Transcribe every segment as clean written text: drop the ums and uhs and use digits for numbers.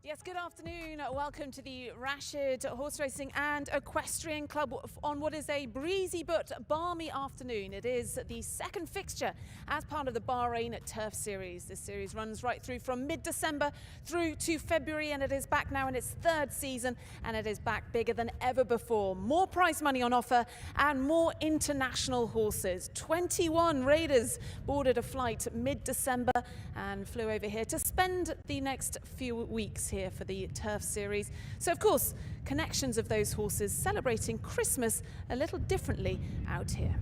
Yes, good afternoon. Welcome to the Rashid Horse Racing and Equestrian Club on what is a breezy but balmy afternoon. It is the second fixture as part of the Bahrain Turf Series. This series runs right through from mid-December through to February, and it is back now in its third season, and it is back bigger than ever before. More prize money on offer and more international horses. 21 Raiders boarded a flight mid-December and flew over here to spend the next few weeks here for the Turf Series. So of course, connections of those horses celebrating Christmas a little differently out here.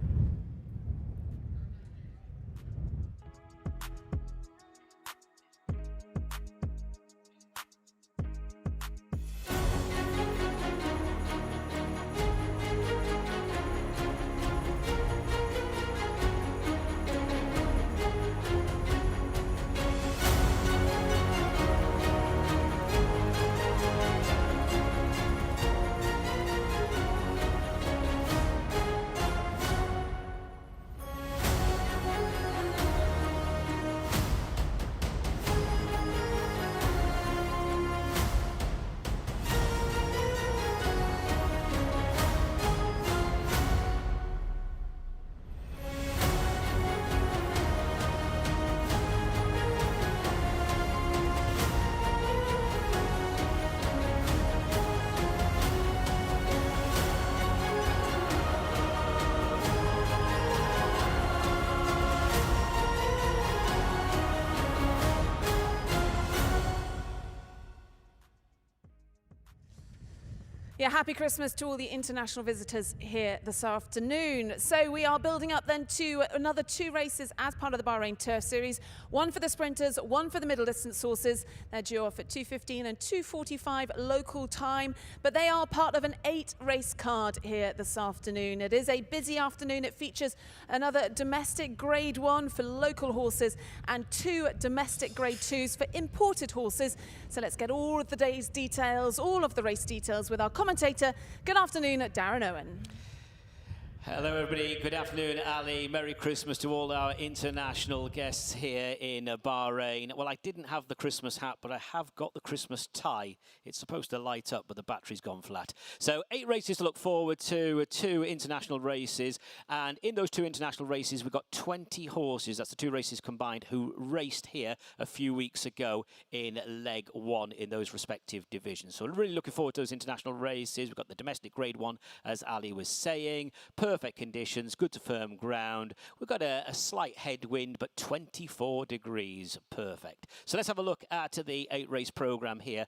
Yeah, happy Christmas to all the international visitors here this afternoon. So we are building up then to another two races as part of the Bahrain Turf Series. One for the sprinters, one for the middle distance horses. They're due off at 2:15 and 2:45 local time, but they are part of an 8-race card here this afternoon. It is a busy afternoon. It features another domestic Grade 1 for local horses and 2 domestic Grade 2s for imported horses. So let's get all of the day's details, all of the race details with our commentator. Good afternoon, Darren Owen. Hello everybody, good afternoon Ali. Merry Christmas to all our international guests here in Bahrain. Well, I didn't have the Christmas hat, but I have got the Christmas tie. It's supposed to light up, but the battery's gone flat. So 8 races to look forward to, 2 international races. And in those 2 international races, we've got 20 horses. That's the 2 races combined who raced here a few weeks ago in leg 1 in those respective divisions. So really looking forward to those international races. We've got the domestic Grade 1, as Ali was saying. Perfect conditions, good to firm ground. We've got a slight headwind, but 24 degrees, perfect. So let's have a look at the 8-race program here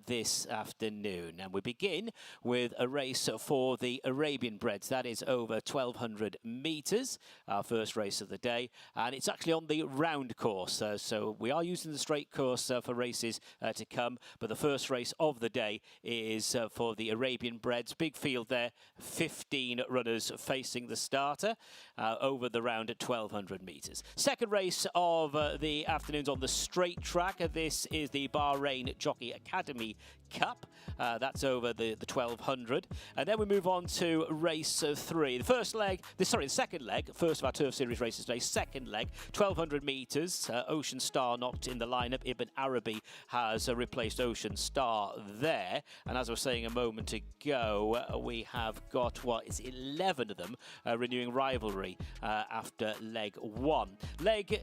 this afternoon. And we begin with a race for the Arabian breds. That is over 1,200 meters, our first race of the day. And it's actually on the round course. So we are using the straight course for races to come. But the first race of the day is for the Arabian breds. Big field there, 15 runners facing the starter over the round at 1,200 meters. Second race of the afternoon's on the straight track. This is the Bahrain Jockey Academy Cup. That's over the 1,200. And then we move on to race 3. The second leg, first of our Turf Series races today, second leg, 1,200 meters. Ocean Star knocked in the lineup. Ibn Arabi has replaced Ocean Star there. And as I was saying a moment ago, we have got, what is 11 of them renewing rivalry after leg 1. Leg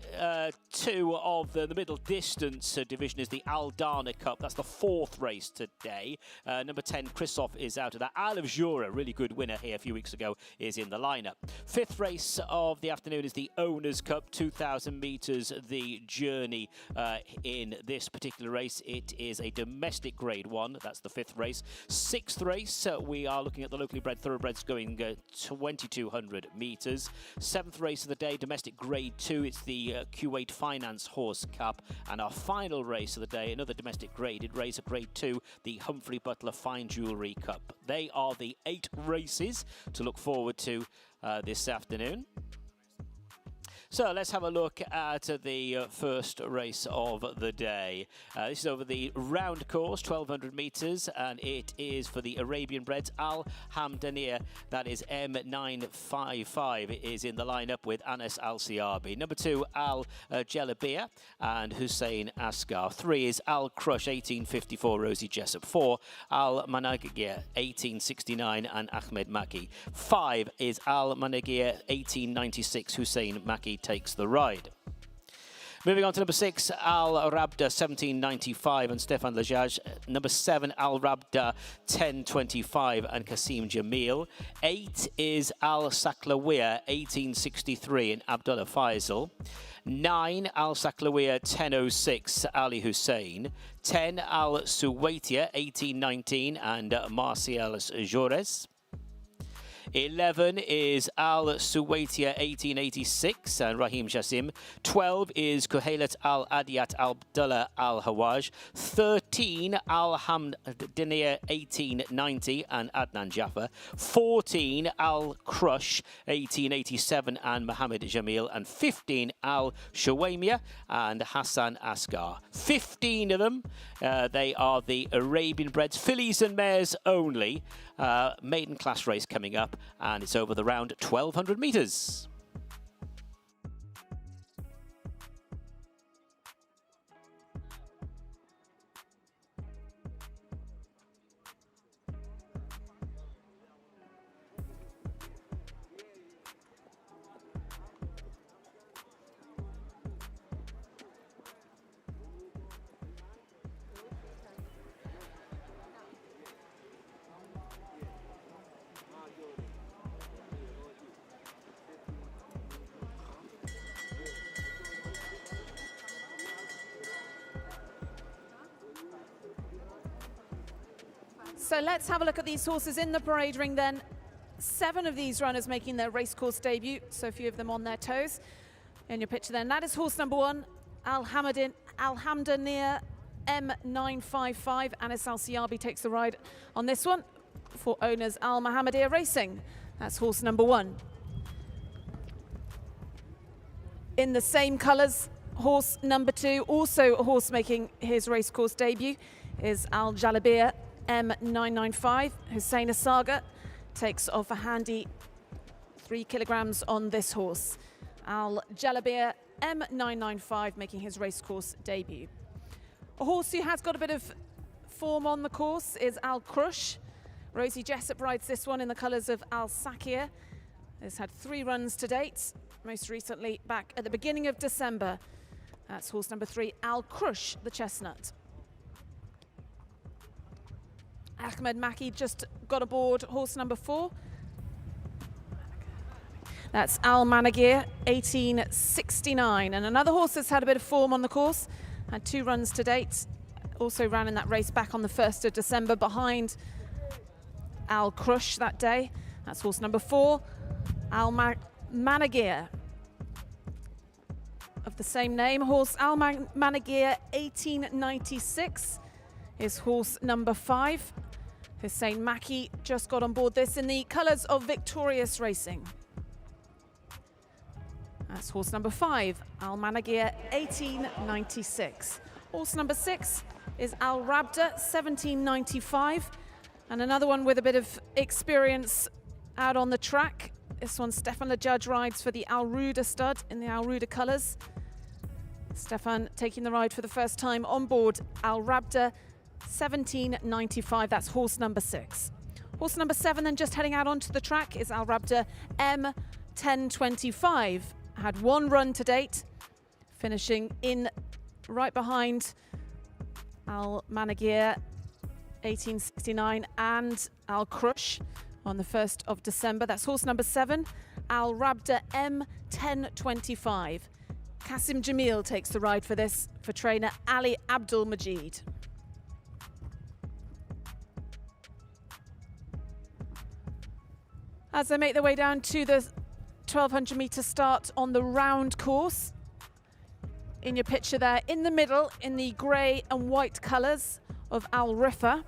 2 of the middle distance division is the Al Dana Cup. That's the 4th race today. Number 10, Christoph, is out of that. Isle of Jura, really good winner here a few weeks ago, is in the lineup. 5th race of the afternoon is the Owners Cup, 2,000 meters, the journey in this particular race. It is a domestic Grade 1. That's the 5th race. 6th race, we are looking at the locally bred thoroughbreds going 2,200 meters. 7th race of the day, domestic Grade 2. It's the Kuwait Finance Horse Cup. And our final race of the day, another domestic graded race, a Grade 2, the Humphrey BUTLER Fine Jewellery Cup. They are the 8 races to look forward to this afternoon. So let's have a look at the first race of the day. This is over the round course, 1200 metres, and it is for the Arabian breds Al Hamdania. That is M955. It is in the lineup with Anas Al Siabi. Number 2, Al Jalabia and Hussein Asghar. 3 is Al Crush, 1854, Rosie Jessup. 4, Al Managia, 1869, and Ahmed Maki. 5 is Al Managia, 1896, Hussein Maki takes the ride. Moving on to number 6, Al Rabda 1795 and Stefan Lajaj. Number 7, Al Rabda 1025 and Kasim Jamil. 8 is Al Saklawiya 1863 and Abdullah Faisal. 9, Al Saklawiya 1006, Ali Hussein. 10, Al Suwaitia 1819 and Marcial Jores. 11 is Al Suwaitia 1886 and Rahim Jassim. 12 is Kuhailat Al Adiyat Abdullah Al Hawaj. 13 Al Hamdania 1890 and Adnan Jaffa. 14 Al Crush 1887 and Mohammed Jamil. And 15 Al Shuwaimia and Hassan Asghar. 15 of them. They are the Arabian breds, fillies and mares only. Maiden class race coming up, and it's over the round 1200 metres. So let's have a look at these horses in the parade ring then. 7 of these runners making their racecourse debut, so a few of them on their toes. In your picture then, that is horse number 1, Al Hamdania M955. Anas Al Siabi takes the ride on this one for owners Al Mohammedia Racing. That's horse number 1. In the same colours, horse number 2, also a horse making his racecourse debut, is Al Jalabia M995. Hussein Asghar takes off a handy 3 kilograms on this horse. Al Jalabia M995 making his racecourse debut. A horse who has got a bit of form on the course is Al Crush. Rosie Jessup rides this one in the colours of Al Sakia. Has had 3 runs to date, most recently back at the beginning of December. That's horse number 3, Al Crush, the chestnut. Ahmed Maki just got aboard horse number 4. That's Al Managir, 1869. And another horse that's had a bit of form on the course, had 2 runs to date. Also ran in that race back on the 1st of December behind Al Crush that day. That's horse number 4, Al Managir. Of the same name, horse Al Managir, 1896. Is horse number 5. Hussein Maki just got on board this in the colours of Victorious Racing. That's horse number 5, Al Managir, 1896. Horse number 6 is Al Rabda, 1795. And another one with a bit of experience out on the track. This one, Stefan the Judge rides for the Al Ruda stud in the Al Ruda colours. Stefan taking the ride for the first time on board Al Rabda, 1795. That's horse number 6. Horse number 7 then just heading out onto the track is Al Rabda M1025. Had 1 run to date, finishing in right behind Al Managir 1869 and Al Crush on the 1st of December. That's horse number 7, Al Rabda M1025. Kasim Jamil takes the ride for this for trainer Ali Abdul Majid. As they make their way down to the 1200 metre start on the round course. In your picture there, in the middle, in the grey and white colours of Al RIFFA,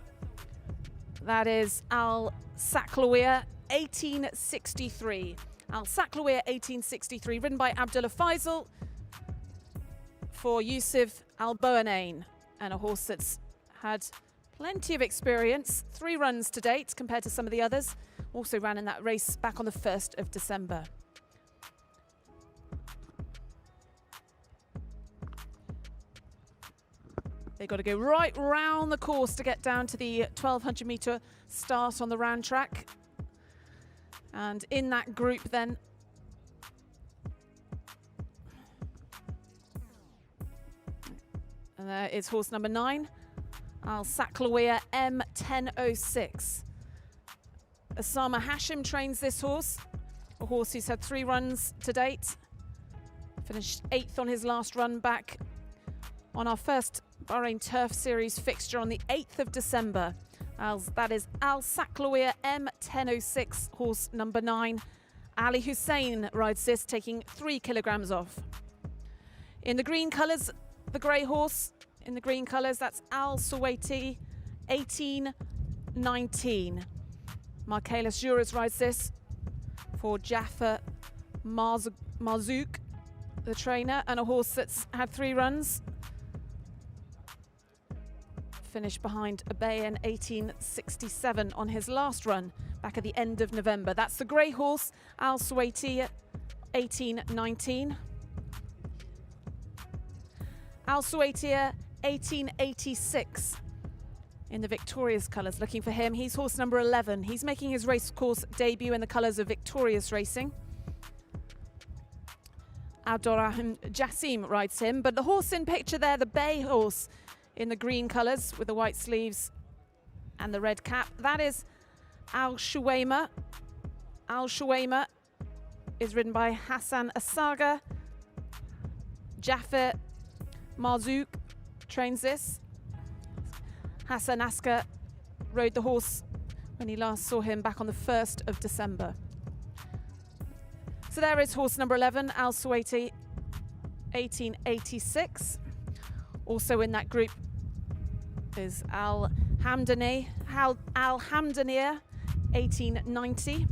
that is Al Saklawiya, 1863. Al Saklawiya 1863, ridden by Abdullah Faisal for Yusuf Al Boanain, and a horse that's had plenty of experience, 3 runs to date compared to some of the others. Also ran in that race back on the 1st of December. They've got to go right round the course to get down to the 1200 metre start on the round track. And in that group then, and there is horse number 9, Al Saklawiya M1006. Osama Hashim trains this horse, a horse who's had 3 runs to date. Finished 8th on his last run back on our first Bahrain Turf Series fixture on the 8th of December. That is Al Saklawiya M1006, horse number 9. Ali Hussein rides this, taking 3 kilograms off. In the green colours, the grey horse in the green colours, that's Al Suwaiti 1819. Markelis Juras rides this for Jaffa Marzouk, the trainer, and a horse that's had 3 runs. Finished behind Bayan 1867 on his last run back at the end of November. That's the grey horse, Al Suwaiti 1819. Al Suwaiti 1886 in the Victorious colours, looking for him. He's horse number 11. He's making his race course debut in the colours of Victorious Racing. Abdurrahim Jassim rides him, but the horse in picture there, the bay horse in the green colours with the white sleeves and the red cap, that is Al Shuwaima. Al Shuwaima is ridden by Hassan Asaga. Jaffa Marzouk trains this. Hassan Aska rode the horse when he last saw him back on the 1st of December. So there is horse number 11, Al Suwaiti 1886. Also in that group is Al Hamdani 1890.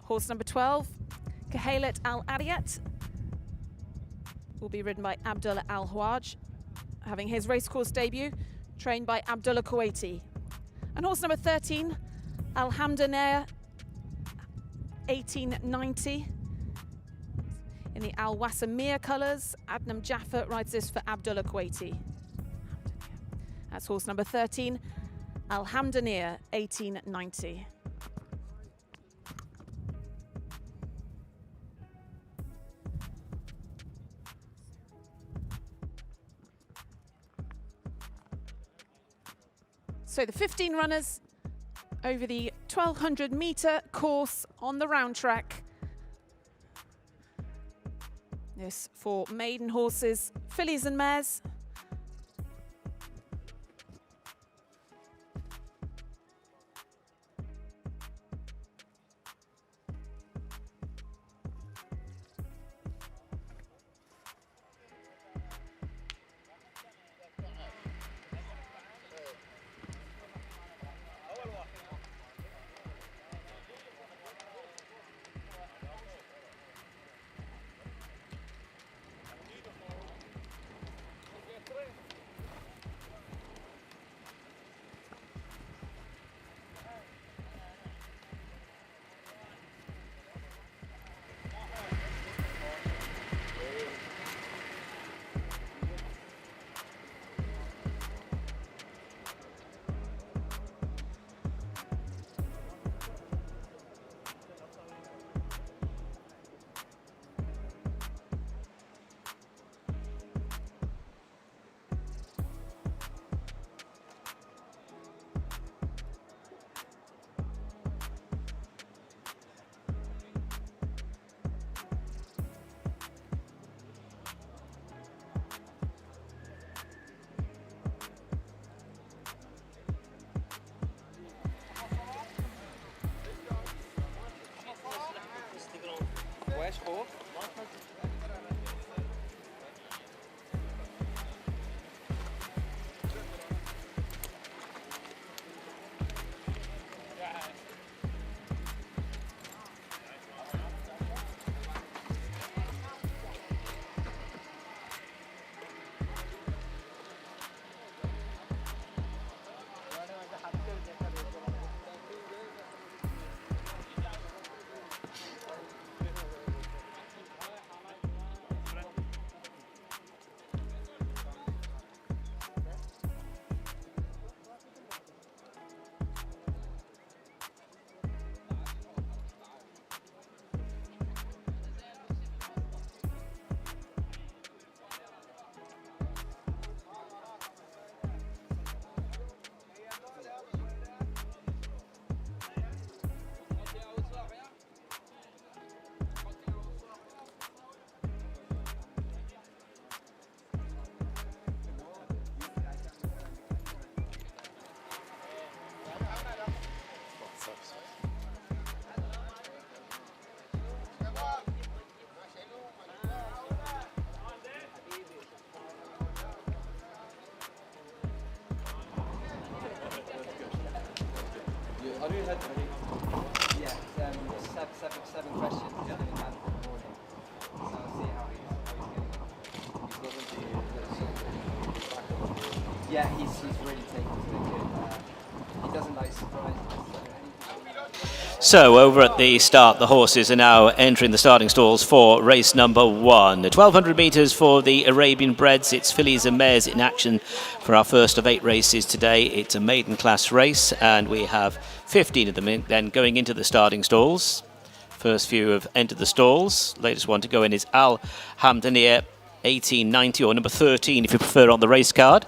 Horse number 12, Kahalat Al Ariyat, will be ridden by Abdullah Al Hawaj, having his racecourse debut, trained by Abdullah Kuwaiti. And horse number 13, Alhamdulillah 1890. In the Al Wasamir colours, Adnam Jaffa rides this for Abdullah Kuwaiti. That's horse number 13, Alhamdulillah 1890. So the 15 runners over the 1200 metre course on the round track. This for maiden horses, fillies and mares. Yeah, seven questions in the morning. So I'll see how he's getting on. Yeah, he's really taken to it. He doesn't like surprises. So over at the start, the horses are now entering the starting stalls for race number 1. 1,200 metres for the Arabian breds. It's fillies and mares in action for our first of 8 races today. It's a maiden class race, and we have 15 of them then going into the starting stalls. First few have entered the stalls. Latest one to go in is Al Hamdaniya, 1890, or number 13 if you prefer on the race card.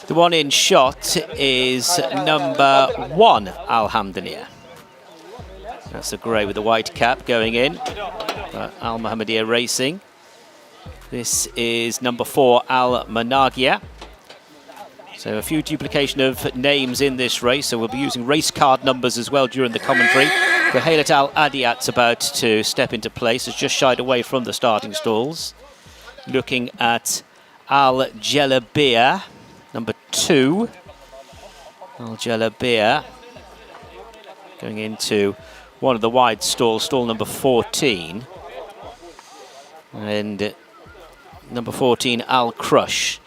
The one in shot is number 1, Al Hamdaniya. That's the grey with the white cap going in. Al Muhammadiyah Racing. This is number 4, Al Managia. So a few duplication of names in this race, so we'll be using race card numbers as well during the commentary. Rahailat Al Adiyat's about to step into place, has just shied away from the starting stalls. Looking at Al Jalabiyah, number 2. Al Jalabiyah going into one of the wide stalls, stall number 14. And number 14, Al Crush,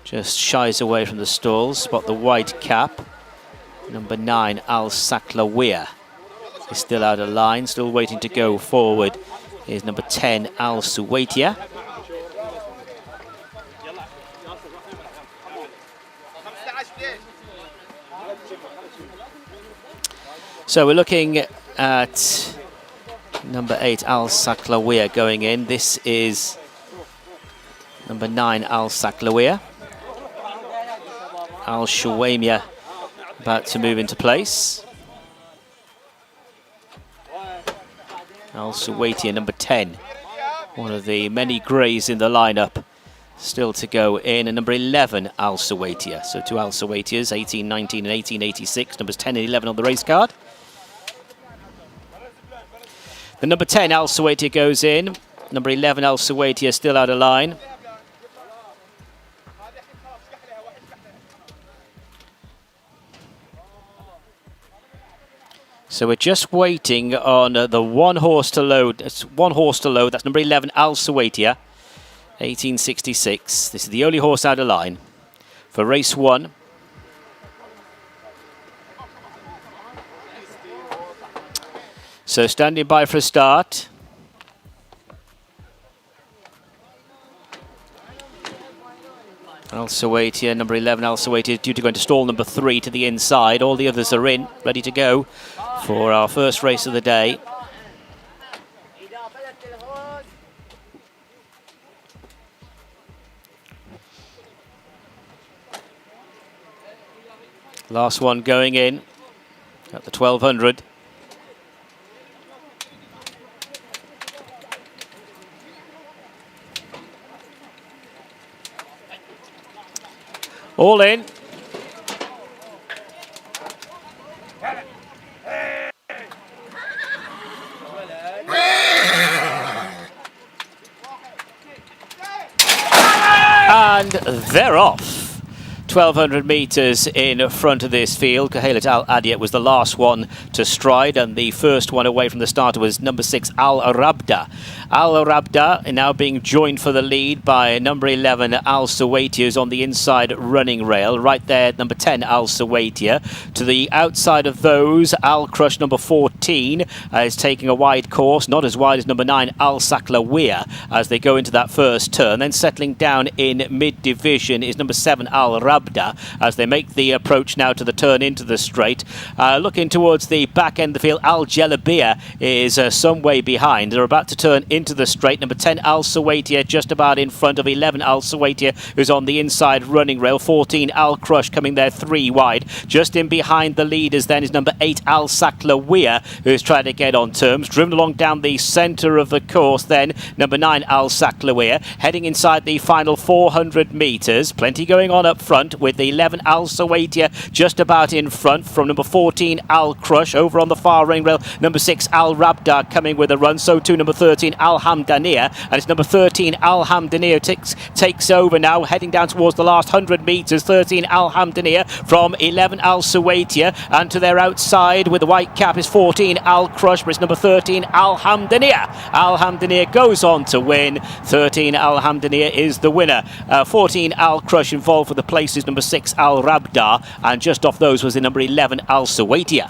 just shies away from the stalls. Spot the white cap. Number 9, Al Saklawiya is still out of line, still waiting to go forward. Is number 10, Al Suwaitia. So we're looking at number 8, Al Saklawiya going in. This is number 9, Al Saklawiya. Al Shuwaimia about to move into place. Al Suwaitia, number 10. One of the many greys in the lineup still to go in. And number 11, Al Suwaitia. So 2 Al Suwaitias, 1819 and 1886. Numbers 10 and 11 on the race card. The number 10, Al Suwaitia, goes in. Number 11, Al Suwaitia, still out of line. So we're just waiting on the one horse to load. It's 1 horse to load. That's number 11, Al Suwaitia, 1866. This is the only horse out of line for race 1. So standing by for a start. Al Suwaitia, number 11, Al Suwaitia, due to go into stall number 3 to the inside. All the others are in, ready to go for our first race of the day. Last one going in at the 1200. All in. And they're off. 1,200 metres in front of this field. KUWAIT Al Adiyat was the last one to stride, and the first one away from the starter was number 6 Al Rabda. Al Rabda now being joined for the lead by number 11 Al Sawaitia, who's on the inside running rail. Right there, number 10 Al Sawaitia. To the outside of those, Al Crush number 14 is taking a wide course, not as wide as number 9 Al Saklawiya as they go into that first turn. Then settling down in mid-division is number 7 Al Rabda as they make the approach now to the turn into the straight. Looking towards the back end of the field, Al Jalabiya is some way behind. They're about to turn into the straight. Number 10 Al Sawaitia just about in front of 11 Al Sawaitia, who's on the inside running rail. 14 Al Crush coming there 3 wide. Just in behind the leaders then is number 8 Al Saklawiya, who's trying to get on terms. Driven along down the centre of the course then, number 9 Al Saklawiya, heading inside the final 400 metres. Plenty going on up front, with the 11 Al Sawaitia just about in front from number 14 Al Crush. Over on the far running rail, number 6 Al Rabda coming with a run. So too number 13 Al Hamdaniya, and it's number 13 Al Hamdaniya takes over now, heading down towards the last 100 metres. 13 Al Hamdaniya from 11 Al Sawaitia, and to their outside with the white cap is 14 Al Crush, but it's number 13 Al Hamdaniya. Al Hamdaniya goes on to win. 13 Al Hamdaniya is the winner. 14 Al Crush involved for the places, number 6 Al Rabda, and just off those was the number 11 Al Sawaitia.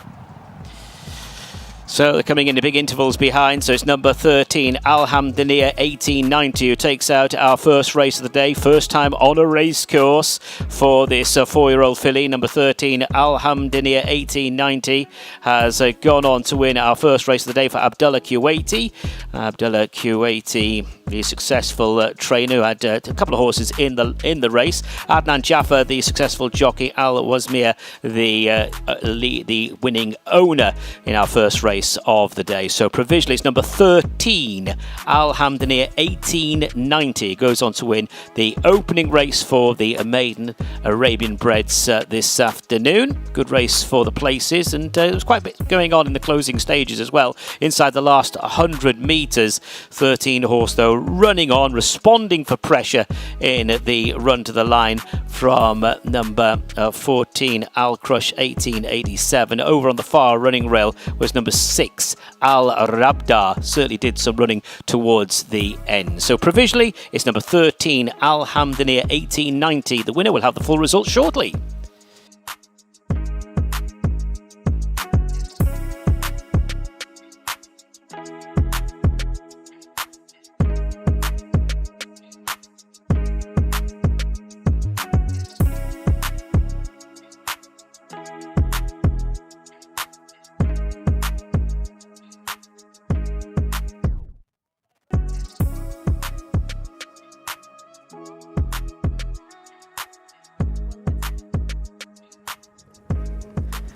So they're coming into big intervals behind. So it's number 13 Al Hamdaniya 1890 who takes out our first race of the day. First time on a race course for this 4-year-old filly. Number 13 Al Hamdaniya 1890 has gone on to win our first race of the day for Abdullah Kuwaiti. Abdullah Kuwaiti, the successful trainer who had a couple of horses in the race. Adnan Jaffa, the successful jockey. Al Wasmir, the winning owner in our first race of the day. So provisionally it's number 13 Al Hamdaniya 1890 goes on to win the opening race for the maiden Arabian breds this afternoon. Good race for the places, and there was quite a bit going on in the closing stages as well inside the last 100 metres. 13 horse though running on, responding for pressure in the run to the line from number 14 Al Crush 1887. Over on the far running rail was number 6 Al Rabda, certainly did some running towards the end. So provisionally it's number 13 Al Hamdaniya 1890. The winner will have the full result shortly.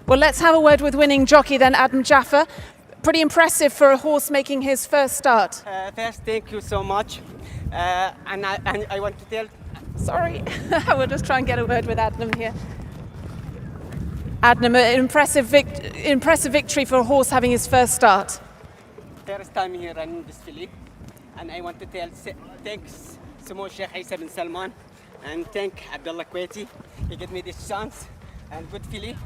Well, let's have a word with winning jockey then, Adnan Jaffa. Pretty impressive for a horse making his first start. First, thank you so much. And I want to tell... Sorry, we'll just try and get a word with Adnan here. Adnan, an impressive victory for a horse having his first start. First time here running this filly. And I want to tell thanks so much Sheikh Isa bin Salman, and thank Abdullah Kuwaiti. He gave me this chance, and good filly.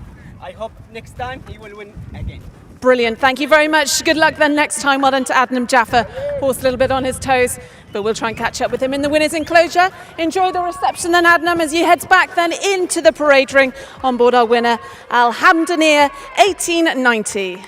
I hope next time he will win again. Brilliant. Thank you very much. Good luck then next time. Well done to Adnan Jaffa. Horse a little bit on his toes, but we'll try and catch up with him in the winner's enclosure. Enjoy the reception then, Adnan, as he heads back then into the parade ring on board our winner, Al Hamdaniya 1890.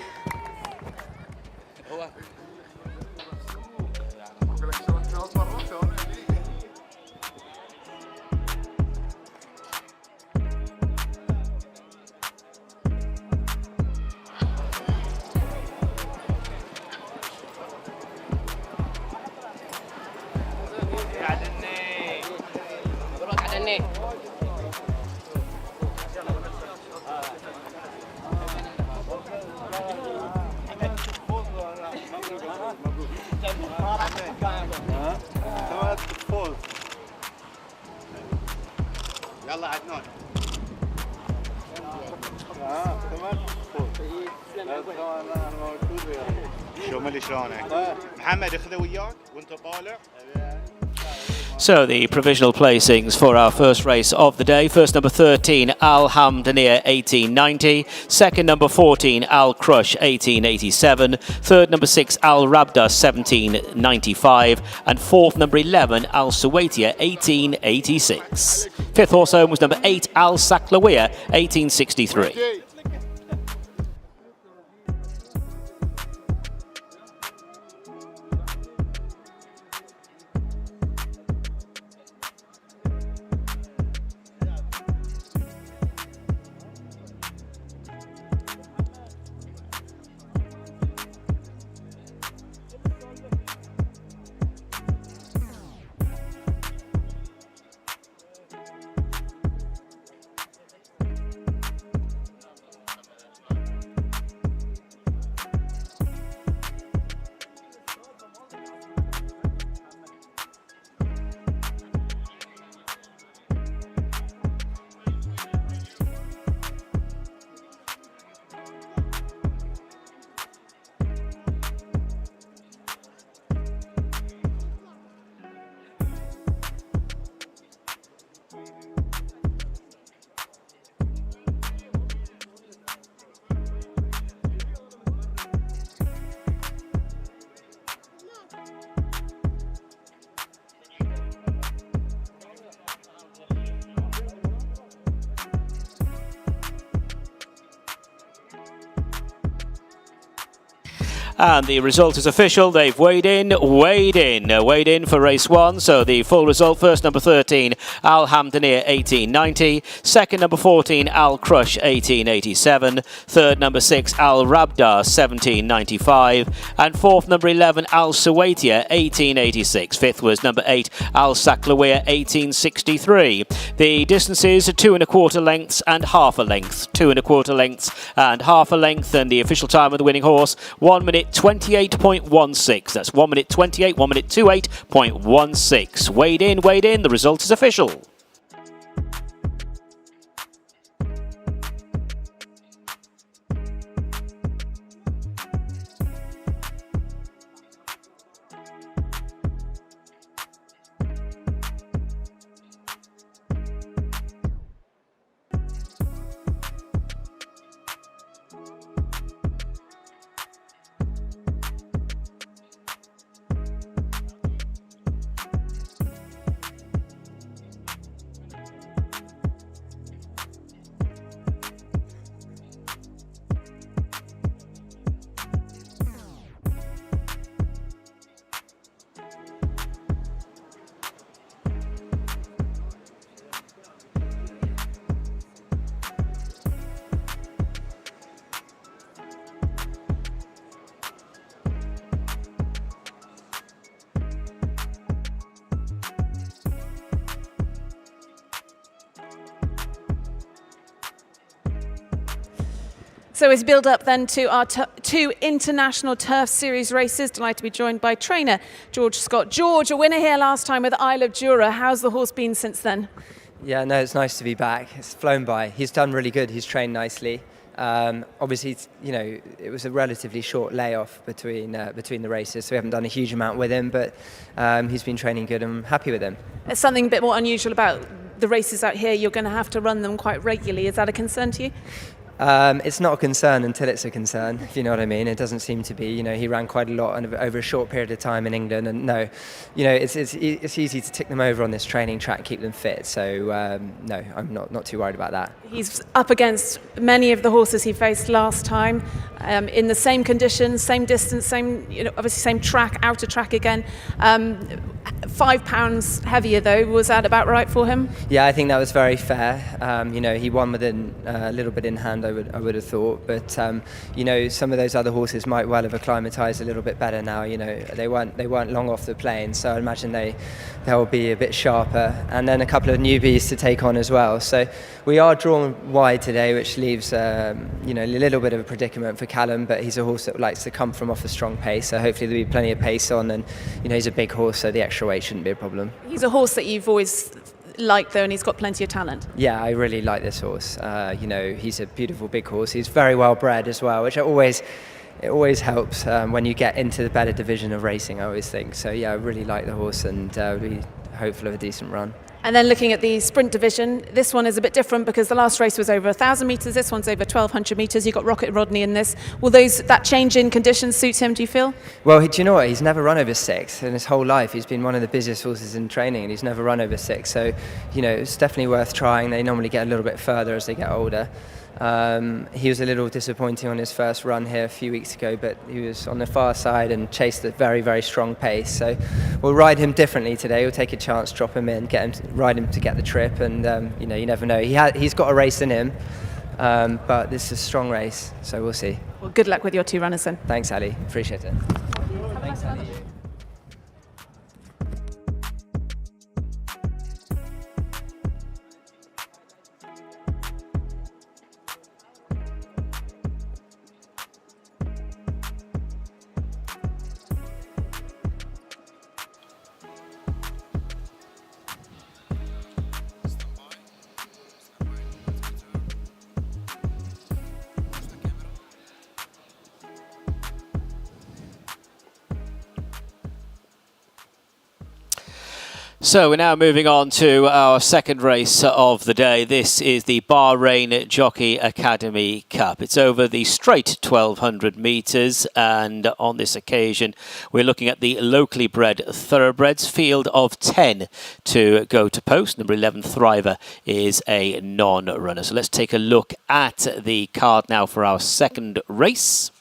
يلا عدنان شو مالي شلونك؟ محمد اخذه وياك وانت طالع. So the provisional placings for our first race of the day. First, number 13, Alhamdulillah, 1890. Second, number 14, Al Crush, 1887. Third, number 6, Al Rabda, 1795. And fourth, number 11, Al Suwaitia, 1886. Fifth horse home was number 8, Al Saklawiya, 1863. And the result is official. They've weighed in for race 1. So the full result, first number 13, Alhamdulillah, 1890. Second, number 14, Al Crush, 1887. Third, number 6, Al Rabda, 1795. And fourth, number 11, Al Suwaitia, 1886. Fifth was number 8, Al Saklawiya, 1863. The distances are 2 1/4 lengths and half a length. 2 1/4 lengths and half a length. And the official time of the winning horse, 1 minute 28.16. That's 1 minute 28, 1 minute 28.16. Weighed in, the result is official. So as build up then to our 2 international turf series races, delighted to be joined by trainer George Scott. George, a winner here last time with Isle of Jura. How's the horse been since then? Yeah, no, it's nice to be back. It's flown by. He's done really good. He's trained nicely. Obviously, you know, it was a relatively short layoff between the races, so we haven't done a huge amount with him, but he's been training good and I'm happy with him. There's something a bit more unusual about the races out here. You're going to have to run them quite regularly. Is that a concern to you? It's not a concern until it's a concern, if you know what I mean. It doesn't seem to be. You know, he ran quite a lot over a short period of time in England, and no, you know, it's easy to tick them over on this training track and keep them fit. So no, I'm not too worried about that. He's up against many of the horses he faced last time, in the same conditions, same distance, same, you know, obviously same track, outer track again. 5 pounds heavier though. Was that about right for him? Yeah, I think that was very fair. You know, he won within a little bit in hand, I would have thought, but you know, some of those other horses might well have acclimatized a little bit better now. You know, they weren't long off the plane, so I imagine they'll be a bit sharper, and then a couple of newbies to take on as well. So we are drawn wide today, which leaves you know, a little bit of a predicament for Callum, but he's a horse that likes to come from off a strong pace, so hopefully there'll be plenty of pace on, and you know, he's a big horse, so the extra weight shouldn't be a problem. He's a horse that you've always liked though, and he's got plenty of talent. Yeah, I really like this horse. You know, he's a beautiful big horse. He's very well bred as well, which it always helps when you get into the better division of racing, I always think. So yeah, I really like the horse, and be hopeful of a decent run. And then looking at the sprint division, this one is a bit different because the last race was over 1,000 metres, this one's over 1,200 metres. You've got Rocket Rodney in this. Will that change in conditions suit him, do you feel? Well, do you know what? He's never run over 6 in his whole life. He's been one of the busiest horses in training, and he's never run over 6. So, you know, it's definitely worth trying. They normally get a little bit further as they get older. He was a little disappointing on his first run here a few weeks ago, but he was on the far side and chased a very, very strong pace. So we'll ride him differently today. We'll take a chance, drop him in, ride him to get the trip, and you know, you never know. He's got a race in him, but this is a strong race, so we'll see. Well, good luck with your 2 runners then. Thanks, Ali. Appreciate it. Thanks, Ali. So we're now moving on to our second race of the day. This is the Bahrain Jockey Academy Cup. It's over the straight 1,200 metres, and on this occasion we're looking at the locally bred thoroughbreds, field of 10 to go to post. Number 11 Thriver is a non-runner. So let's take a look at the card now for our second race.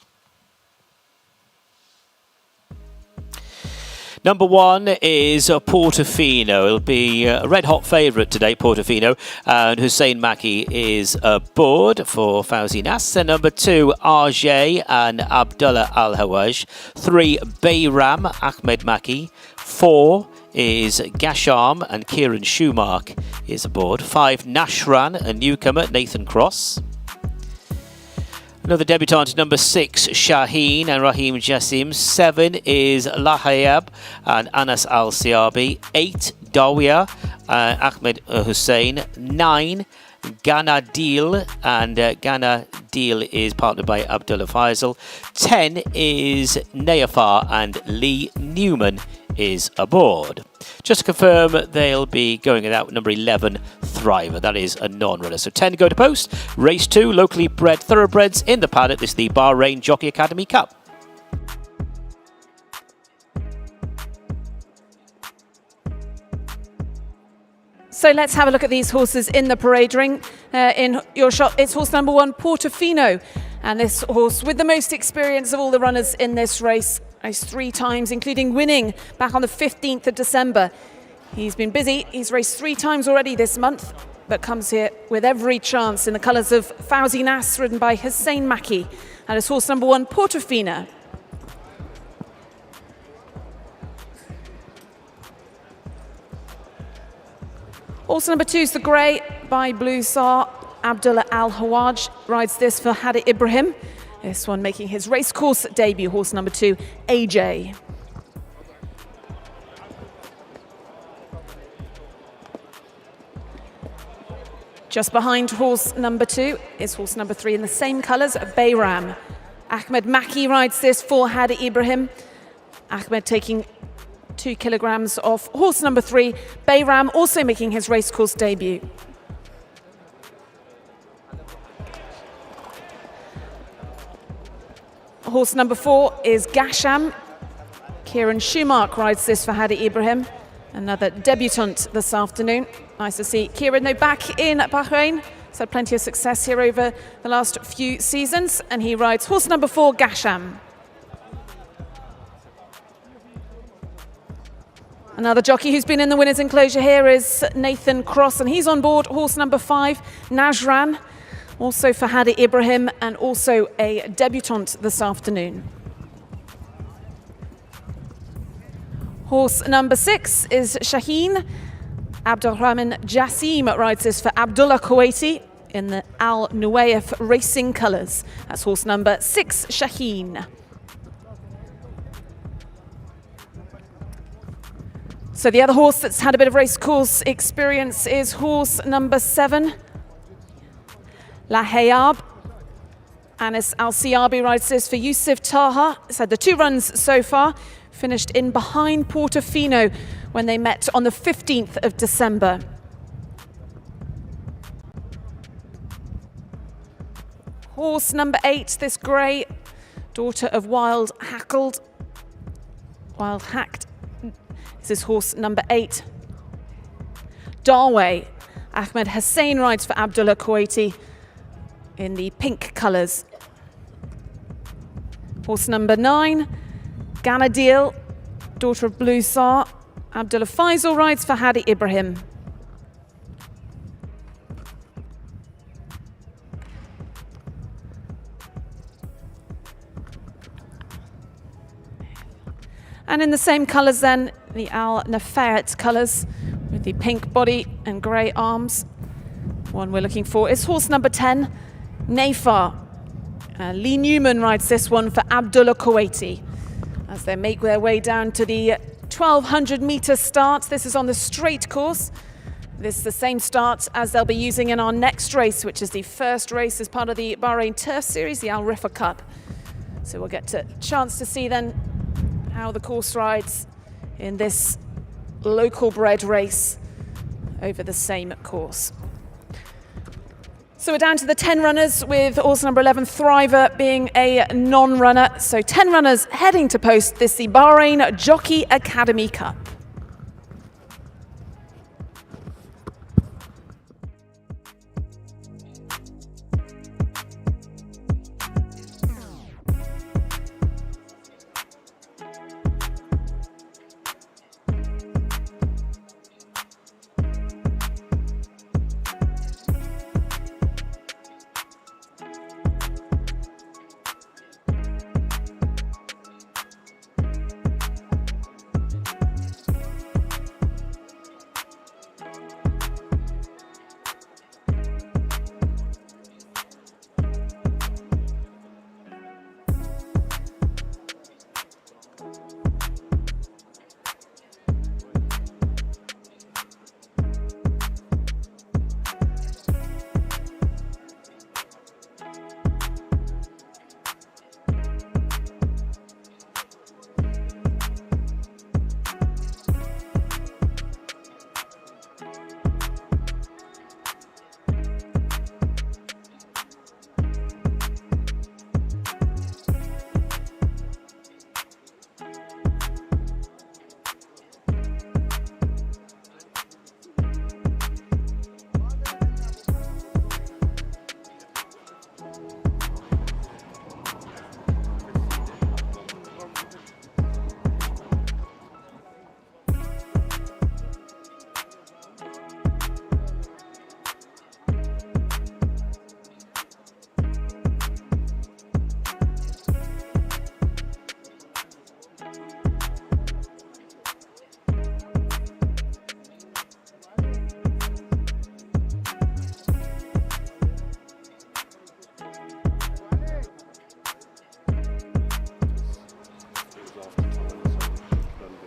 Number 1 is Portofino. It'll be a red-hot favourite today, Portofino. And Hussein Maki is aboard for Fawzi Nas. And number 2, RJ and Abdullah Al-Hawaj. 3, BAHRAIN, Ahmed Maki. 4 is Gasham and Kieran Schumark is aboard. 5, Nashran, a newcomer, Nathan Cross. Another debutant, number 6, Shaheen and Rahim Jassim. 7 is Lahayab and Anas Al-Siabi. 8, Dawiya, Ahmed Hussein. 9, Ghana Deal, and Ghana Deal is partnered by Abdullah Faisal. 10 is Nayafar, and Lee Newman is aboard. Just to confirm, they'll be going it out with number 11 Thriver. That is a non-runner. So 10 to go to post. Race 2, locally bred thoroughbreds in the paddock. This is the Bahrain Jockey Academy Cup. So let's have a look at these horses in the parade ring. In your shot, it's horse number 1, Portofino. And this horse, with the most experience of all the runners in this race, raced 3 times, including winning back on the 15th of December. He's been busy. He's raced 3 times already this month, but comes here with every chance in the colours of Fawzi Nas, ridden by Hussein Maki. And it's horse number 1, Portofino. Horse number 2 is the Grey by Blue Sar. Abdullah Al-Hawaj rides this for Hadi Ibrahim. This one making his racecourse debut, horse number 2, AJ. Just behind horse number 2 is horse number 3 in the same colours, BAHRAIN. Ahmed Maki rides this for Hadi Ibrahim. Ahmed taking 2 kilograms off horse number 3. BAHRAIN also making his racecourse debut. Horse number 4 is Gasham. Kieran Schumark rides this for Hadi Ibrahim. Another debutant this afternoon. Nice to see Kieran, though, back in Bahrain. He's had plenty of success here over the last few seasons. And he rides horse number 4, Gasham. Another jockey who's been in the winner's enclosure here is Nathan Cross. And he's on board horse number 5, Najran. Also for Hadi Ibrahim, and also a debutant this afternoon. Horse number 6 is Shaheen. Abdurrahman Jassim rides this for Abdullah Kuwaiti in the Al Nuwayef racing colours. That's horse number 6, Shaheen. So the other horse that's had a bit of race course experience is horse number 7, Lahayab. Anas Al-Siabi rides this for Yusuf Taha. He's had the 2 runs so far. Finished in behind Portofino when they met on the 15th of December. Horse number 8, this grey, daughter of Wild Hacked. This is horse number 8. Darway. Ahmed Hussein rides for Abdullah Kuwaiti in the pink colours. Horse number 9, Ganadil, daughter of Blue Sar. Abdullah Faisal rides for Hadi Ibrahim. And in the same colours then, the Al Nafayat colours with the pink body and grey arms. One we're looking for is horse number 10, Nafar. Lee Newman rides this one for Abdullah Kuwaiti as they make their way down to the 1200 metre start. This is on the straight course. This is the same start as they'll be using in our next race, which is the first race as part of the Bahrain Turf Series, the Al RIFFA Cup. So we'll get a chance to see then how the course rides in this local bred race over the same course. So we're down to the 10 runners, with horse number 11 Thriver being a non-runner. So 10 runners heading to post this, the Bahrain Jockey Academy Cup.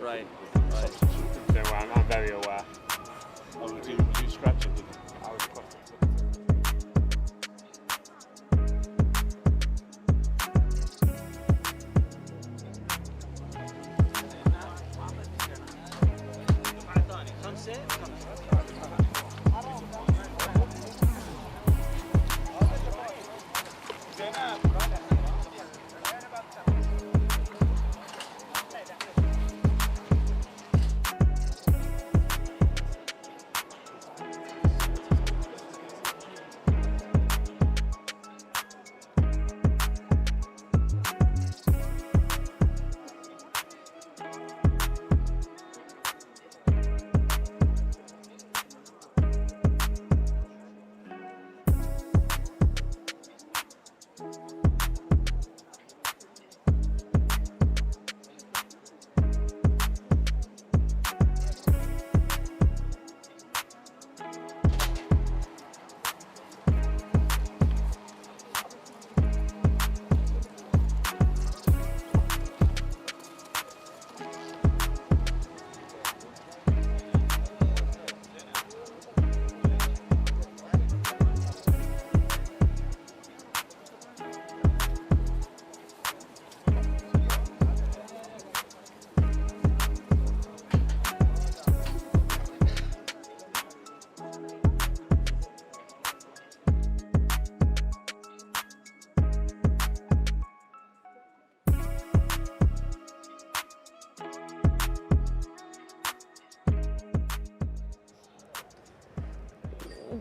Right. So I'm very aware. Do you scratch it? I was quite.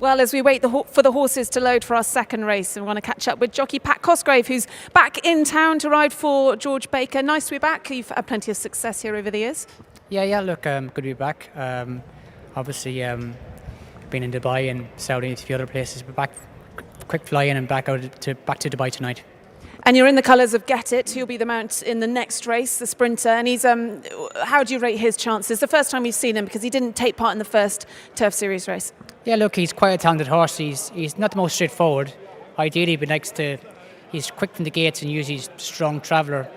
Well, as we wait for the horses to load for our second race, we want to catch up with jockey Pat Cosgrave, who's back in town to ride for George Baker. Nice to be back. You've had plenty of success here over the years. Yeah, look, good to be back. Obviously, been in Dubai and Saudi and a few other places, but back, quick fly in and back to Dubai tonight. And you're in the colours of Get It, who'll be the mount in the next race, the sprinter. And he's, how do you rate his chances? The first time you've seen him, because he didn't take part in the first Turf Series race. Yeah, look, he's quite a talented horse. He's not the most straightforward. Ideally, but he's quick from the gates and usually he's a strong traveller.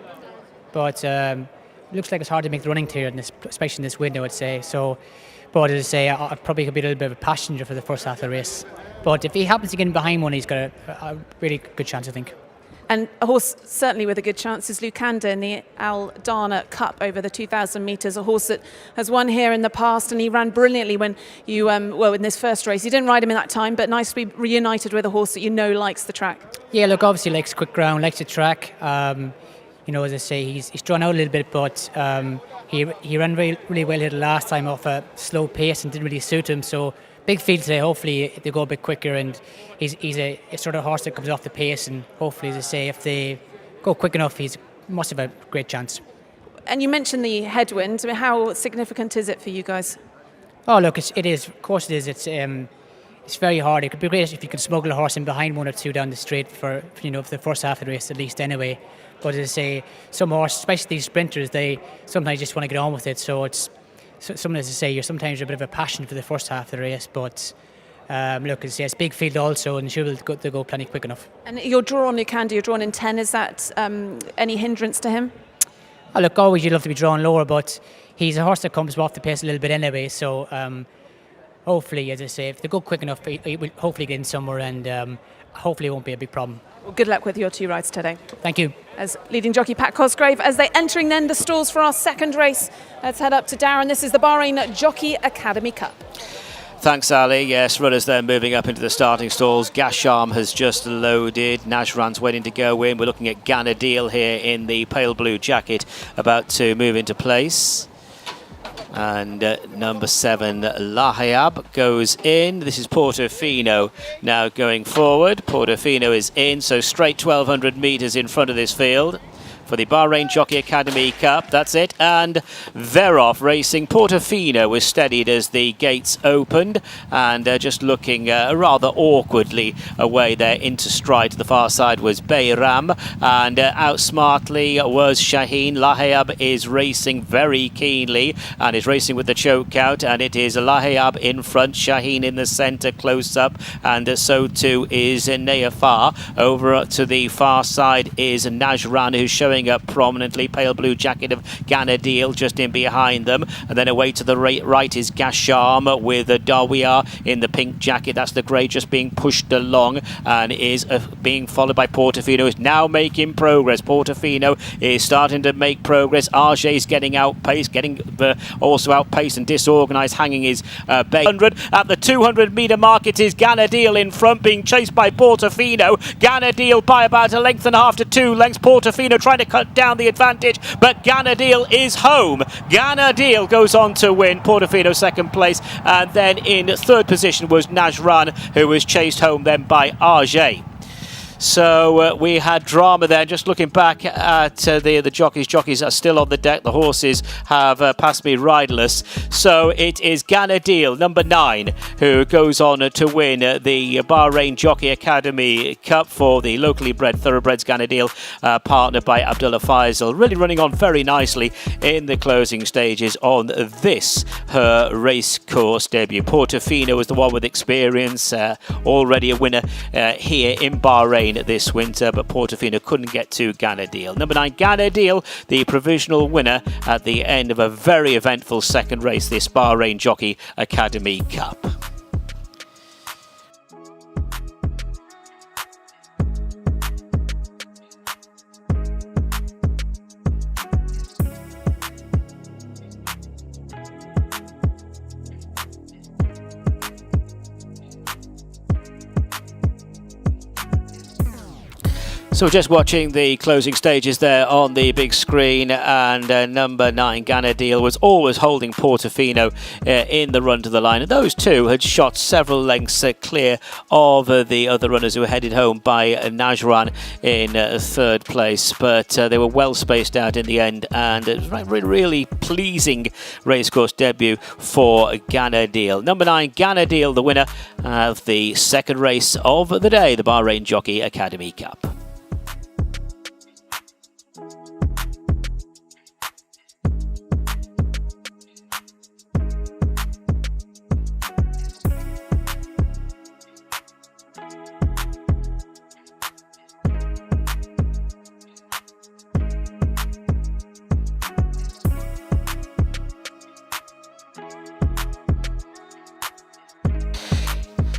But looks like it's hard to make the running clear, especially in this window, I'd say. So, but as I say, I probably could be a little bit of a passenger for the first half of the race. But if he happens to get in behind one, he's got a really good chance, I think. And a horse certainly with a good chance is Lucanda in the Al Dana Cup over the 2,000 metres, a horse that has won here in the past, and he ran brilliantly when you, well, in this first race. You didn't ride him in that time, but nice to be reunited with a horse that you know likes the track. Yeah, look, obviously likes quick ground, likes the track. You know, as I say, he's drawn out a little bit, but he ran really well here the last time off a slow pace and didn't really suit him. So big field today. Hopefully they go a bit quicker, and he's a sort of horse that comes off the pace, and hopefully, as I say, if they go quick enough, he must have a great chance. And you mentioned the headwind. I mean, how significant is it for you guys? Oh, look, it is. Of course, it is. It's very hard. It could be great if you could smuggle a horse in behind one or two down the straight for for the first half of the race at least, anyway. But as I say, some horses, especially these sprinters, they sometimes just want to get on with it. So it's something, as I say, you're sometimes a bit of a passion for the first half of the race, but. Look, it's big field also, and sure they'll go plenty quick enough. And your draw on Lucanda, you're drawn in 10. Is that any hindrance to him? Oh, look, always you'd love to be drawn lower, but he's a horse that comes off the pace a little bit anyway. So hopefully, as I say, if they go quick enough, he will hopefully get in somewhere, and hopefully it won't be a big problem. Well, good luck with your two rides today. Thank you. As leading jockey Pat Cosgrave, as they're entering then the stalls for our second race. Let's head up to Darren. This is the Bahrain Jockey Academy Cup. Thanks, Ali. Yes, runners there moving up into the starting stalls. Gasham has just loaded. Najran's waiting to go in. We're looking at Ganadil here in the pale blue jacket, about to move into place. And number 7, Lahayab, goes in. This is Portofino now going forward. Portofino is in, so straight 1,200 metres in front of this field for the Bahrain Jockey Academy Cup. That's it. And Verov racing. Portofino was steadied as the gates opened, and just looking rather awkwardly away there into stride. To the far side was Bayram, and out smartly was Shaheen. Lahayab is racing very keenly and is racing with the choke out, and it is Lahayab in front, Shaheen in the centre close up, and so too is Nayafar. Over to the far side is Najran, who's showing up prominently. Pale blue jacket of Ganadil just in behind them, and then away to the right is Gasham with Darwiyah in the pink jacket. That's the grey just being pushed along, and is being followed by Portofino, who's now making progress. Portofino is starting to make progress. RJ is getting outpaced, also outpaced and disorganised, hanging his bay. 100 at the 200 metre mark. It is Ganadil in front, being chased by Portofino. Ganadil by about a length and a half to 2 lengths. Portofino trying to cut down the advantage, but Ganadil is home. Ganadil goes on to win. Portofino second place, and then in third position was Najran, who was chased home then by RJ. So we had drama there. Just looking back at the jockeys. Jockeys are still on the deck. The horses have passed me riderless. So it is Ganadil, number 9, who goes on to win the Bahrain Jockey Academy Cup for the locally bred thoroughbreds. Ganadil, partnered by Abdullah Faisal, really running on very nicely in the closing stages on this, her race course debut. Portofino was the one with experience, already a winner here in Bahrain this winter, but Portofino couldn't get to Ganadil. Number 9, Ganadil, the provisional winner at the end of a very eventful second race, this Bahrain Jockey Academy Cup. So we're just watching the closing stages there on the big screen, and number 9 Ganadil was always holding Portofino in the run to the line, and those two had shot several lengths clear of the other runners who were headed home by Najran in third place, but they were well spaced out in the end, and it was a really pleasing racecourse debut for Ganadil. Number 9 Ganadil, the winner of the second race of the day, the Bahrain Jockey Academy Cup.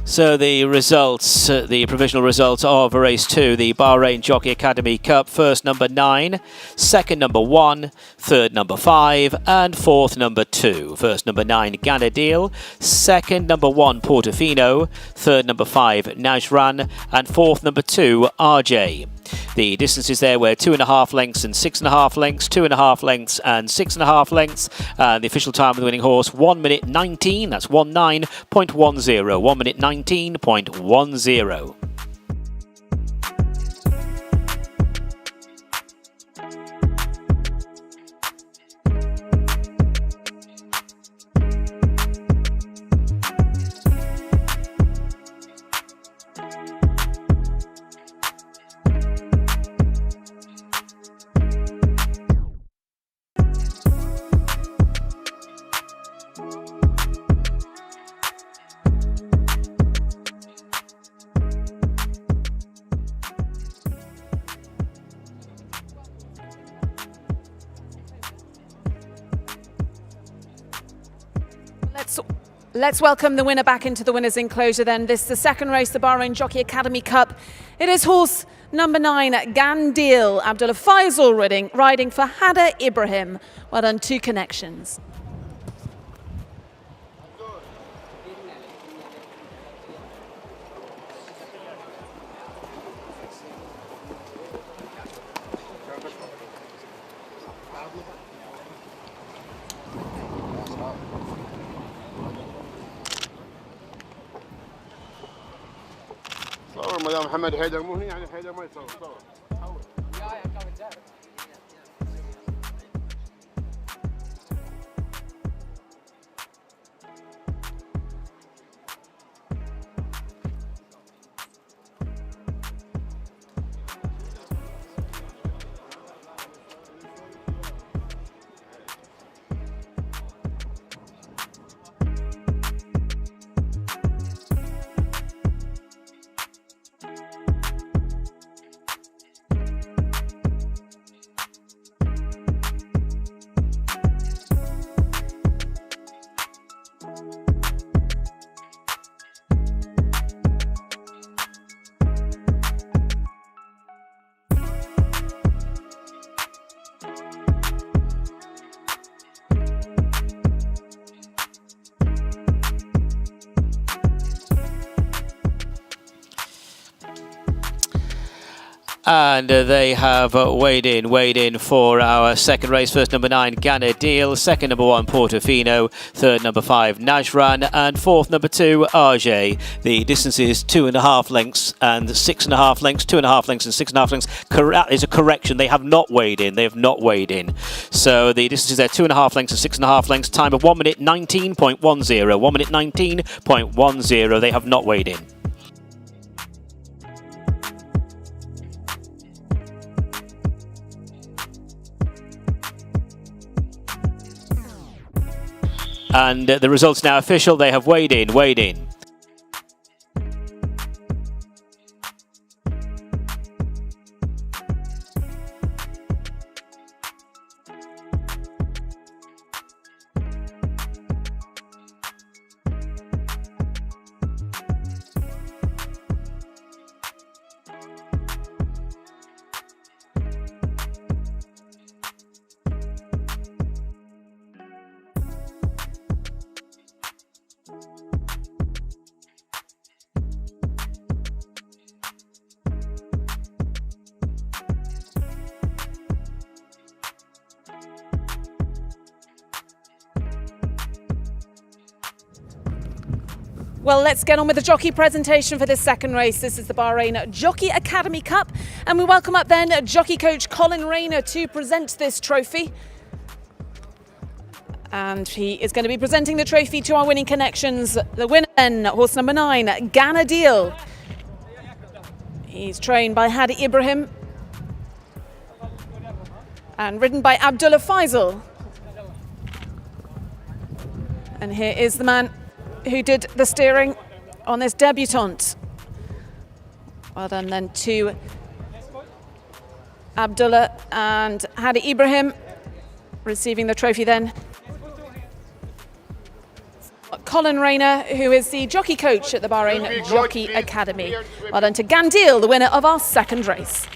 So the results, the provisional results of race 2, the Bahrain Jockey Academy Cup. First number 9, second number 1, third number 5, and fourth number 2. First number 9 Ganadil, second number 1 Portofino, third number 5 Najran, and fourth number 2 RJ. The distances there were 2.5 lengths and 6.5 lengths, 2.5 lengths and 6.5 lengths. The official time of the winning horse, 1 minute 19, that's 19.10, 1 minute 19.10. Let's welcome the winner back into the winner's enclosure then. This is the second race, the Bahrain Jockey Academy Cup. It is horse number 9, Ganadil. Abdullah Faisal riding for Hada Ibrahim. Well done, 2 connections. صور مدام محمد حيدر مو هنا يعني حيدر ما يصور صور And they have weighed in for our second race. First number 9 Ganadil, second number 1 Portofino, third number 5 Najran, and fourth number 2 RJ. The distance is 2.5 lengths and 6.5 lengths, 2.5 lengths and 6.5 lengths. That is a correction. They have not weighed in. They have not weighed in. So the distance is there 2.5 lengths and 6.5 lengths. Time of 1 minute 19.10. 1 minute 19.10. They have not weighed in. And the results now official. They have weighed in. Well, let's get on with the jockey presentation for this second race. This is the Bahrain Jockey Academy Cup, and we welcome up then jockey coach Colin Rayner to present this trophy. And he is going to be presenting the trophy to our winning connections. The winner then, horse number 9, Ganadil. He's trained by Hadi Ibrahim and ridden by Abdullah Faisal. And here is the man who did the steering on this debutante. Well done then to Abdullah and Hadi Ibrahim, receiving the trophy then. Colin Rayner, who is the jockey coach at the Bahrain Jockey Academy. Well done to Ganadil, the winner of our second race.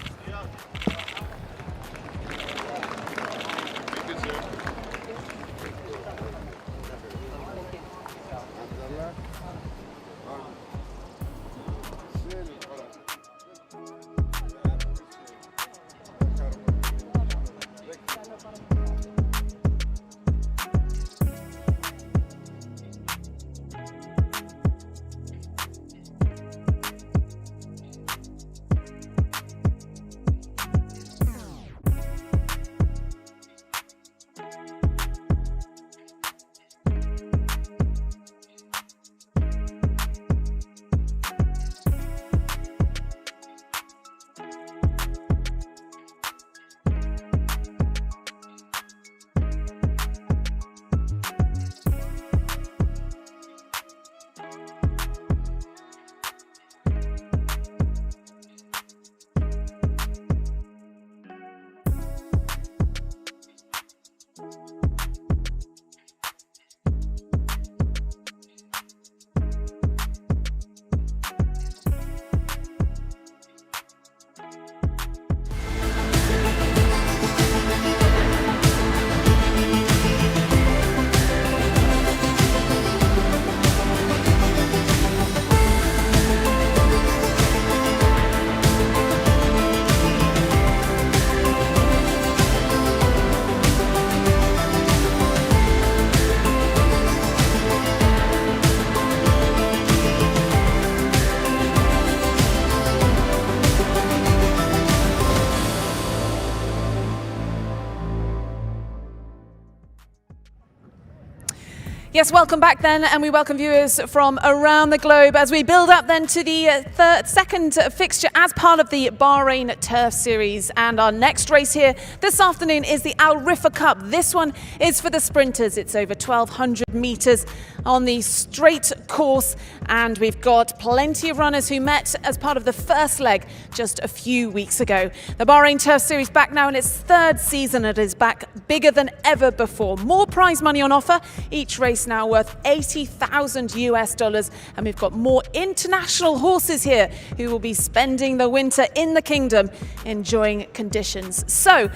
Yes, welcome back then, and we welcome viewers from around the globe as we build up then to the second fixture as part of the Bahrain Turf Series. And our next race here this afternoon is the RIFFA Cup. This one is for the sprinters. It's over 1,200 metres on the straight course, and we've got plenty of runners who met as part of the first leg just a few weeks ago. The Bahrain Turf Series back now in its third season. It is back bigger than ever before. More prize money on offer. Each race now worth $80,000 US, and we've got more international horses here who will be spending the winter in the kingdom enjoying conditions. So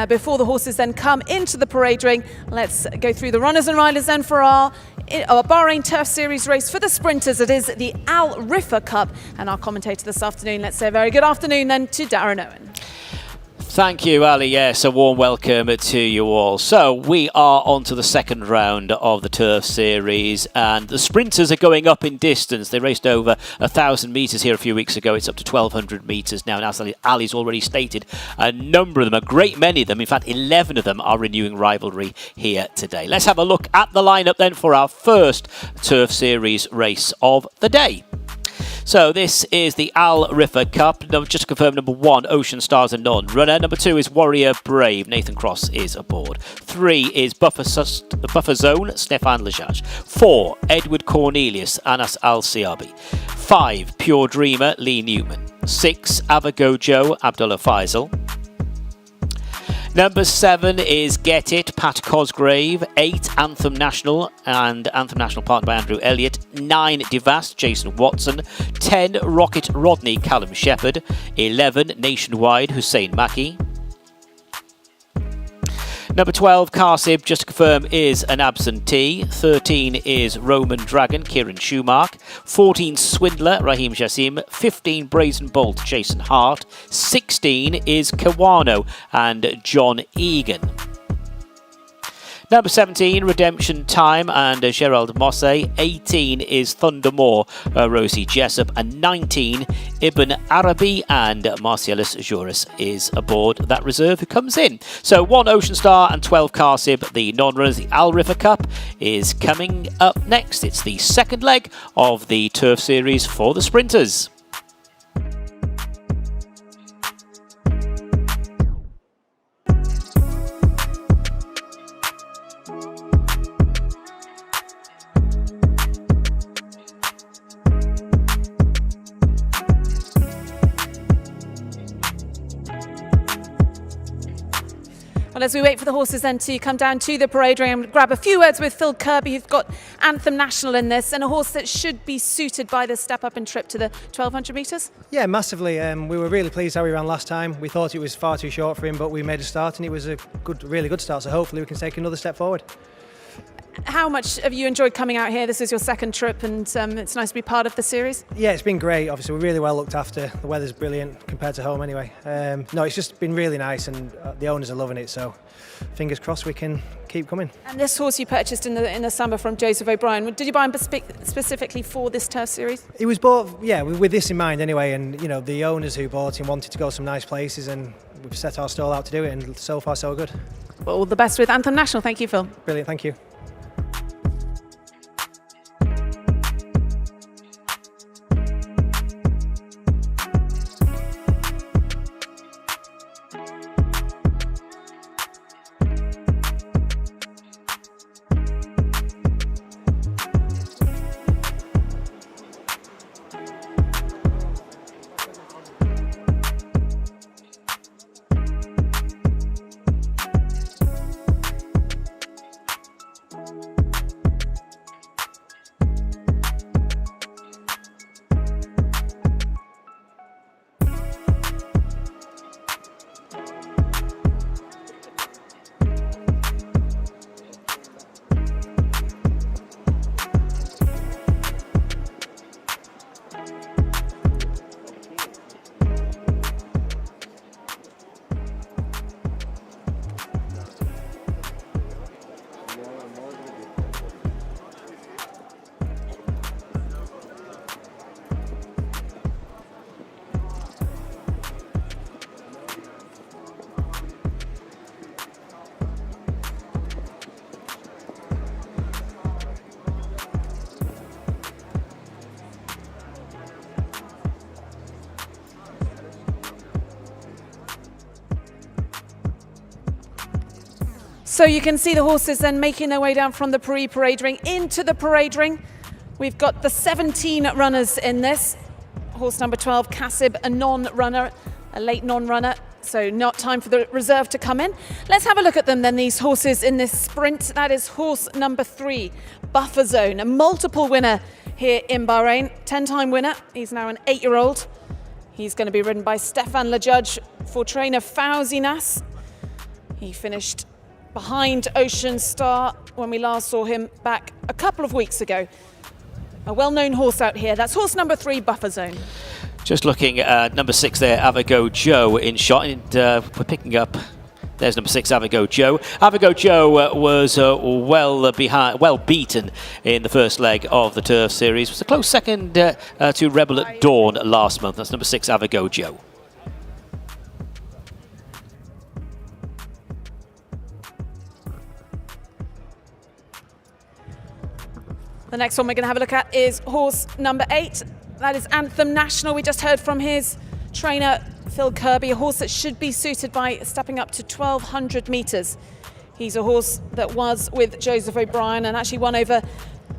before the horses then come into the parade ring, let's go through the runners and riders then for our Bahrain Turf Series race for the sprinters. It is the RIFFA Cup, and our commentator this afternoon, let's say a very good afternoon then to Darren Owen. Thank you, Ali. Yes, a warm welcome to you all. So we are on to the second round of the Turf Series, and the sprinters are going up in distance. They raced over 1,000 metres here a few weeks ago. It's up to 1,200 metres now. And as Ali's already stated, a number of them, a great many of them, in fact 11 of them, are renewing rivalry here today. Let's have a look at the lineup then for our first Turf Series race of the day. So this is the RIFFA Cup. Just to confirm, number 1, Ocean Stars and None. Runner number 2 is Warrior Brave. Nathan Cross is aboard. 3 is Buffer Zone, Stefan Lajaj. 4, Edward Cornelius, Anas Al-Siabi. 5, Pure Dreamer, Lee Newman. 6, Avago Joe, Abdullah Faisal. Number 7 is Get It, Pat Cosgrave. 8, Anthem National, and Anthem National partnered by Andrew Elliott. 9, Devast, Jason Watson. 10, Rocket Rodney, Callum Shepherd. 11, Nationwide, Hussein Maki. Number 12, Karsib, just to confirm, is an absentee. 13 is Roman Dragon, Kieran Schumark. 14, Swindler, Raheem Jassim. 15, Brazen Bolt, Jason Hart. 16 is Kawano and John Egan. Number 17, Redemption Time and Gerald Mosse. 18 is Thundermore, Rosie Jessup. And 19, Ibn Arabi and Marcellus Juris is aboard that reserve who comes in. So 1 Ocean Star and 12 Karsib, the non-runners. The RIFFA Cup is coming up next. It's the second leg of the Turf Series for the sprinters. Well, as we wait for the horses then to come down to the parade ring, I'm going to grab a few words with Phil Kirby, who's got Anthem National in this, and a horse that should be suited by the step up and trip to the 1200 metres. Yeah, massively. We were really pleased how he ran last time. We thought it was far too short for him, but we made a start and it was a really good start. So hopefully we can take another step forward. How much have you enjoyed coming out here? This is your second trip and it's nice to be part of the series. Yeah, it's been great. Obviously, we're really well looked after. The weather's brilliant compared to home anyway. No, it's just been really nice and the owners are loving it. So fingers crossed we can keep coming. And this horse you purchased in the summer from Joseph O'Brien, did you buy him specifically for this turf series? It was bought, yeah, with this in mind anyway. And, you know, the owners who bought him wanted to go some nice places and we've set our stall out to do it. And so far, so good. Well, all the best with Anthem National. Thank you, Phil. Brilliant, thank you. So you can see the horses then making their way down from the parade ring into the parade ring. We've got the 17 runners in this. Horse number 12, Kassib, a non-runner, a late non-runner. So not time for the reserve to come in. Let's have a look at them then, these horses in this sprint. That is horse number 3, Buffer Zone, a multiple winner here in Bahrain, 10-time winner. He's now an 8-year-old. He's going to be ridden by Stefan Lejudge for trainer Fauzi Nas. He finished behind Ocean Star when we last saw him back a couple of weeks ago. A well-known horse out here. That's horse number 3, Buffer Zone. Just looking at number 6 there, Avago Joe in shot, and we're picking up. There's number 6, Avago Joe. Avago Joe was well beaten in the first leg of the Turf Series. It was a close second to Rebel at Dawn last month. That's number 6, Avago Joe. The next one we're going to have a look at is horse number 8. That is Anthem National. We just heard from his trainer, Phil Kirby, a horse that should be suited by stepping up to 1200 metres. He's a horse that was with Joseph O'Brien and actually won over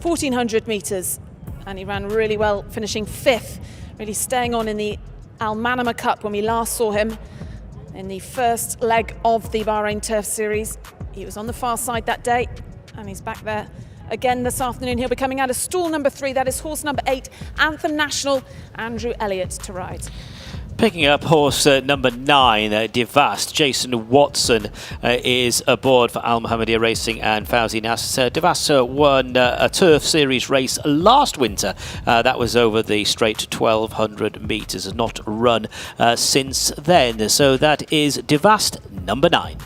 1400 metres. And he ran really well, finishing 5th, really staying on in the Al Manama Cup when we last saw him in the first leg of the Bahrain Turf Series. He was on the far side that day and he's back there again this afternoon. He'll be coming out of stall number 3. That is horse number 8, Anthem National, Andrew Elliott to ride. Picking up horse number 9, Devast. Jason Watson is aboard for Al Muhammadiyah Racing and Fauzi Nas. Devast won a Turf Series race last winter. That was over the straight 1200 metres. Has not run since then. So that is Devast number 9.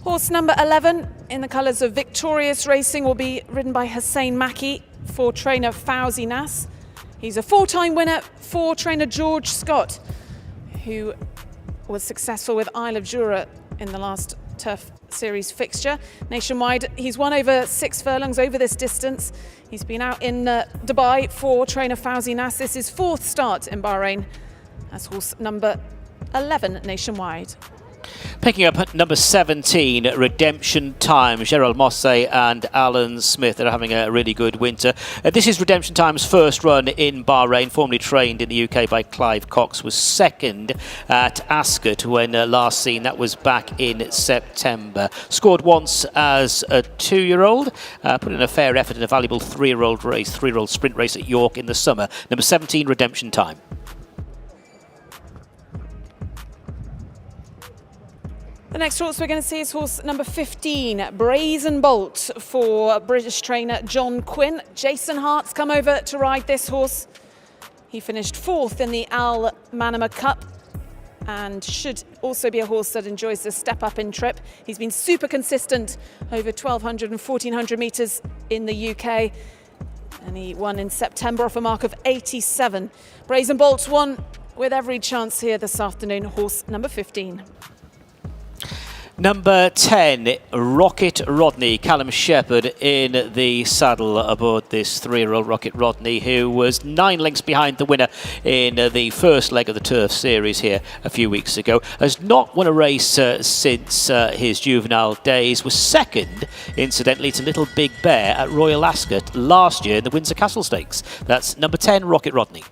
Horse number 11 in the colours of Victorious Racing will be ridden by Hussein Maki for trainer Fauzi Nas. He's a 4-time winner for trainer George Scott, who was successful with Isle of Jura in the last Turf Series fixture. Nationwide, he's won over 6 furlongs over this distance. He's been out in Dubai for trainer Fauzi Nas. This is 4th start in Bahrain. That's horse number 11 nationwide. Picking up at number 17, Redemption Time. Gerald Mosse and Alan Smith are having a really good winter. This is Redemption Time's first run in Bahrain, formerly trained in the UK by Clive Cox, was second at Ascot when last seen. That was back in September. Scored once as a 2-year-old, put in a fair effort in a valuable 3-year-old sprint race at York in the summer. Number 17, Redemption Time. The next horse we're going to see is horse number 15, Brazen Bolt, for British trainer John Quinn. Jason Hart's come over to ride this horse. He finished 4th in the Al Manama Cup and should also be a horse that enjoys the step up in trip. He's been super consistent over 1,200 and 1,400 metres in the UK, and he won in September off a mark of 87. Brazen Bolt won with every chance here this afternoon, horse number 15. Number 10, Rocket Rodney. Callum Shepherd in the saddle aboard this 3-year-old Rocket Rodney, who was 9 lengths behind the winner in the first leg of the Turf Series here a few weeks ago. Has not won a race since his juvenile days. Was second, incidentally, to Little Big Bear at Royal Ascot last year in the Windsor Castle Stakes. That's number 10, Rocket Rodney.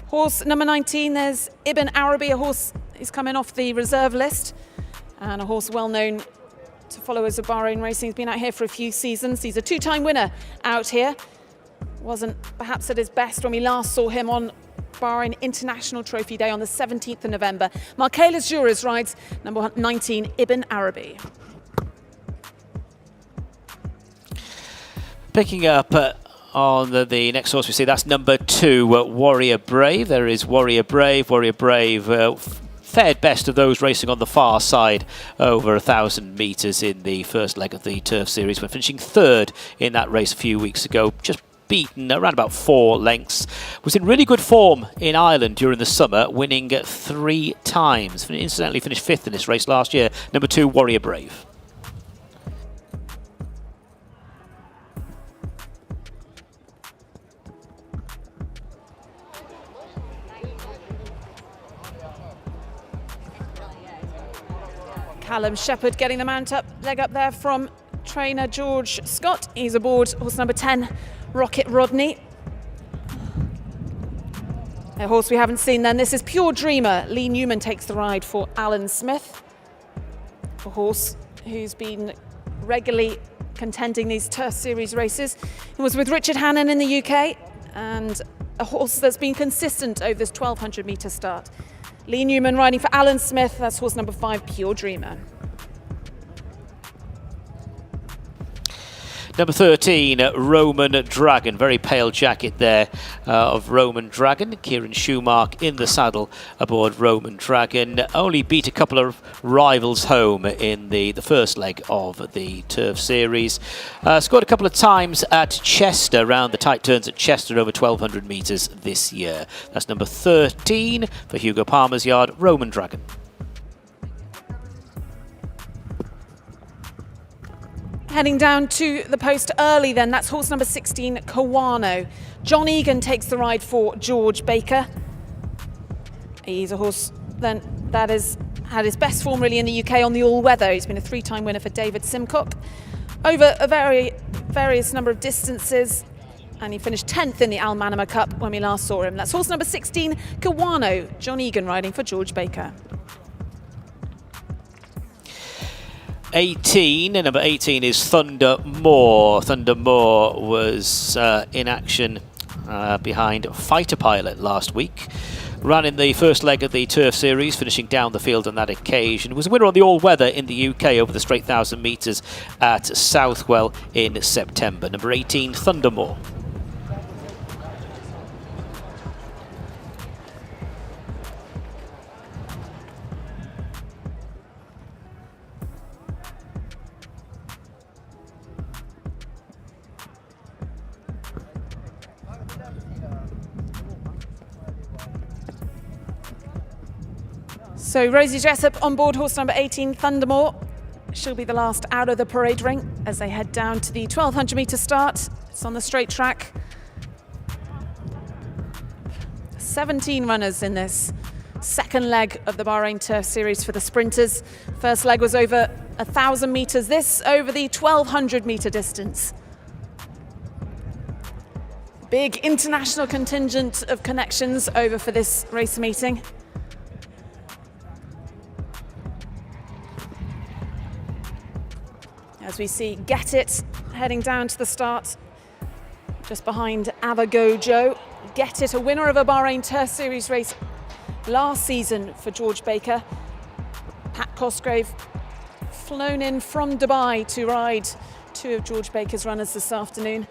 Horse number 19, there's Ibn Arabi, a horse who's coming off the reserve list and a horse well known to followers of Bahrain racing. He's been out here for a few seasons. He's a 2-time winner out here. Wasn't perhaps at his best when we last saw him on Bahrain International Trophy Day on the 17th of November. Markelis Juras rides number 19, Ibn Arabi. Picking up on the next horse we see, that's number 2, Warrior Brave. There is Warrior Brave. Warrior Brave fared best of those racing on the far side over 1,000 metres in the first leg of the Turf Series, when finishing 3rd in that race a few weeks ago. Just beaten around about 4 lengths. Was in really good form in Ireland during the summer, winning 3 times. Incidentally finished 5th in this race last year. Number 2, Warrior Brave. Callum Shepherd getting the mount up, leg up there from trainer George Scott. He's aboard horse number 10, Rocket Rodney. A horse we haven't seen then. This is Pure Dreamer. Lee Newman takes the ride for Alan Smith. A horse who's been regularly contending these Turf Series races. He was with Richard Hannon in the UK, and a horse that's been consistent over this 1,200 metre start. Lee Newman riding for Alan Smith. That's horse number 5, Pure Dreamer. Number 13, Roman Dragon. Very pale jacket there of Roman Dragon. Kieran Schumacher in the saddle aboard Roman Dragon. Only beat a couple of rivals home in the first leg of the Turf Series. Scored a couple of times at Chester, around the tight turns at Chester over 1,200 metres this year. That's number 13 for Hugo Palmer's yard, Roman Dragon. Heading down to the post early then, that's horse number 16, Kawano. John Egan takes the ride for George Baker. He's a horse then that has had his best form really in the UK on the all-weather. He's been a 3-time winner for David Simcock over a various number of distances, and he finished 10th in the Al Manama Cup when we last saw him. That's horse number 16, Kawano. John Egan riding for George Baker. 18, and number 18 is Thunder Moore. Thunder Moore was in action behind Fighter Pilot last week. Ran in the first leg of the Turf Series, finishing down the field on that occasion. Was a winner on the all-weather in the UK over the straight 1,000 metres at Southwell in September. Number 18, Thunder Moore. So Rosie Jessup on board horse number 18, Thundermore. She'll be the last out of the parade ring as they head down to the 1200 metre start. It's on the straight track. 17 runners in this second leg of the Bahrain Turf Series for the sprinters. First leg was over 1,000 metres, this over the 1200 metre distance. Big international contingent of connections over for this race meeting. As we see Get It heading down to the start, just behind Avago Joe. Get It, a winner of a Bahrain Turf Series race last season for George Baker. Pat Cosgrave flown in from Dubai to ride two of George Baker's runners this afternoon.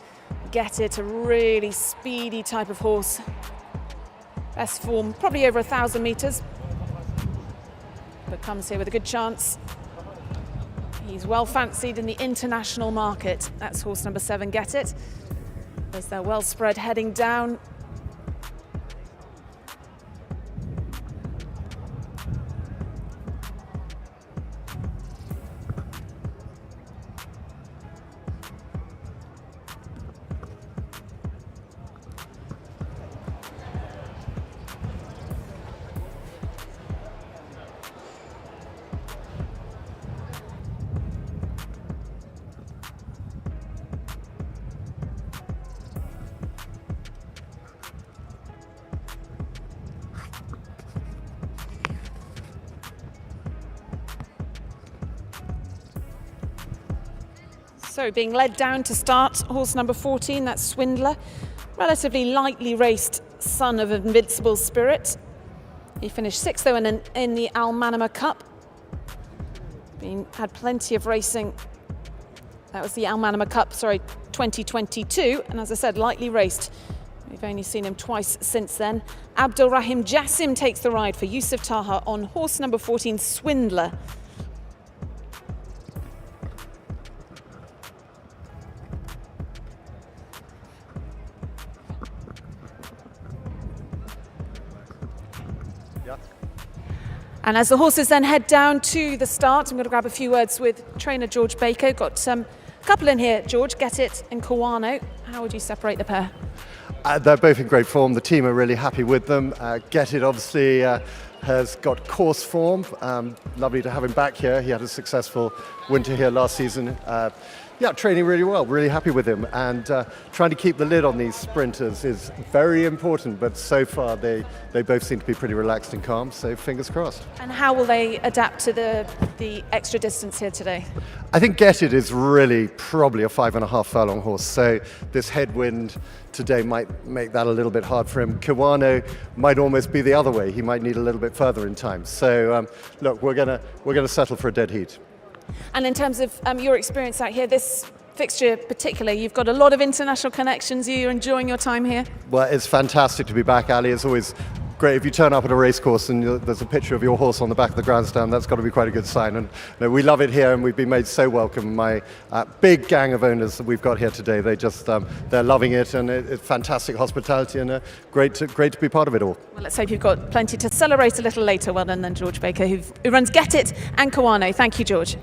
Get It, a really speedy type of horse. Best form, probably over 1,000 metres, but comes here with a good chance. He's well fancied in the international market. That's horse number 7, Get It. There's their well spread heading down. So being led down to start, horse number 14, that's Swindler. Relatively lightly raced son of Invincible Spirit. He finished 6th though in the Al Manama Cup. Had plenty of racing. That was the Al Manama Cup, sorry, 2022. And as I said, lightly raced. We've only seen him twice since then. Abdul Rahim Jassim takes the ride for Yusuf Taha on horse number 14, Swindler. And as the horses then head down to the start, I'm going to grab a few words with trainer George Baker. Got a couple in here, George, Get It and Kawano. How would you separate the pair? They're both in great form. The team are really happy with them. Get It obviously has got course form. Lovely to have him back here. He had a successful winter here last season. Yeah, training really well, really happy with him. And trying to keep the lid on these sprinters is very important, but so far they both seem to be pretty relaxed and calm, so fingers crossed. And how will they adapt to the extra distance here today? I think Get It is really probably a 5.5 furlong horse, so this headwind today might make that a little bit hard for him. Kawano might almost be the other way. He might need a little bit further in time. So look, we're gonna settle for a dead heat. And in terms of your experience out here, this fixture particularly, you've got a lot of international connections. You're enjoying your time here? Well, it's fantastic to be back, Ali. It's always great if you turn up at a race course and there's a picture of your horse on the back of the grandstand. That's got to be quite a good sign. And we love it here, and we've been made so welcome. My big gang of owners that we've got here today, they're loving it, and it's fantastic hospitality, and great to be part of it all. Well, let's hope you've got plenty to celebrate a little later. Well done then, George Baker, who runs Get It and Kawano. Thank you, George.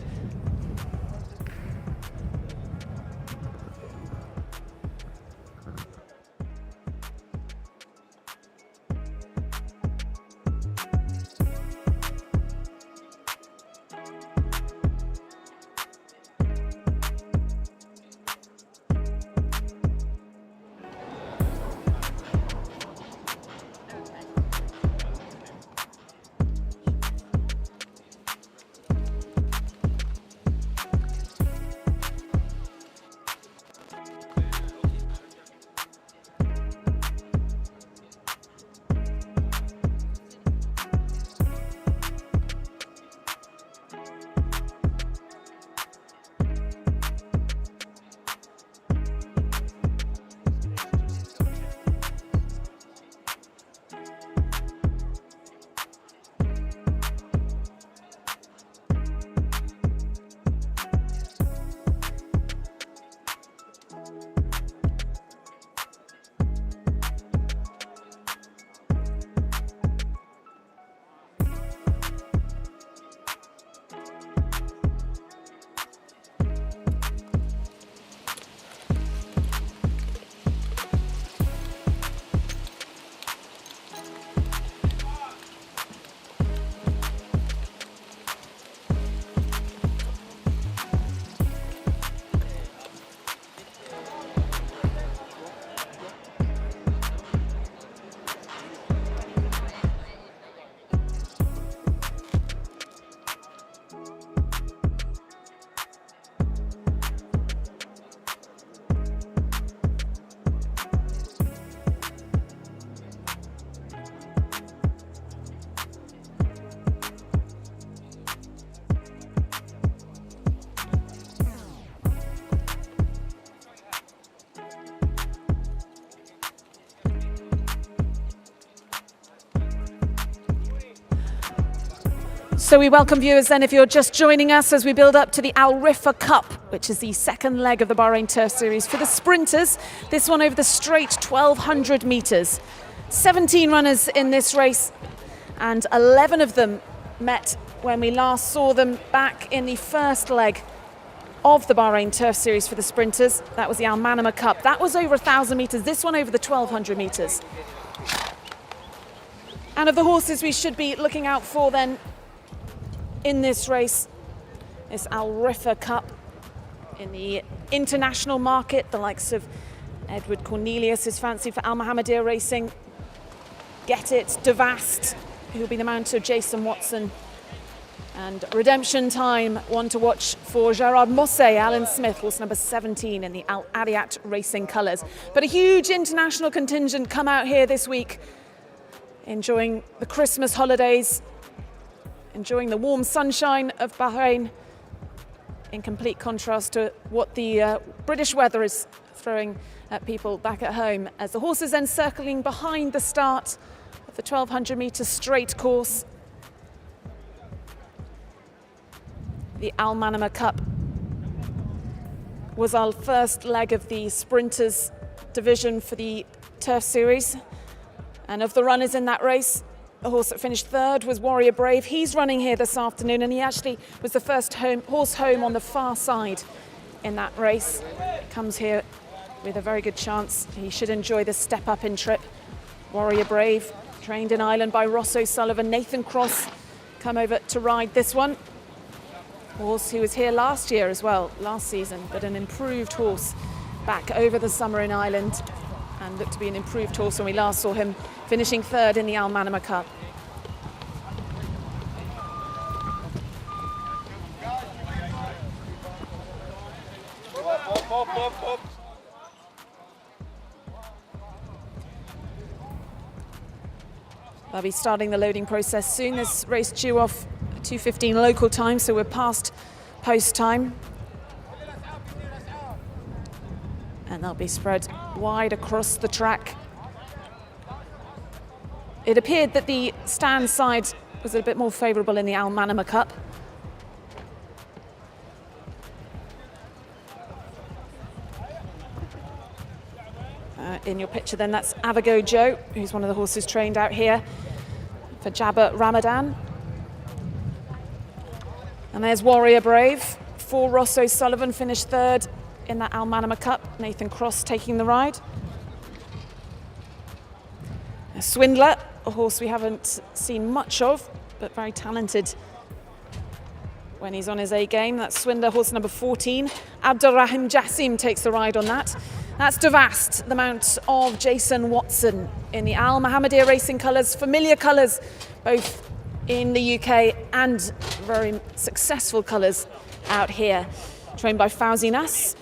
So we welcome viewers then if you're just joining us as we build up to the RIFFA Cup, which is the second leg of the Bahrain Turf Series for the sprinters. This one over the straight 1,200 metres. 17 runners in this race and 11 of them met when we last saw them back in the first leg of the Bahrain Turf Series for the sprinters. That was the Al Manama Cup. That was over 1,000 metres, this one over the 1,200 metres. And of the horses we should be looking out for then in this race, this Al RIFFA Cup in the international market, the likes of Edward Cornelius is fancy for Al Mohammedia Racing, Get It, Devast, who'll be the mount of Jason Watson, and Redemption Time, one to watch for Gerard Mosse, Alan Smith, horse number 17 in the Al Adiat Racing colours. But a huge international contingent come out here this week, enjoying the Christmas holidays, enjoying the warm sunshine of Bahrain, in complete contrast to what the British weather is throwing at people back at home, as the horses then circling behind the start of the 1,200 metre straight course. The Al Manama Cup was our first leg of the sprinters division for the Turf Series, and of the runners in that race, the horse that finished third was Warrior Brave. He's running here this afternoon, and he actually was the first horse home on the far side in that race. Comes here with a very good chance. He should enjoy the step up in trip. Warrior Brave, trained in Ireland by Ross O'Sullivan. Nathan Cross come over to ride this one. Horse who was here last year as well, last season, but an improved horse back over the summer in Ireland, and looked to be an improved horse when we last saw him finishing third in the Al Manama Cup. They'll be starting the loading process soon. This race due off 2:15 local time, so we're past post time. And they'll be spread wide across the track. It appeared that the stand side was a bit more favourable in the Al Manama Cup. In your picture then, that's Avago Joe, who's one of the horses trained out here for Jabba Ramadan. And there's Warrior Brave. For Ross O'Sullivan, finished third in that Al Manama Cup. Nathan Cross taking the ride. A Swindler, a horse we haven't seen much of, but very talented when he's on his A game. That's Swindler, horse number 14. Abdurrahim Jassim takes the ride on that. That's Devast, the mount of Jason Watson in the Al Mohammedia Racing colours, familiar colours both in the UK and very successful colours out here. Trained by Fauzi Nas.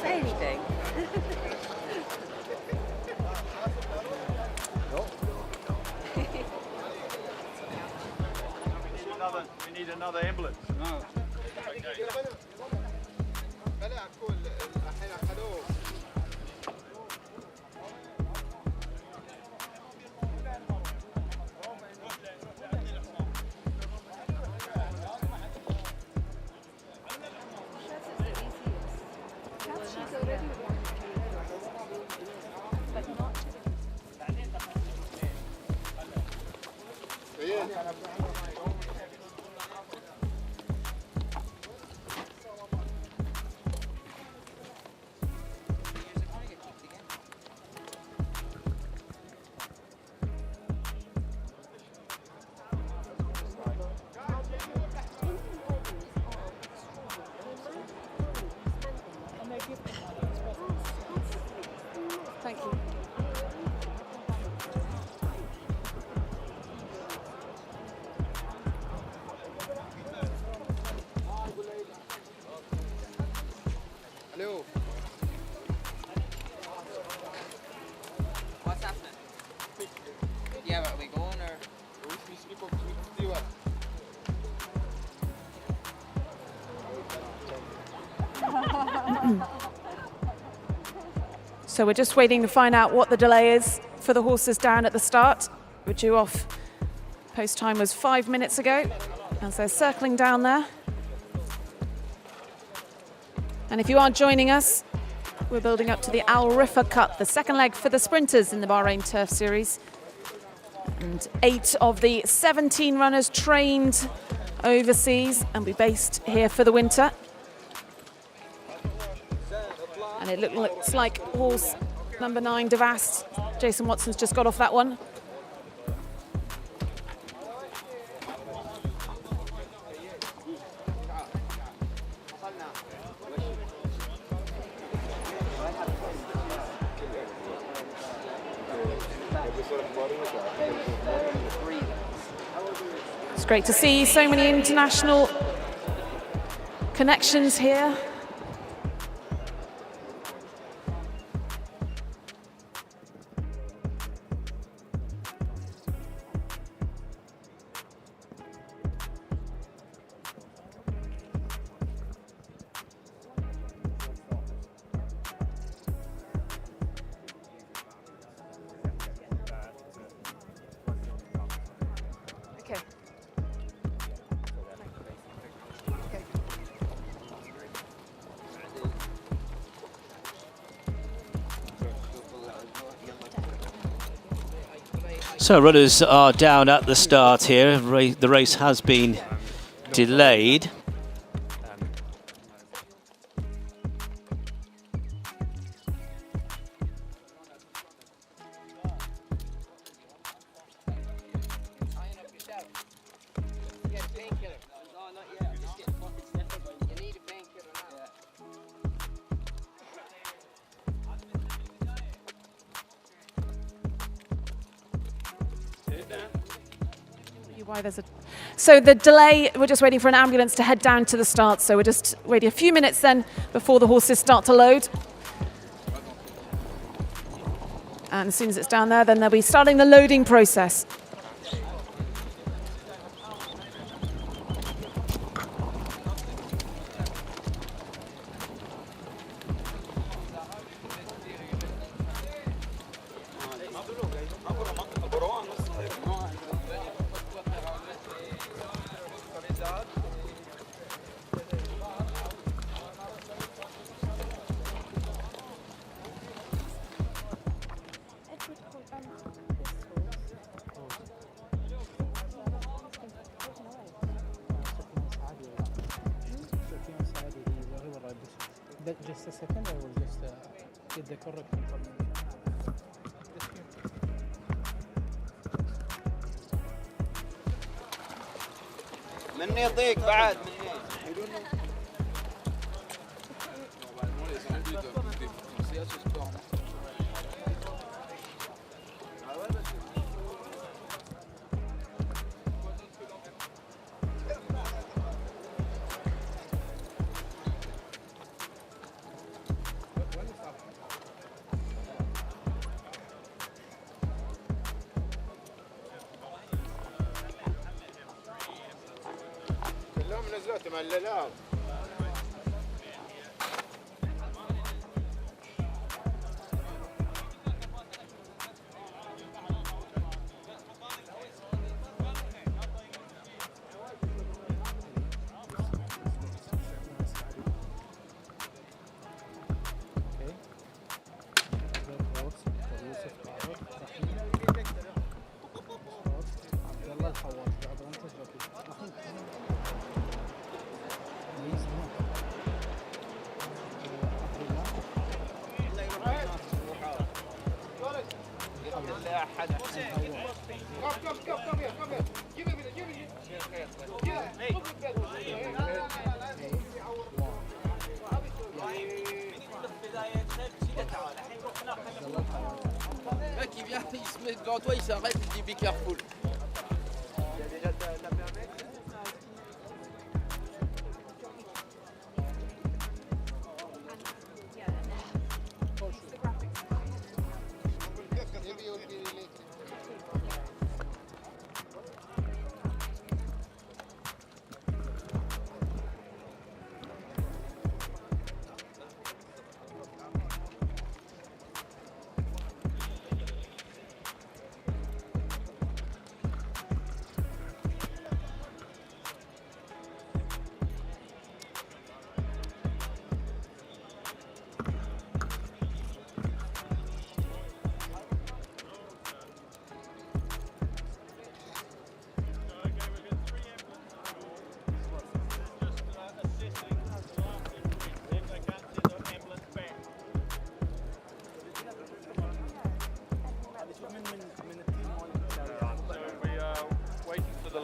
Say anything. We need another ambulance. Thank you. Hello. What's happening? Yeah, but are we going or? So we're just waiting to find out what the delay is for the horses down at the start. We're due off. Post time was 5 minutes ago, as they're circling down there. And if you are joining us, we're building up to the RIFFA Cup, the second leg for the sprinters in the Bahrain Turf Series. And 8 of the 17 runners trained overseas and be based here for the winter. And it looks like horse number 9, Devast. Jason Watson's just got off that one. It's great to see so many international connections here. So runners are down at the start here. The race has been delayed. So the delay, we're just waiting for an ambulance to head down to the start. So we're just waiting a few minutes then before the horses start to load. And as soon as it's down there, then they'll be starting the loading process. Just a second, I will just get the correct information. مني يضيق بعد Mec, il vient, il se met devant toi, il s'arrête, il dit be careful.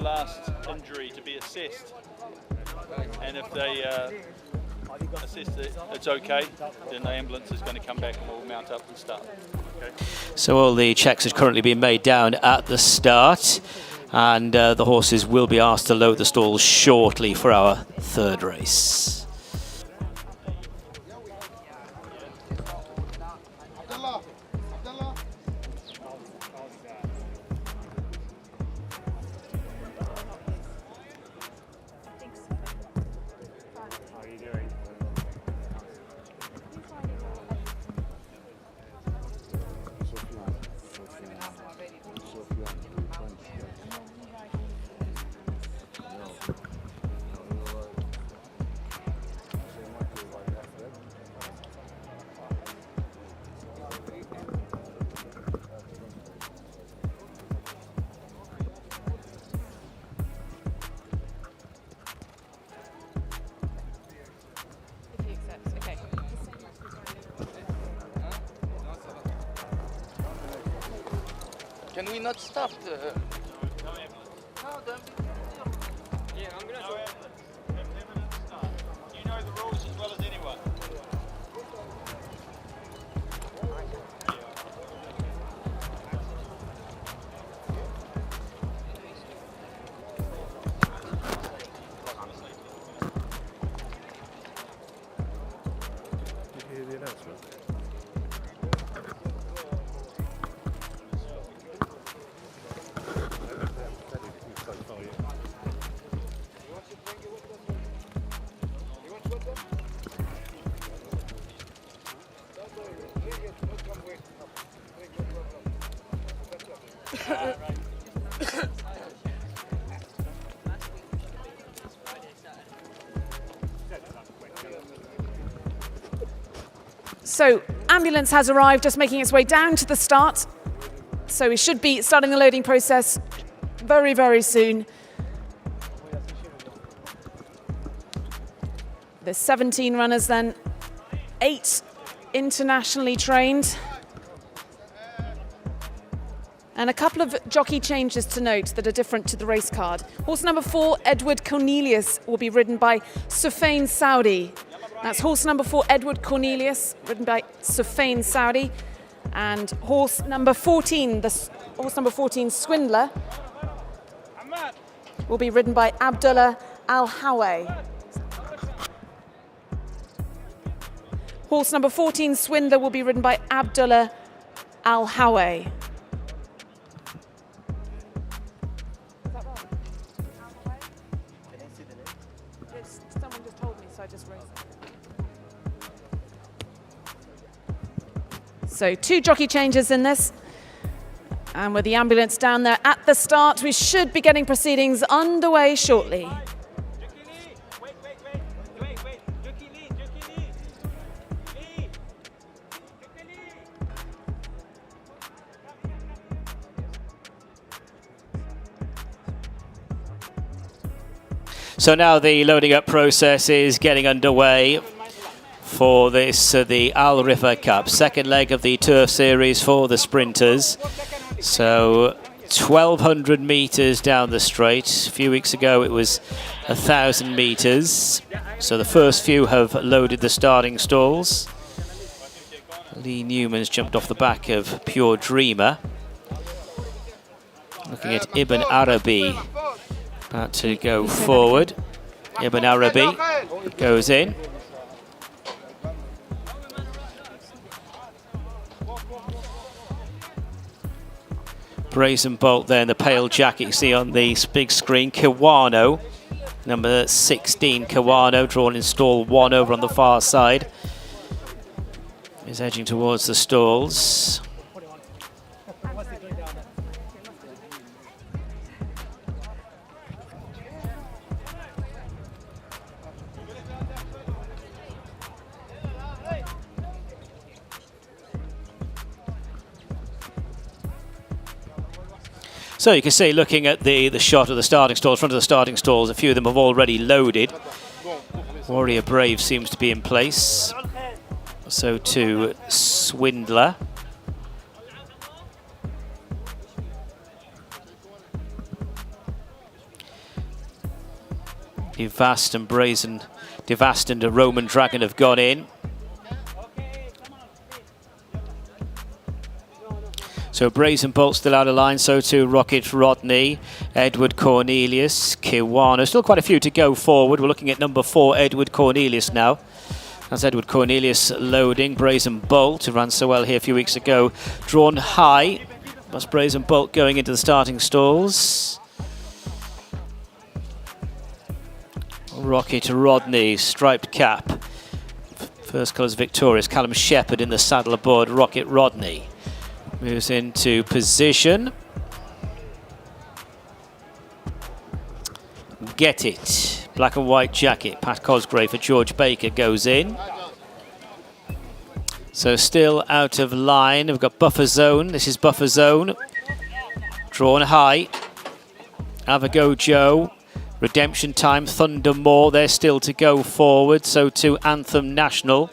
Last injury to be assessed, and if they assess that it's okay, then the ambulance is going to come back and we'll mount up and start. Okay. So all the checks are currently being made down at the start, and the horses will be asked to load the stalls shortly for our third race. Can we not stop the... You know the rules as well as anyone. Did you hear the announcement? So, ambulance has arrived, just making its way down to the start. So we should be starting the loading process very, very soon. There's 17 runners then, 8 internationally trained. And a couple of jockey changes to note that are different to the race card. Horse number 4, Edward Cornelius, will be ridden by Sufain Saudi. That's horse number 4, Edward Cornelius, ridden by Sufain Saudi. And horse number 14, horse number 14, Swindler, will be ridden by Abdullah Al-Haway. Horse number 14, Swindler, will be ridden by Abdullah Al-Haway. Someone just told me, so I just wrote it. So 2 jockey changes in this. And with the ambulance down there at the start, we should be getting proceedings underway shortly. So now the loading up process is getting underway for this, the Al RIFFA Cup, second leg of the Turf Series for the sprinters. So 1,200 metres down the straight. A few weeks ago it was 1,000 metres. So the first few have loaded the starting stalls. Lee Newman's jumped off the back of Pure Dreamer. Looking at Ibn Arabi, about to go forward. Ibn Arabi goes in. Brazen Bolt there in the pale jacket you see on the big screen. Kiwano, number 16 Kiwano, drawn in stall 1 over on the far side. Is edging towards the stalls. So you can see, looking at the shot of the starting stalls, front of the starting stalls, a few of them have already loaded. Warrior Brave seems to be in place. So too Swindler. Devast and Brazen, Devast and a Roman Dragon have gone in. So Brazen Bolt still out of line, so too Rocket Rodney, Edward Cornelius, Kiwano. Still quite a few to go forward. We're looking at number 4, Edward Cornelius now. That's Edward Cornelius loading. Brazen Bolt, who ran so well here a few weeks ago, drawn high. That's Brazen Bolt going into the starting stalls. Rocket Rodney, striped cap. First colours victorious. Callum Shepherd in the saddle aboard Rocket Rodney. Moves into position. Get It. Black and white jacket. Pat Cosgrave for George Baker goes in. So still out of line. We've got Buffer Zone. This is Buffer Zone. Drawn high. Have a go, Joe. Redemption Time, Thunder Moor. They're still to go forward. So too Anthem National.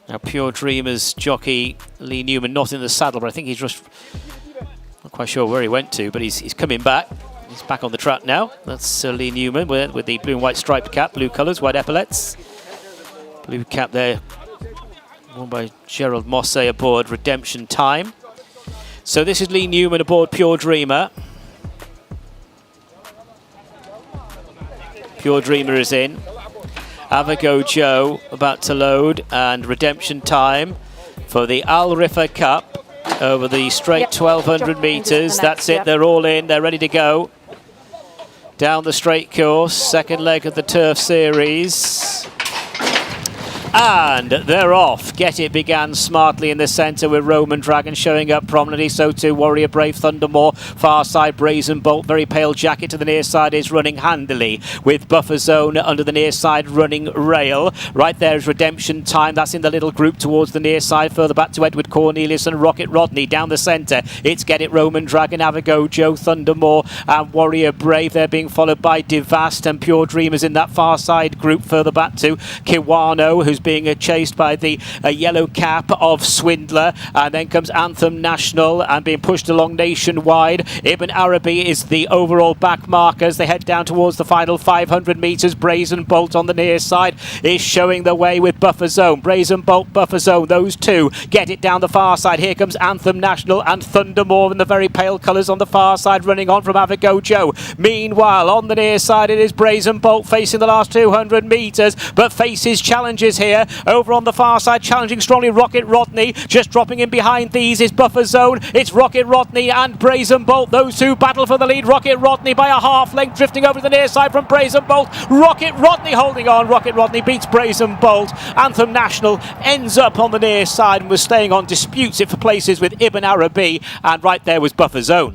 Now Pure Dreamers jockey Lee Newman not in the saddle, but I think he's just not quite sure where he went to, but he's coming back. He's back on the track now. That's Lee Newman with the blue and white striped cap, blue colours, white epaulets. Blue cap there, worn by Gerald Mosse aboard Redemption Time. So this is Lee Newman aboard Pure Dreamer. Pure Dreamer is in. Have a go, Joe, about to load, and Redemption Time for the Al Riffa Cup over the straight 1,200 metres. That's it, they're all in, they're ready to go. Down the straight course, second leg of the Turf Series. And they're off. Get It began smartly in the centre with Roman Dragon showing up prominently. So too Warrior Brave, Thunder Moor. Far side Brazen Bolt, very pale jacket to the near side is running handily with Buffer Zone under the near side running rail. Right there is Redemption Time. That's in the little group towards the near side. Further back to Edward Cornelius and Rocket Rodney down the centre. It's Get It, Roman Dragon, Have a Go, Joe, Thunder Moor and Warrior Brave. They're being followed by Devast and Pure Dreamers in that far side group. Further back to Kiwano, who's being chased by the yellow cap of Swindler, and then comes Anthem National and being pushed along Nationwide. Ibn Arabi is the overall back marker as they head down towards the final 500 metres. Brazen Bolt on the near side is showing the way with Buffer Zone. Brazen Bolt, Buffer Zone, those two Get It down the far side. Here comes Anthem National and Thunder Moor in the very pale colours on the far side running on from Have a Go, Joe. Meanwhile on the near side it is Brazen Bolt facing the last 200 metres but faces challenges here. Over on the far side, challenging strongly, Rocket Rodney. Just dropping in behind these is Buffer Zone. It's Rocket Rodney and Brazen Bolt. Those two battle for the lead. Rocket Rodney by a half length, drifting over to the near side from Brazen Bolt. Rocket Rodney holding on. Rocket Rodney beats Brazen Bolt. Anthem National ends up on the near side and was staying on, disputes it for places with Ibn Arabi, and right there was Buffer Zone.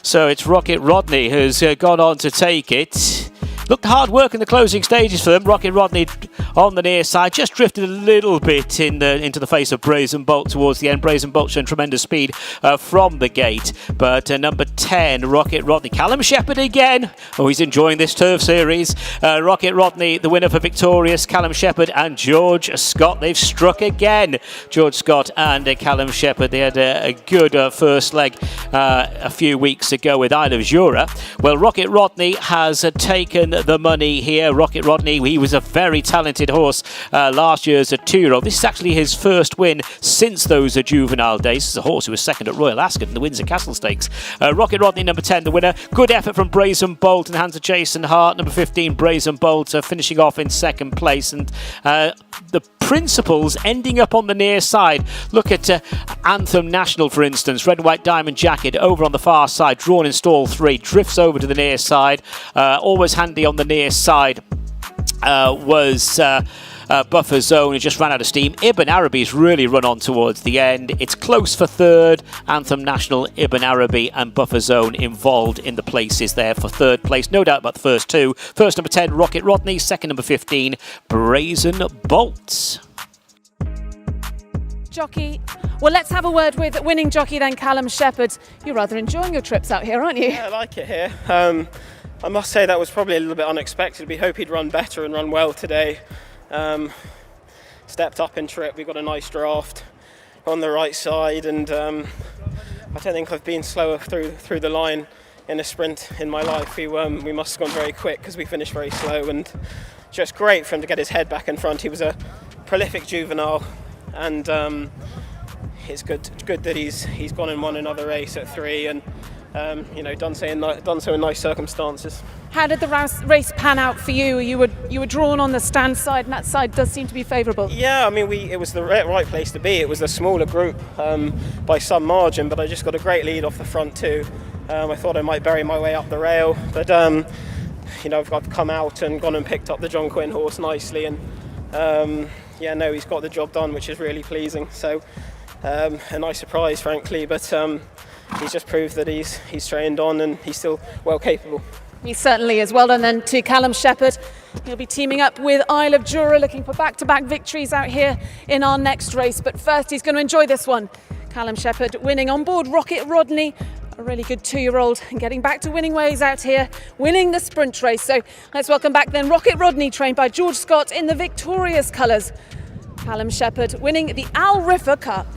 So it's Rocket Rodney who's gone on to take it. Looked hard work in the closing stages for them. Rocket Rodney on the near side, just drifted a little bit into the face of Brazen Bolt towards the end. Brazen Bolt showing tremendous speed from the gate, but number 10, Rocket Rodney, Callum Shepherd again. Oh, he's enjoying this turf series. Rocket Rodney, the winner for Victorious, Callum Shepherd and George Scott. They've struck again, George Scott and Callum Shepherd. They had a good first leg a few weeks ago with Isle of Jura. Well, Rocket Rodney has taken the money here. Rocket Rodney, he was a very talented horse last year as a 2-year-old. This is actually his first win since those juvenile days. This is a horse who was second at Royal Ascot in the Windsor Castle Stakes. Rocket Rodney, number 10, the winner. Good effort from Brazen Bolt in the hands of Jason Hart. Number 15, Brazen Bolt, finishing off in second place. And the principals ending up on the near side. Look at Anthem National, for instance. Red, white, diamond jacket over on the far side. Drawn in stall 3. Drifts over to the near side. Always handy on the near side was Buffer Zone, who just ran out of steam. Ibn Arabi's really run on towards the end. It's close for third. Anthem National, Ibn Arabi and Buffer Zone involved in the places there for third place. No doubt about the first two. First, number 10, Rocket Rodney. Second, number 15, Brazen Bolt. Jockey. Well, let's have a word with winning jockey then, Callum Shepherd. You're rather enjoying your trips out here, aren't you? Yeah, I like it here. I must say that was probably a little bit unexpected. We hope he'd run better and run well today. Stepped up in trip, we got a nice draft on the right side, and I don't think I've been slower through the line in a sprint in my life. We must have gone very quick because we finished very slow, and just great for him to get his head back in front. He was a prolific juvenile, and it's good that he's gone and won another race at 3, and done so in nice circumstances. How did the race pan out for you? You were drawn on the stand side, and that side does seem to be favourable. Yeah, I mean, it was the right place to be. It was a smaller group by some margin, but I just got a great lead off the front too. I thought I might bury my way up the rail, but I've come out and gone and picked up the John Quinn horse nicely, and he's got the job done, which is really pleasing. So a nice surprise, frankly, but he's just proved that he's trained on and he's still well capable. He certainly is. Well done then to Callum Shepherd. He'll be teaming up with Isle of Jura, looking for back-to-back victories out here in our next race. But first, he's going to enjoy this one. Callum Shepherd winning on board Rocket Rodney, a really good 2-year-old, and getting back to winning ways out here, winning the sprint race. So let's welcome back then Rocket Rodney, trained by George Scott in the Victorious colours. Callum Shepherd winning the RIFFA Cup.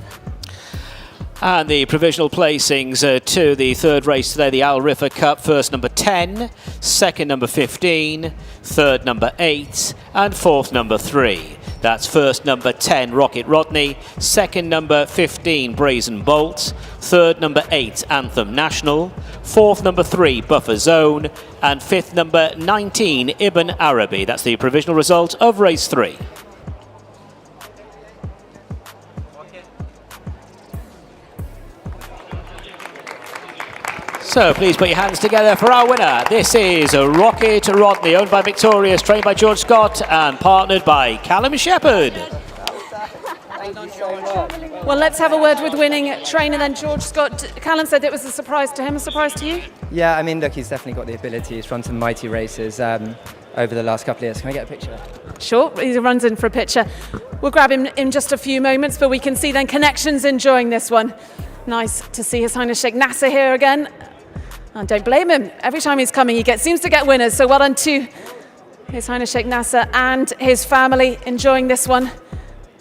And the provisional placings to the third race today, the RIFFA Cup. First, number 10, second, number 15, third, number 8, and fourth, number 3. That's first, number 10, Rocket Rodney, second, number 15, Brazen Bolt, third, number 8, Anthem National, fourth, number 3, Buffer Zone, and fifth, number 19, Ibn Arabi. That's the provisional result of race 3. So please put your hands together for our winner. This is Rocket Rodney, owned by Victorious, trained by George Scott and partnered by Callum Shepherd. Well, let's have a word with winning trainer then, George Scott. Callum said it was a surprise to him. A surprise to you? Yeah, I mean, look, he's definitely got the ability. He's run some mighty races over the last couple of years. Can I get a picture? Sure, he runs in for a picture. We'll grab him in just a few moments, but we can see then Connections enjoying this one. Nice to see His Highness Sheikh Nasser here again. And don't blame him. Every time he's coming, he seems to get winners. So well done to His Highness Sheikh Nasser and his family enjoying this one,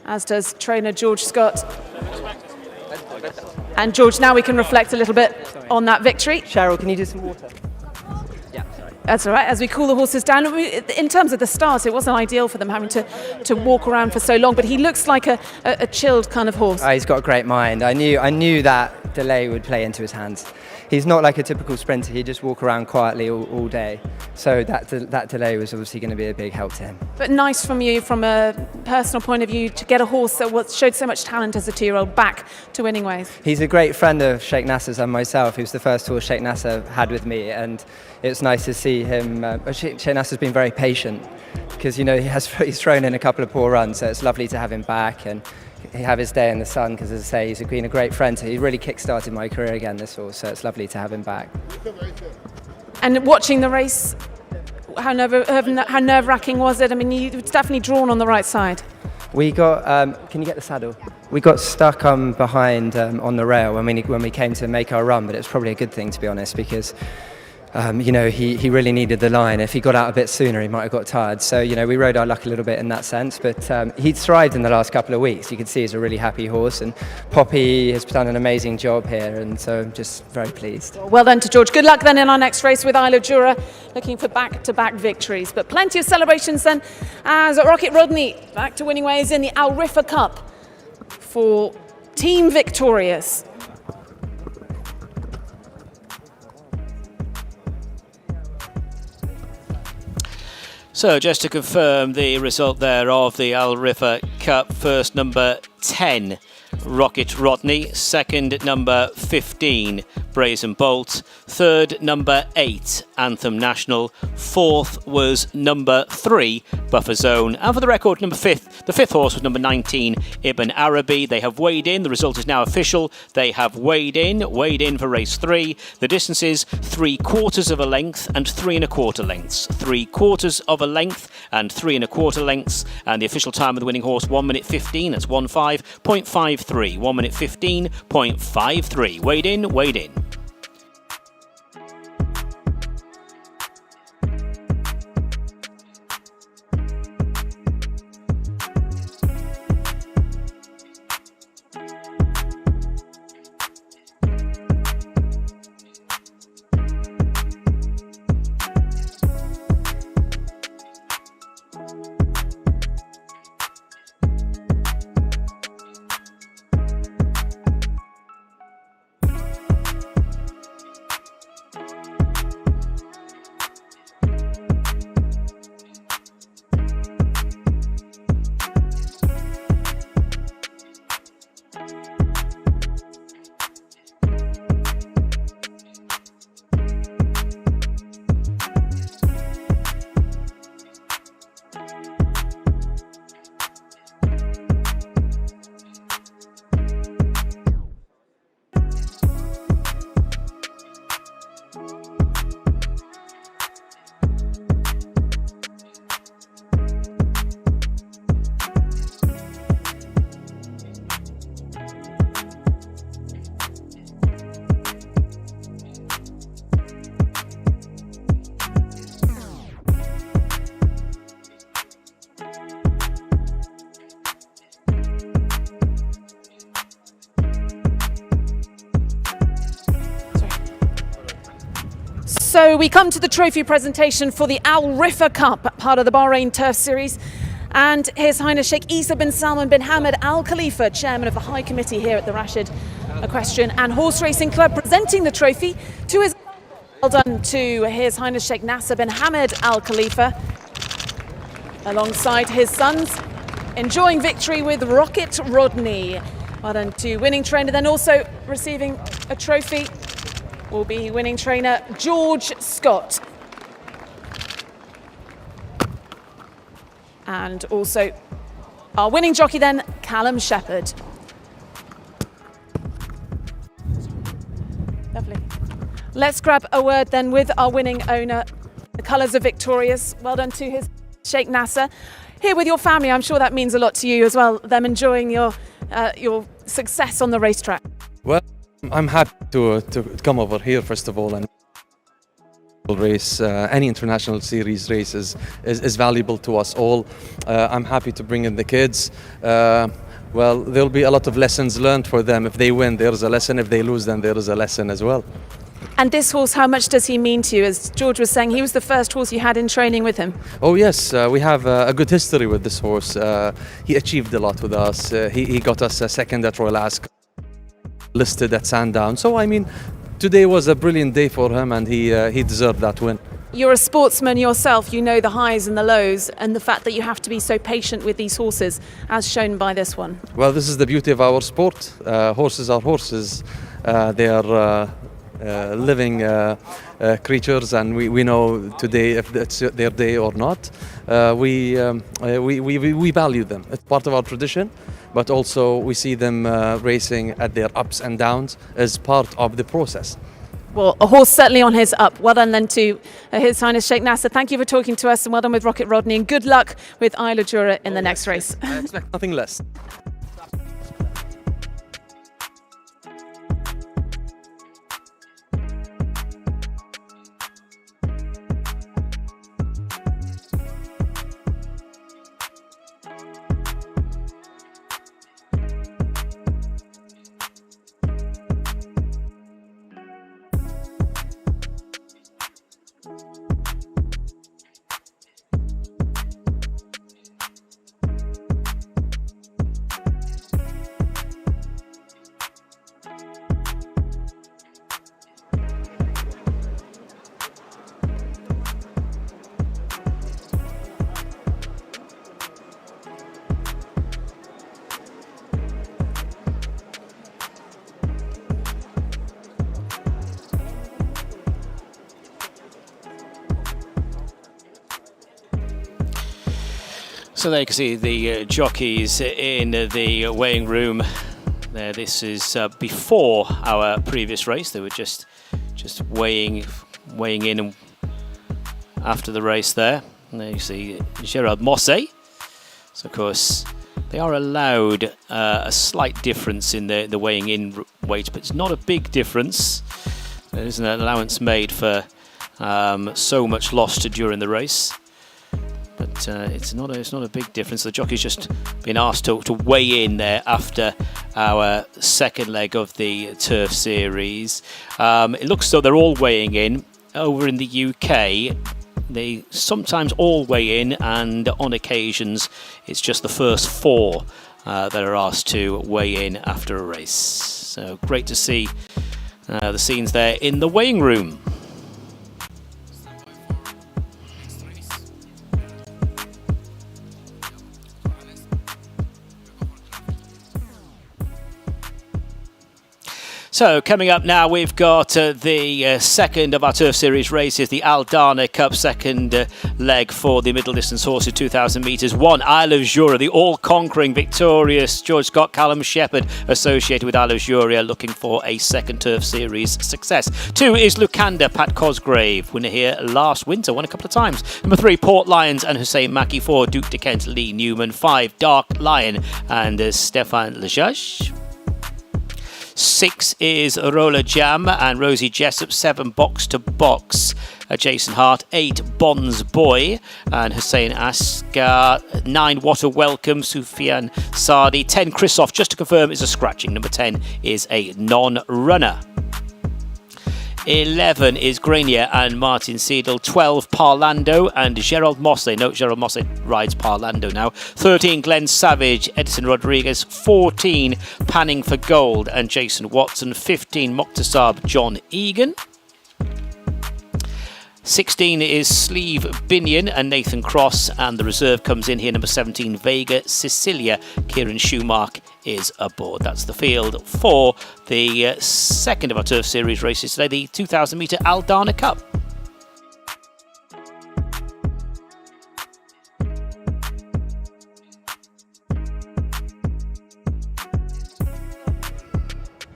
as does trainer George Scott. And George, now we can reflect a little bit on that victory. Cheryl, can you do some water? Yeah, sorry. That's all right. As we cool the horses down, in terms of the start, it wasn't ideal for them having to walk around for so long, but he looks like a chilled kind of horse. He's got a great mind. I knew that delay would play into his hands. He's not like a typical sprinter. He just walk around quietly all day. So that delay was obviously going to be a big help to him. But nice from you, from a personal point of view, to get a horse that showed so much talent as a 2-year-old back to winning ways. He's a great friend of Sheikh Nasser's and myself. He was the first horse Sheikh Nasser had with me, and it's nice to see him. Sheikh Nasser's been very patient because he's thrown in a couple of poor runs, so it's lovely to have him back and he have his day in the sun, because as I say, he's been a great friend. He really kick-started my career again, this horse, so it's lovely to have him back. And watching the race, How nerve-wracking was it? I mean, you was definitely drawn on the right side. We got, can you get the saddle? We got stuck behind on the rail when we came to make our run, but it was probably a good thing, to be honest, because you know, he really needed the line. If he got out a bit sooner, he might have got tired. So, you know, we rode our luck a little bit in that sense, but he thrived in the last couple of weeks. You can see he's a really happy horse, and Poppy has done an amazing job here, and so I'm just very pleased. Well done to George. Good luck then in our next race with Isla Jura, looking for back-to-back victories. But plenty of celebrations then as Rocket Rodney back to winning ways in the Al Riffa Cup for Team Victorious. So just to confirm the result there of the Al Riffa Cup, first number 10, Rocket Rodney, second number 15, Brazen Bolt, third number 8, Anthem National, fourth was number 3, Buffer Zone, and for the record, the fifth horse was number 19, Ibn Arabi. They have weighed in, the result is now official, they have weighed in for race 3. The distance is 3/4 of a length and 3 1/4 lengths, 3/4 of a length and 3 1/4 lengths, and the official time of the winning horse 1 minute 15, that's 1:05.53, 1 minute 15.53, weighed in. So we come to the trophy presentation for the Al Riffa Cup, part of the Bahrain Turf Series. And His Highness Sheikh Isa bin Salman bin Hamad Al Khalifa, chairman of the High Committee here at the Rashid Equestrian and Horse Racing Club, presenting the trophy to his... Well done to His Highness Sheikh Nasser bin Hamad Al Khalifa, alongside his sons, enjoying victory with Rocket Rodney. Well done to winning trainer, then also receiving a trophy will be winning trainer George Scott. And also our winning jockey then, Callum Shepherd. Lovely. Let's grab a word then with our winning owner. The colours are victorious. Well done to his Sheikh Nasser. Here with your family, I'm sure that means a lot to you as well, them enjoying your success on the racetrack. Well, I'm happy to come over here, first of all, and race. Any international series race is valuable to us all. I'm happy to bring in the kids. Well, there'll be a lot of lessons learned for them. If they win, there's a lesson. If they lose, then there is a lesson as well. And this horse, how much does he mean to you? As George was saying, he was the first horse you had in training with him. Oh yes, we have a good history with this horse. He achieved a lot with us. He got us a second at Royal Ascot, listed at Sandown. So I mean, today was a brilliant day for him, and he deserved that win. You're a sportsman yourself, you know the highs and the lows, and the fact that you have to be so patient with these horses, as shown by this one. Well, this is the beauty of our sport. Horses are horses. They are living creatures, and we know today if it's their day or not. We value them. It's part of our tradition, but also we see them racing at their ups and downs as part of the process. Well, a horse certainly on his up. Well done then to His Highness Sheikh Nasser. Thank you for talking to us, and well done with Rocket Rodney, and good luck with Isla Jura in the next race. I expect nothing less. So there you can see the jockeys in the weighing room. There, this is before our previous race. They were just weighing in and after the race there. And there you see Gerald Mosse. So of course they are allowed a slight difference in the weighing in weight, but it's not a big difference. There isn't an allowance made for so much lost during the race. But it's not a big difference. The jockey's just been asked to weigh in there after our second leg of the Turf Series. It looks as though they're all weighing in. Over in the UK, they sometimes all weigh in, and on occasions it's just the first four that are asked to weigh in after a race. So great to see the scenes there in the weighing room. So coming up now, we've got the second of our Turf Series races, the Al Dana Cup, second leg for the middle distance horses, 2,000 metres. 1, Isle of Jura, the all-conquering victorious George Scott Callum Shepherd, associated with Isle of Jura, looking for a second Turf Series success. 2 is Lucanda, Pat Cosgrave, winner here last winter, won a couple of times. Number 3, Port Lions and Hussein Mackie. 4, Duke de Kent, Lee Newman. 5, Dark Lion and Stéphane Lejage. 6 is Roller Jam and Rosie Jessup. 7, Box to Box, Jason Hart. 8, Bonds Boy and Hussein Asghar. 9, What a Welcome, Soufiane Sardi. 10, Christoph, just to confirm, is a scratching. Number 10 is a non-runner. 11 is Grenier and Martin Seidel. 12, Parlando and Gerald Mosse. No, Gerald Mosse rides Parlando now. 13, Glenn Savage, Edison Rodriguez. 14, Panning for Gold and Jason Watson. 15, Moktasab, John Egan. 16 is Sleeve Binion and Nathan Cross, and the reserve comes in here, number 17, Vega Sicilia. Kieran Schumark is aboard. That's the field for the second of our Turf Series races today, the 2,000 metre Al Dana Cup.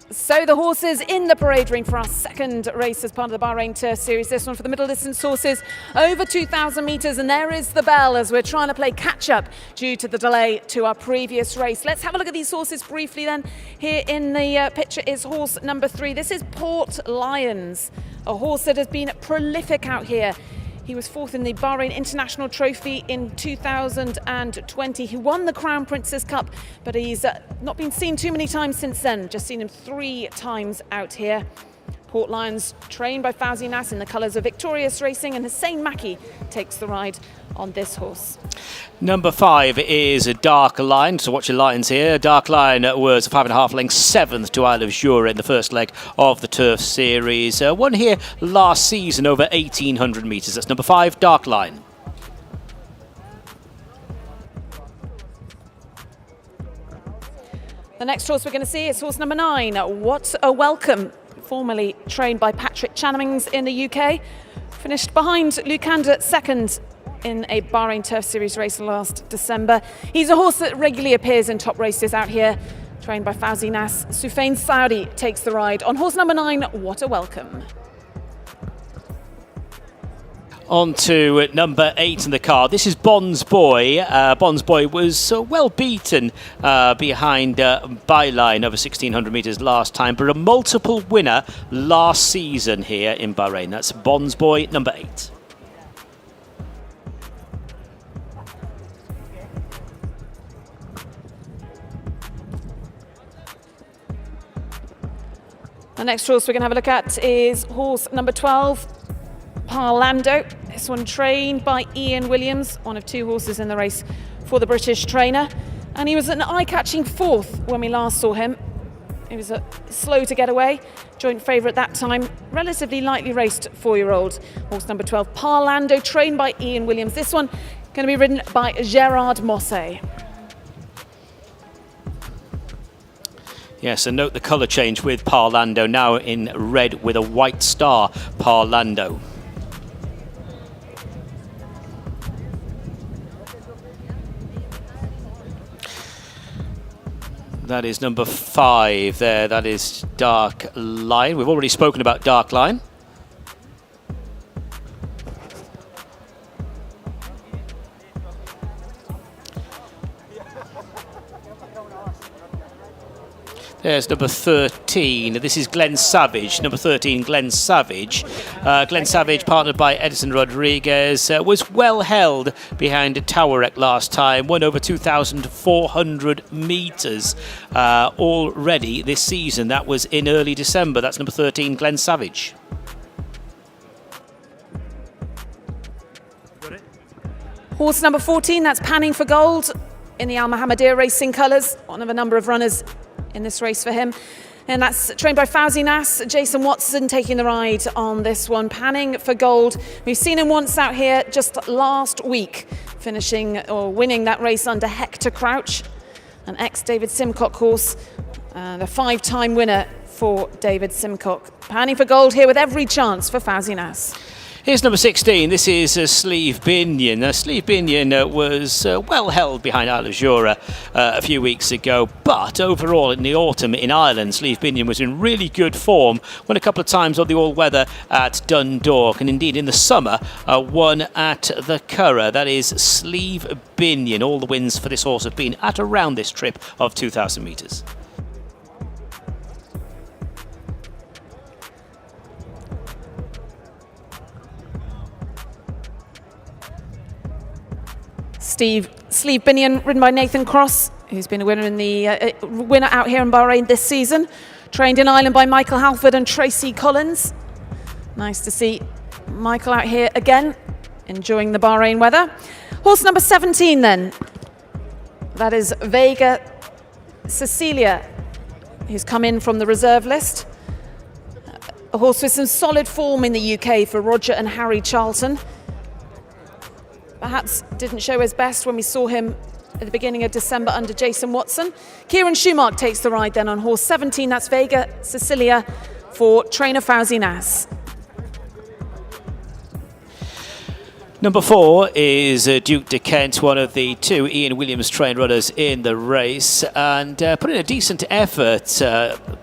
So the horses in the parade ring for our second race as part of the Bahrain Turf Series. This one for the middle distance horses over 2,000 metres, and there is the bell as we're trying to play catch up due to the delay to our previous race. Let's have a look at these horses briefly then. Here in the picture is horse number 3. This is Port Lions, a horse that has been prolific out here. He was 4th in the Bahrain International Trophy in 2020. He won the Crown Princess Cup, but he's not been seen too many times since then. Just seen him 3 times out here. Port Lions, trained by Fauzi Nas in the colours of Victorious Racing, and Hussein Mackie takes the ride on this horse. Number 5 is a Dark Lion. So watch your lines here. Dark Lion was a 5.5 lengths 7th to Isle of Jura in the first leg of the Turf Series. Won here last season over 1,800 metres. That's number 5, Dark Lion. The next horse we're going to see is horse number 9, What a Welcome, formerly trained by Patrick Channings in the UK. Finished behind Lucanda 2nd in a Bahrain Turf Series race last December. He's a horse that regularly appears in top races out here, trained by Fauzi Nas. Soufiane Sardi takes the ride on horse number 9, What a Welcome. On to number 8 in the card. This is Bond's Boy. Bond's Boy was well beaten behind byline over 1,600 metres last time, but a multiple winner last season here in Bahrain. That's Bond's Boy, number 8. The next horse we're going to have a look at is horse number 12, Parlando. This one trained by Ian Williams, one of 2 horses in the race for the British trainer. And he was an eye-catching 4th when we last saw him. He was slow to get away, joint favourite that time, relatively lightly raced 4-year-old. Horse number 12, Parlando, trained by Ian Williams. This one going to be ridden by Gerard Mosse. Yes, and note the colour change with Parlando, now in red with a white star, Parlando. That is number 5 there. That is Dark Line. We've already spoken about Dark Line. There's number 13. This is Glenn Savage. Number 13, Glenn Savage. Glenn Savage, partnered by Edison Rodriguez, was well held behind a tower wreck last time. Won over 2,400 metres already this season. That was in early December. That's number 13, Glenn Savage. Horse number 14, that's Panning for Gold in the Al Mohammedia Racing colours. One of a number of runners in this race for him. And that's trained by Fawzi Nas. Jason Watson taking the ride on this one. Panning for Gold. We've seen him once out here just last week, finishing or winning that race under Hector Crouch, an ex-David Simcock horse, and a 5-time winner for David Simcock. Panning for Gold here with every chance for Fawzi Nas. Here's number 16. This is Sleeve Binion. Sleeve Binion was well held behind Isle of Jura a few weeks ago, but overall in the autumn in Ireland, Sleeve Binion was in really good form. Won a couple of times on the all-weather at Dundalk, and indeed in the summer won at the Curragh. That is Sleeve Binion. All the wins for this horse have been at around this trip of 2,000 metres. Sleeve Binion, ridden by Nathan Cross, who's been a winner in the winner out here in Bahrain this season. Trained in Ireland by Michael Halford and Tracy Collins. Nice to see Michael out here again, enjoying the Bahrain weather. Horse number 17 then. That is Vega Cecilia, who's come in from the reserve list. A horse with some solid form in the UK for Roger and Harry Charlton. Perhaps didn't show his best when we saw him at the beginning of December under Jason Watson. Kieran Schumacher takes the ride then on horse 17. That's Vega Cecilia for trainer Fawzi Nas. Number 4 is Duke de Kent, one of the 2 Ian Williams trained runners in the race, and put in a decent effort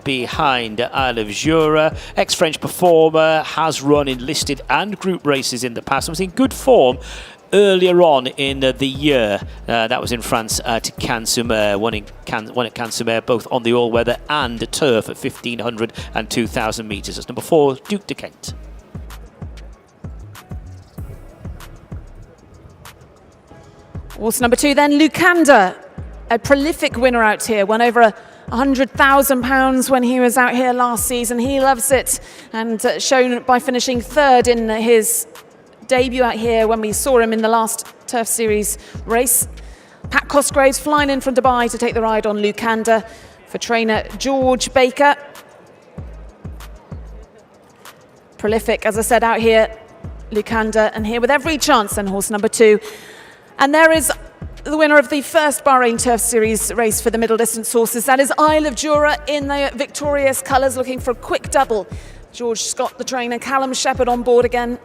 behind Isle of Jura. Ex-French performer, has run in listed and group races in the past. Was in good form earlier on in the year. That was in France at Cannes-sur-Mer. Won at Cannes-sur-Mer both on the all-weather and turf at 1,500 and 2,000 metres. That's number 4, Duke de Kent. Horse number 2 then, Lucanda, a prolific winner out here. Won over £100,000 when he was out here last season. He loves it, and shown by finishing 3rd in his debut out here when we saw him in the last Turf Series race. Pat Cosgrave's flying in from Dubai to take the ride on Lucanda for trainer George Baker. Prolific, as I said, out here, Lucanda, and here with every chance then horse number 2. And there is the winner of the first Bahrain Turf Series race for the middle distance horses. That is Isle of Jura in the victorious colours, looking for a quick double. George Scott, the trainer, Callum Shepherd on board again,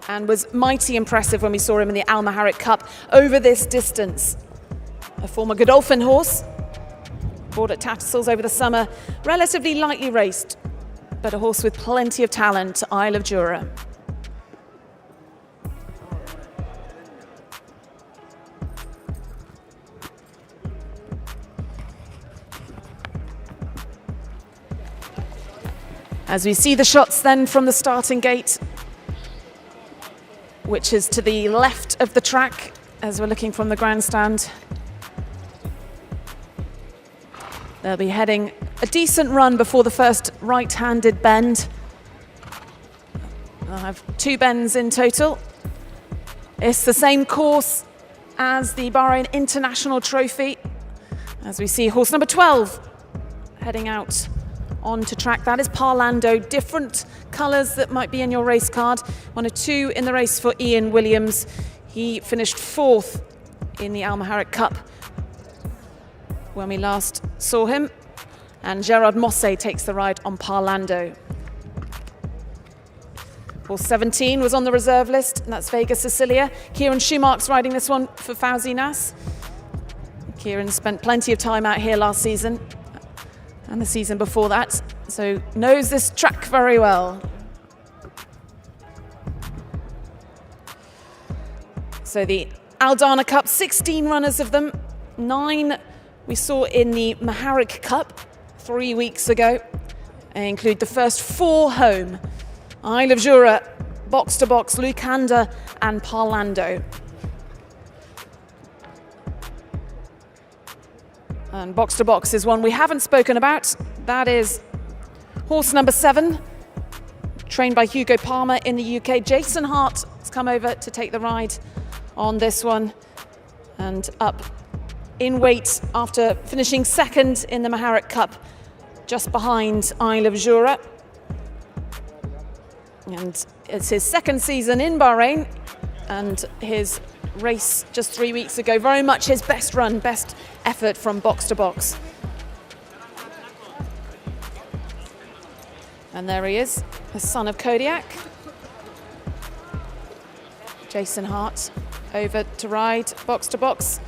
and was mighty impressive when we saw him in the Al Maharik Cup over this distance. A former Godolphin horse, bought at Tattersalls over the summer, relatively lightly raced, but a horse with plenty of talent, Isle of Jura. As we see the shots then from the starting gate, which is to the left of the track as we're looking from the grandstand. They'll be heading a decent run before the first right-handed bend. They'll have 2 bends in total. It's the same course as the Bahrain International Trophy. As we see horse number 12 heading out onto track. That is Parlando. Different colours that might be in your race card. 1 or 2 in the race for Ian Williams. He finished 4th in the Al Maharik Cup when we last saw him. And Gerard Mosse takes the ride on Parlando. Horse 17 was on the reserve list, and that's Vega Sicilia. Kieran Schumacher's riding this one for Fauzi Nas. Kieran spent plenty of time out here last season and the season before that, so knows this track very well. So the Aldana Cup, 16 runners of them, 9 we saw in the Maharik Cup 3 weeks ago. They include the first 4 home. Isle of Jura, Box to Box, Lucanda and Parlando. And Box to Box is one we haven't spoken about. That is horse number 7, trained by Hugo Palmer in the UK. Jason Hart has come over to take the ride on this one and up in weight after finishing 2nd in the Maharik Cup, just behind Isle of Jura. And it's his 2nd season in Bahrain, and his race just 3 weeks ago, very much his best run, best effort from Box to Box. And there he is, the son of Kodiak. Jason Hart over to ride Box to Box,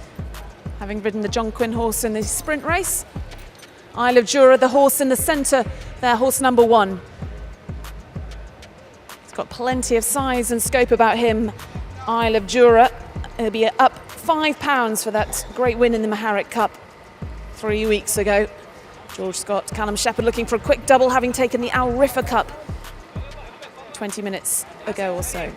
having ridden the John Quinn horse in the sprint race. Isle of Jura, the horse in the centre there, horse number 1. He's got plenty of size and scope about him, Isle of Jura. He'll be up £5 for that great win in the Maharik Cup 3 weeks ago. George Scott, Callum Shepherd looking for a quick double, having taken the Al Riffa Cup 20 minutes ago or so.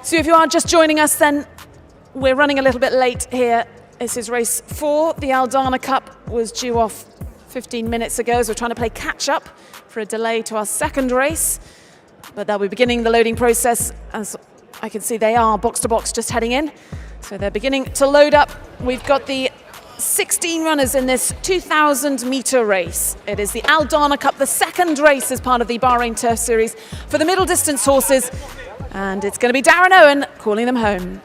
So if you are just joining us, then we're running a little bit late here. This is race 4. The Aldana Cup was due off 15 minutes ago, so we're trying to play catch up for a delay to our 2nd race. But they'll be beginning the loading process. As I can see, they are Box to Box just heading in. So they're beginning to load up. We've got the 16 runners in this 2,000-metre race. It is the Aldana Cup, the 2nd race as part of the Bahrain Turf Series for the middle distance horses. And it's going to be Darren Owen calling them home.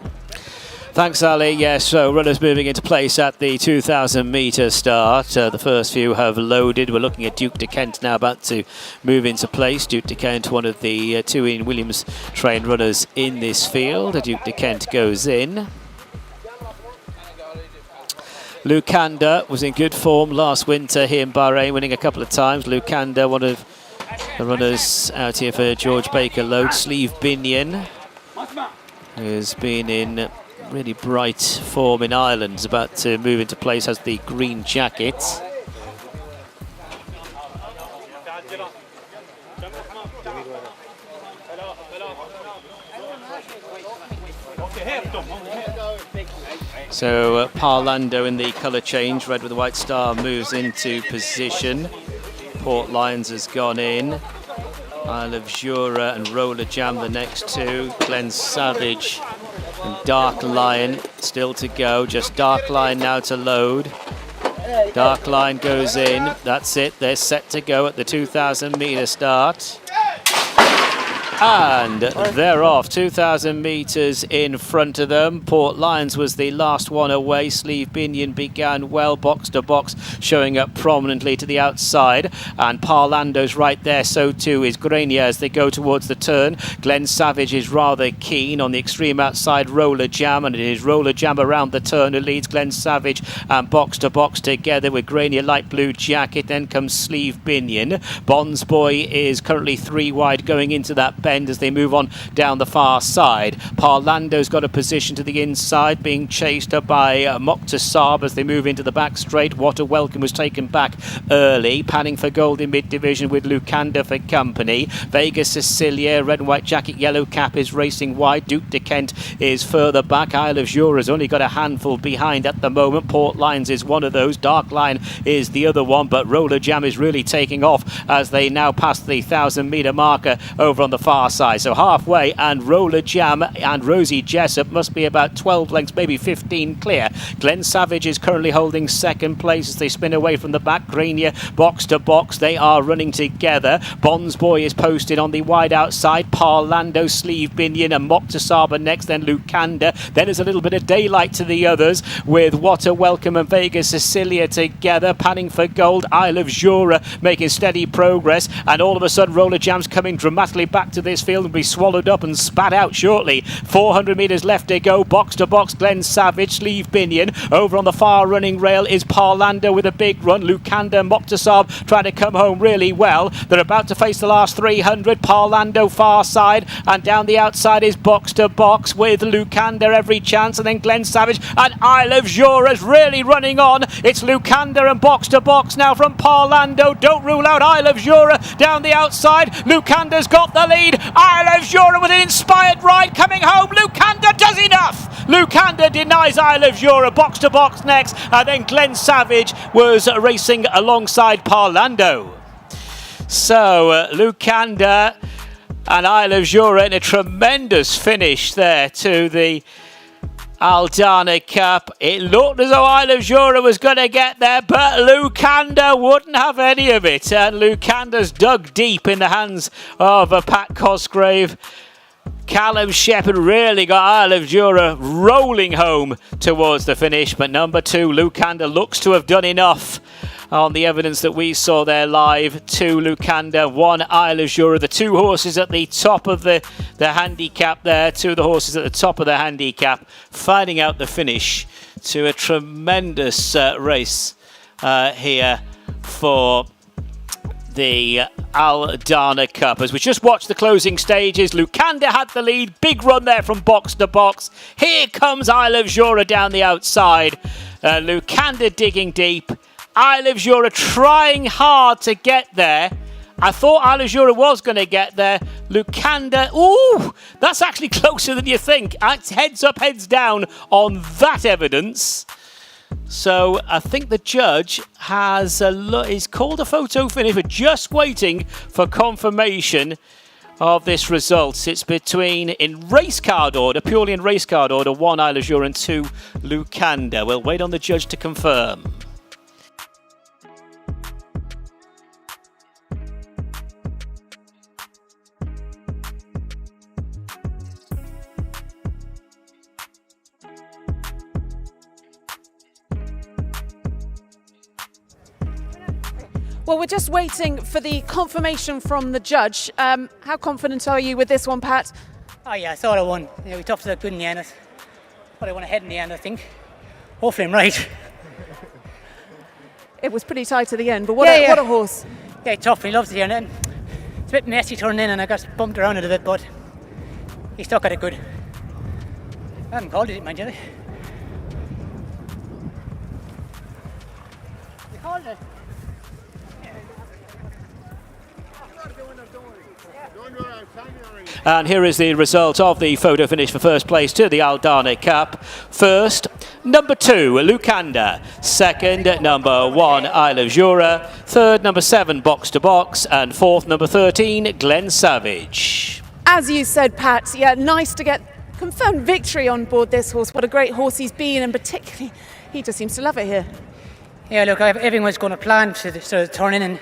Thanks, Ali. Yes, so runners moving into place at the 2,000-metre start. The first few have loaded. We're looking at Duke de Kent now about to move into place. Duke de Kent, one of the 2 Ian Williams trained runners in this field. Duke de Kent goes in. Lucanda was in good form last winter here in Bahrain, winning a couple of times. Lucanda, one of the runners out here for George Baker Load. Sleeve Binion, who's been in really bright form in Ireland, is about to move into place, has the green jacket. So Parlando in the colour change, red with a white star, moves into position. Port Lions has gone in. Isle of Jura and Roller Jam the next 2. Glen Savage and Dark Lion still to go. Just Dark Lion now to load. Dark Lion goes in. That's it. They're set to go at the 2,000-metre start. And they're off, 2,000 metres in front of them. Port Lions was the last one away. Sleeve Binion began well, Box to Box, showing up prominently to the outside. And Parlando's right there, so too is Grenier as they go towards the turn. Glen Savage is rather keen on the extreme outside, Roller Jam, and it is Roller Jam around the turn who leads Glen Savage and Box to Box together with Grenier light blue jacket. Then comes Sleeve Binion. Bonds Boy is currently 3 wide going into that bend as they move on down the far side. Parlando's got a position to the inside, being chased up by Moktasab as they move into the back straight. What a Welcome was taken back early, panning for gold in mid-division with Lucanda for company. Vega Cecilia, red and white jacket, yellow cap, is racing wide. Duke de Kent is further back. Isle of Jura has only got a handful behind at the moment. Port Lions is one of those. Dark Line is the other one, but Roller Jam is really taking off as they now pass the 1,000-metre marker over on the far side. So halfway, and Roller Jam and Rosie Jessup must be about 12 lengths, maybe 15 clear. Glenn Savage is currently holding second place as they spin away from the back. Grania box to box, they are running together. Bonds Boy is posted on the wide outside. Parlando, Sleeve Binion and Moktasaba next, then Lucanda. Then there's a little bit of daylight to the others with What a Welcome and Vega Cecilia together, panning for gold. Isle of Jura making steady progress, and all of a sudden Roller Jam's coming dramatically back to this field and be swallowed up and spat out shortly. 400 metres left to go. Box to box, Glenn Savage, Sleeve Binion. Over on the far running rail is Parlando with a big run. Lucanda and Moktasab trying to come home really well. They're about to face the last 300. Parlando far side, and down the outside is box to box with Lucanda every chance, and then Glenn Savage, and Isle of Jura's really running on. It's Lucanda and box to box now from Parlando. Don't rule out Isle of Jura down the outside. Lucanda's got the lead. Isle of Jura with an inspired ride coming home. Lucanda does enough. Lucanda denies Isle of Jura. Box to box next, and then Glenn Savage was racing alongside Parlando. So Lucanda and Isle of Jura in a tremendous finish there to the Aldana Cup. It looked as though Isle of Jura was going to get there, but Lucanda wouldn't have any of it, and Lucanda's dug deep in the hands of Pat Cosgrave. Callum Shepherd really got Isle of Jura rolling home towards the finish, but number 2, Lucanda, looks to have done enough on the evidence that we saw there live. 2 Lucanda, 1 Isle of Jura. The 2 horses at the top of the handicap there. 2 of the horses at the top of the handicap finding out the finish to a tremendous race here for the Aldana Cup. As we just watched the closing stages, Lucanda had the lead. Big run there from box to box. Here comes Isle of Jura down the outside. Lucanda digging deep. Isle of Jura trying hard to get there. I thought Isle of Jura was going to get there. Lucanda, ooh, that's actually closer than you think. It's heads up, heads down on that evidence. So I think the judge has is called a photo finish. We're just waiting for confirmation of this result. It's between, in race card order, purely in race card order, 1 Isle of Jura and 2 Lucanda. We'll wait on the judge to confirm. Well, we're just waiting for the confirmation from the judge. How confident are you with this one, Pat? Oh yeah, I thought I won. Yeah, we toughed it out good in the end. But I went ahead in the end, I think. Hopefully I'm right. It was pretty tight at the end, but what a horse. Yeah, tough. He loves it here. And it's a bit messy turning in, and I got bumped around it a bit, but he stuck at it good. I haven't called it, mind you. You called it? And here is the result of the photo finish for first place to the Aldana Cup. First, number 2, Lucanda. Second, number 1, Isle of Jura. Third, number 7, Box to Box. And fourth, number 13, Glenn Savage. As you said, Pat, yeah, nice to get confirmed victory on board this horse. What a great horse he's been, and particularly, he just seems to love it here. Yeah, look, everything was going to plan to the sort of turning, and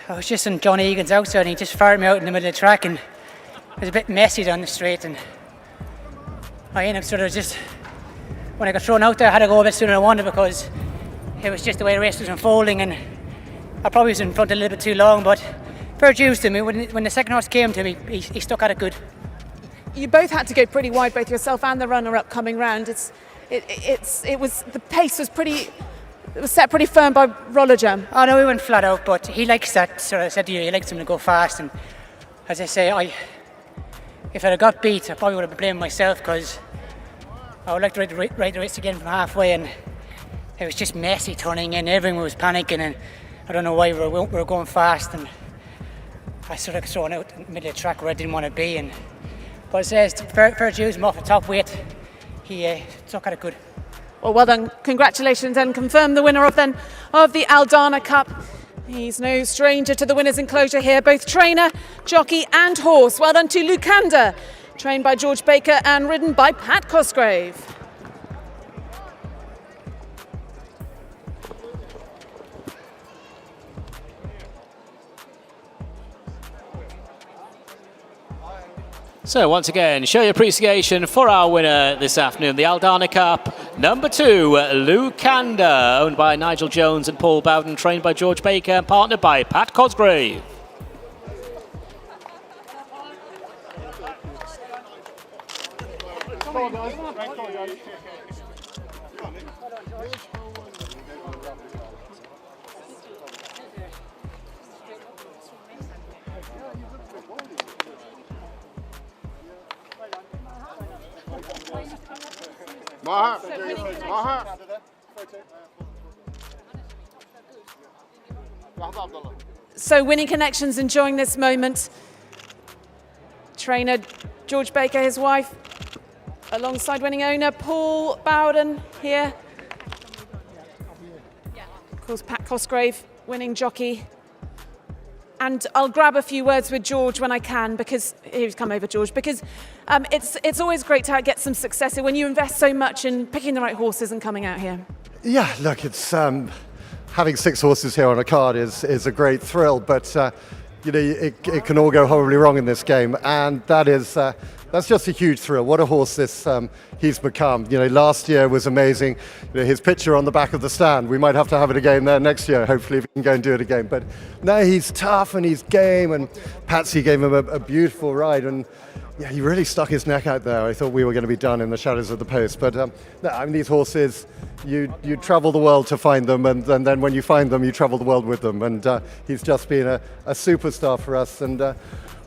I was just on John Egan's outside, and he just fired me out in the middle of the track, and it was a bit messy down the straight, and I ended up sort of just, when I got thrown out there, I had to go a bit sooner than I wanted because it was just the way the race was unfolding, and I probably was in front a little bit too long, but fair dues to me. When the second horse came to me, he stuck at it good. You both had to go pretty wide, both yourself and the runner-up coming round. The pace was pretty. It was set pretty firm by Roller Jam. Oh no, we went flat out, but he likes that, sort of said to you, he likes him to go fast, and as I say, if I'd have got beat, I probably would have blamed myself, because I would like to ride the race again from halfway, and it was just messy turning in. Everyone was panicking, and I don't know why we were going fast, and I sort of thrown out in the middle of the track where I didn't want to be. But it says fair dues, him off the top weight. He took at it good. Well done. Congratulations, and confirm the winner of the Aldana Cup. He's no stranger to the winner's enclosure here, both trainer, jockey and horse. Well done to Lukanda, trained by George Baker and ridden by Pat Cosgrave. So once again, show your appreciation for our winner this afternoon, the Aldana Cup, number 2, Lukanda, owned by Nigel Jones and Paul Bowden, trained by George Baker and partnered by Pat Cosgrave. Come on, guys. Come on, guys. So Winning Connections enjoying this moment. Trainer George Baker, his wife, alongside winning owner Paul Bowden here. Of course, Pat Cosgrave, winning jockey. And I'll grab a few words with George when I can, because he's come over, George, because it's always great to get some success here when you invest so much in picking the right horses and coming out here. Yeah, look, it's having 6 horses here on a card is a great thrill, but you know, it can all go horribly wrong in this game, and that's just a huge thrill. What a horse he's become. You know, last year was amazing. You know, his picture on the back of the stand. We might have to have it again there next year, hopefully, if we can go and do it again. But now he's tough and he's game, and Patsy gave him a beautiful ride, and yeah, he really stuck his neck out there. I thought we were going to be done in the shadows of the post, but no, I mean, these horses, you travel the world to find them, and then when you find them, you travel the world with them, and he's just been a superstar for us, and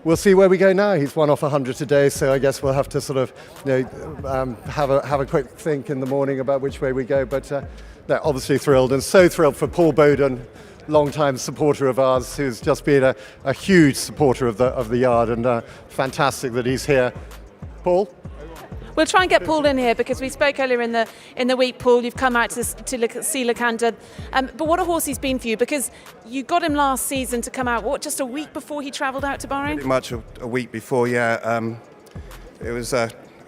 we'll see where we go now. He's won off 100 today, so I guess we'll have to sort of, you know, have a quick think in the morning about which way we go. But no, obviously thrilled, and so thrilled for Paul Bowden, long-time supporter of ours, who's just been a huge supporter of the yard, and fantastic that he's here. Paul? We'll try and get Paul in here, because we spoke earlier in the week, Paul, you've come out to see Lukanda. But what a horse he's been for you, because you got him last season to come out, just a week before he travelled out to Bahrain? Pretty much a week before, yeah.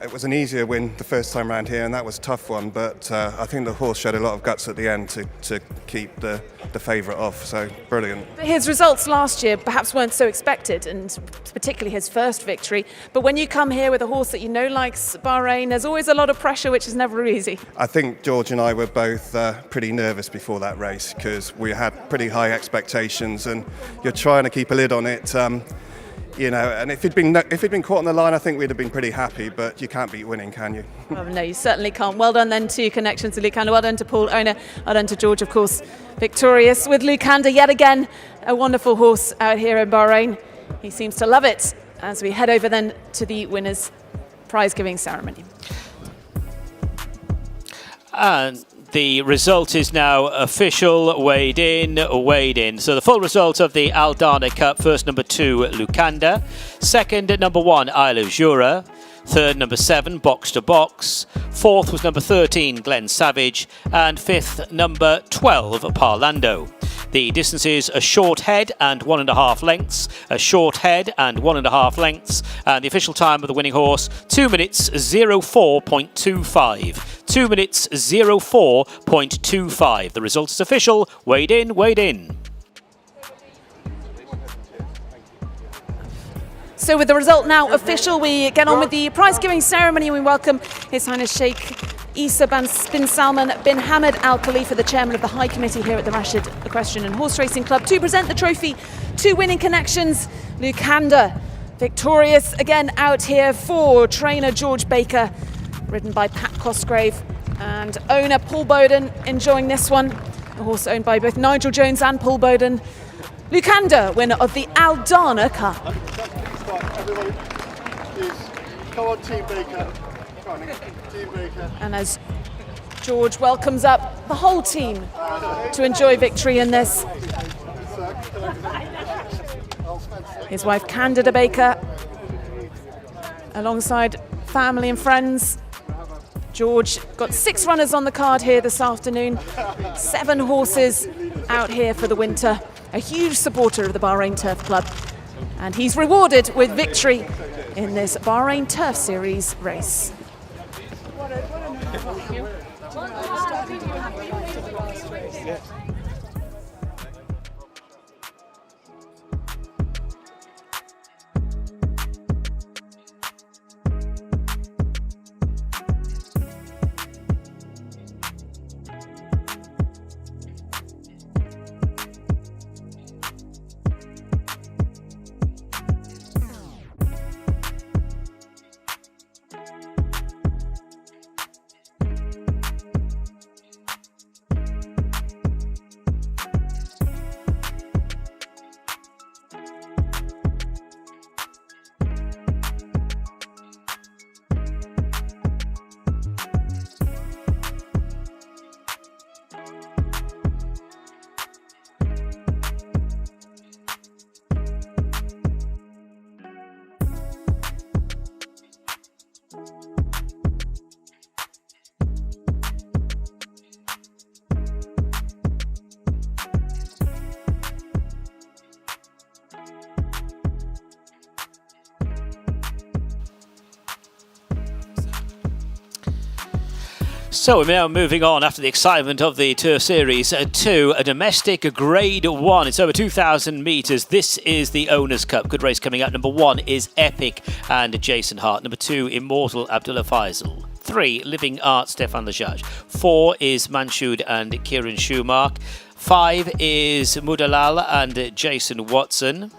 It was an easier win the first time around here, and that was a tough one, but I think the horse showed a lot of guts at the end to keep the favourite off, so brilliant. But his results last year perhaps weren't so expected, and particularly his first victory. But when you come here with a horse that you know likes Bahrain, there's always a lot of pressure, which is never easy. I think George and I were both pretty nervous before that race, because we had pretty high expectations, and you're trying to keep a lid on it. You know, and if he'd been caught on the line, I think we'd have been pretty happy, but you can't beat winning, can you? Well, no, you certainly can't. Well done then to Connections to Lukanda. Well done to Paul, owner. Well done to George, of course, victorious with Lukanda. Yet again, a wonderful horse out here in Bahrain. He seems to love it as we head over then to the winners' prize-giving ceremony. And the result is now official, weighed in. So the full result of the Aldana Cup: first, number 2, Lukanda; second, number 1, Isle of Jura; third, number 7, Box to Box; fourth was number 13, Glen Savage; and fifth, number 12, Parlando. The distances: a short head and 1.5 lengths, a short head and 1.5 lengths, and the official time of the winning horse, 2 minutes 04.25. 2 minutes 04.25. The result is official. Weighed in. So with the result now official, we get on with the prize-giving ceremony. We welcome His Highness Sheikh Isa bin Salman bin Hamad Al Khalifa, the chairman of the High Committee here at the Rashid Equestrian and Horse Racing Club, to present the trophy to Winning Connections. Lukanda, victorious again out here for trainer George Baker, ridden by Pat Cosgrave, and owner Paul Bowden enjoying this one. A horse owned by both Nigel Jones and Paul Bowden. Lukanda, winner of the Aldana Cup. Come on, Team Baker. Come on, Team Baker. And as George welcomes up the whole team to enjoy victory in this. His wife Candida Baker, alongside family and friends. George got 6 runners on the card here this afternoon, 7 horses out here for the winter. A huge supporter of the Bahrain Turf Club, and he's rewarded with victory in this Bahrain Turf Series race. So we're now moving on after the excitement of the Tour Series to a domestic Grade 1. It's over 2,000 metres. This is the Owners' Cup. Good race coming up. Number 1 is Epic and Jason Hart. Number 2, Immortal Abdullah Faisal. 3, Living Art Stefan Lejage. 4 is Manshood and Kieran Schumark. 5 is Mudalal and Jason Watson.